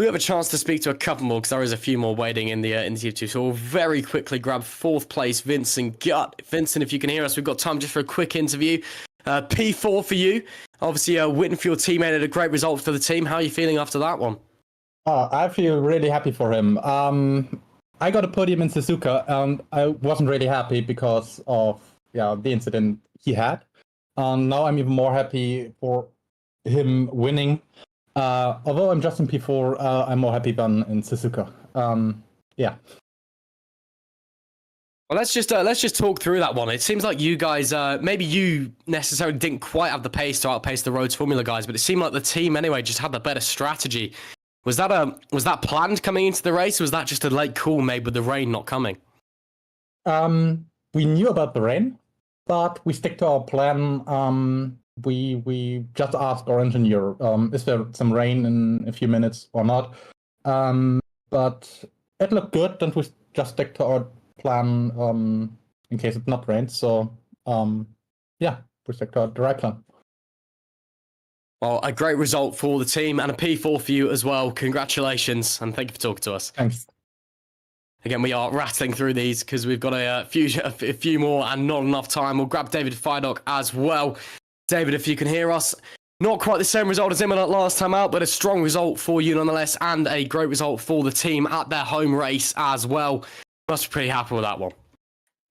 have a chance to speak to a couple more because there is a few more waiting in the YouTube. So we'll very quickly grab fourth place Vincent Gutt. Vincent, if you can hear us, we've got time just for a quick interview. P4 for you. Obviously, winning for your teammate at a great result for the team. How are you feeling after that one? I feel really happy for him. I got a podium in Suzuka, and I wasn't really happy because of the incident he had. Now I'm even more happy for him winning. Although I'm just in P4, I'm more happy than in Suzuka. Well, let's just talk through that one. It seems like you guys, maybe you necessarily didn't quite have the pace to outpace the Road to Formula guys, but it seemed like the team anyway just had the better strategy. Was that planned coming into the race? Or was that just a late call made with the rain not coming? We knew about the rain, but we stick to our plan. We just asked our engineer, is there some rain in a few minutes or not? But it looked good, and we just stick to our plan in case it's not rained. So we stick to the right plan. Well, a great result for the team and a P4 for you as well. Congratulations, and thank you for talking to us. Thanks. Again, we are rattling through these because we've got a few more and not enough time. We'll grab David Fidock as well. David, if you can hear us, not quite the same result as him last time out, but a strong result for you nonetheless, and a great result for the team at their home race as well. Must be pretty happy with that one.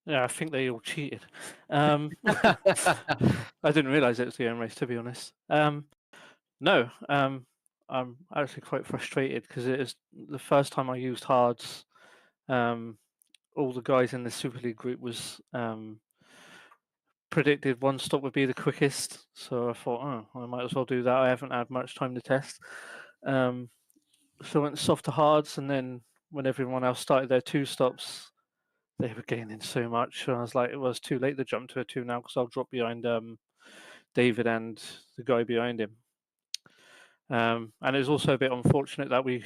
Yeah, I think they all cheated. I didn't realise it was the own race, to be honest. I'm actually quite frustrated because it is the first time I used hards. All the guys in the Super League group was predicted one stop would be the quickest, so I thought, I might as well do that. I haven't had much time to test. So I went soft to hards, and then when everyone else started their 2 stops, they were gaining so much. And I was like, it was too late to jump to a 2 now because I'll drop behind David and the guy behind him. And it was also a bit unfortunate that we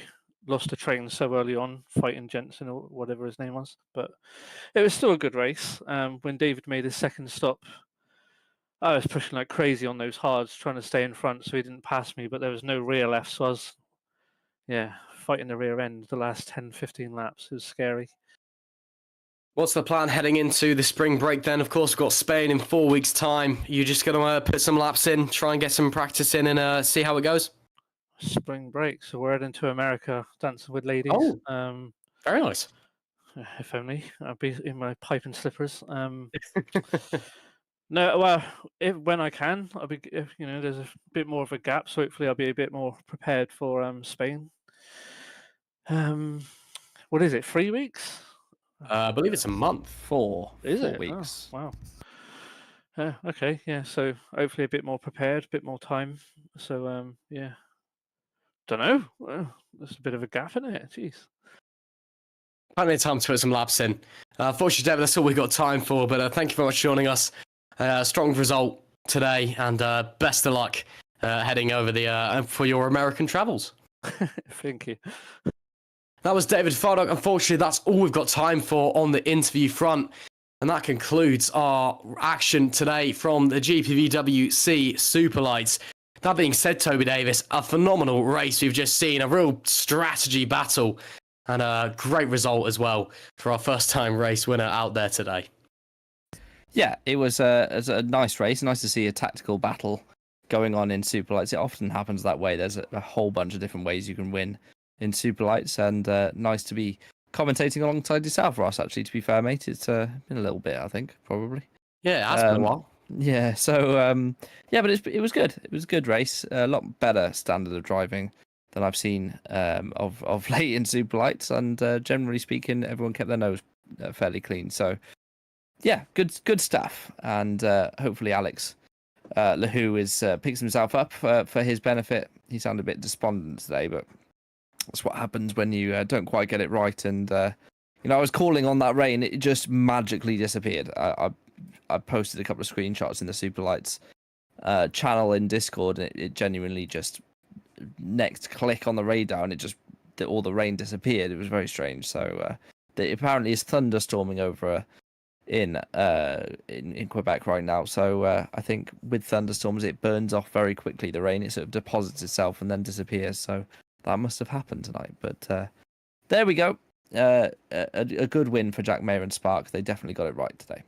lost a train so early on, fighting Jensen or whatever his name was. But it was still a good race. When David made his second stop, I was pushing like crazy on those hards, trying to stay in front so he didn't pass me, but there was no rear left. So I was, fighting the rear end the last 10, 15 laps. It was scary. What's the plan heading into the spring break then? Of course, we've got Spain in 4 weeks' time. You just going to put some laps in, try and get some practice in and see how it goes? Spring break. So we're heading to America, dancing with ladies. Oh, very nice. If only. I'll be in my pipe and slippers. No, well, when I can, I'll be. There's a bit more of a gap, so hopefully I'll be a bit more prepared for Spain. What is it? 3 weeks? I believe it's a month. Four weeks. Oh, wow. Okay, yeah. So hopefully a bit more prepared, a bit more time. So yeah. Don't know. Well, there's a bit of a gap in it. Jeez. Plenty of time to put some laps in. Unfortunately, David, that's all we've got time for. But thank you very much for joining us. Strong result today, and best of luck heading over for your American travels. Thank you. That was David Fardock. Unfortunately, that's all we've got time for on the interview front. And that concludes our action today from the GPVWC Superlights. That being said, Toby Davis, a phenomenal race we've just seen, a real strategy battle, and a great result as well for our first-time race winner out there today. Yeah, it was a nice race. Nice to see a tactical battle going on in Superlights. It often happens that way. There's a whole bunch of different ways you can win in Superlights, and nice to be commentating alongside yourself, Ross, actually, to be fair, mate. It's been a little bit, I think, probably. Yeah, it has been a while. Yeah, so, but it was good. It was a good race. A lot better standard of driving than I've seen of late in Superlights, and generally speaking, everyone kept their nose fairly clean. So, yeah, good stuff. And hopefully Alex Lahou picks himself up for his benefit. He sounded a bit despondent today, but that's what happens when you don't quite get it right. And I was calling on that rain; it just magically disappeared. I posted a couple of screenshots in the Superlights channel in Discord, and it genuinely just next click on the radar, and all the rain disappeared. It was very strange. So apparently it's thunderstorming over in Quebec right now. So I think with thunderstorms, it burns off very quickly. The rain, it sort of deposits itself and then disappears. So that must have happened tonight. But there we go. A good win for Jack Mayer and Spark. They definitely got it right today.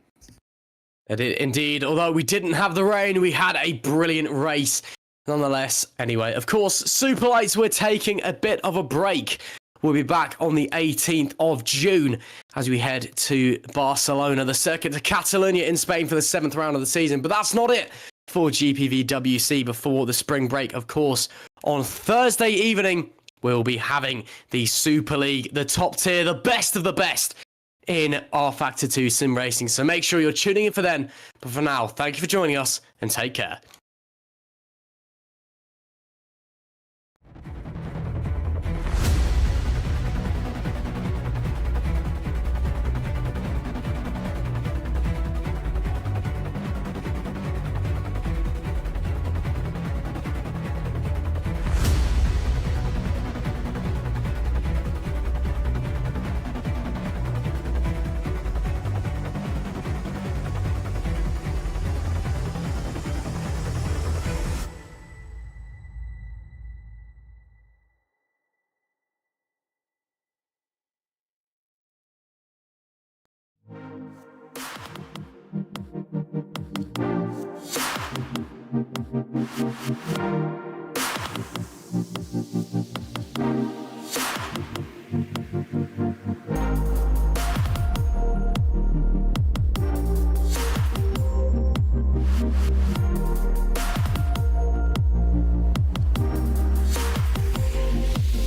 It did indeed. Although we didn't have the rain, we had a brilliant race nonetheless. Anyway, of course, Superlights, we're taking a bit of a break. We'll be back on the 18th of June as we head to Barcelona, the circuit to Catalonia in Spain for the 7th round of the season. But that's not it for GPVWC before the spring break. Of course, on Thursday evening, we'll be having the Super League, the top tier, the best of the best in R Factor 2 sim racing. So make sure you're tuning in for then. But for now, thank you for joining us and take care.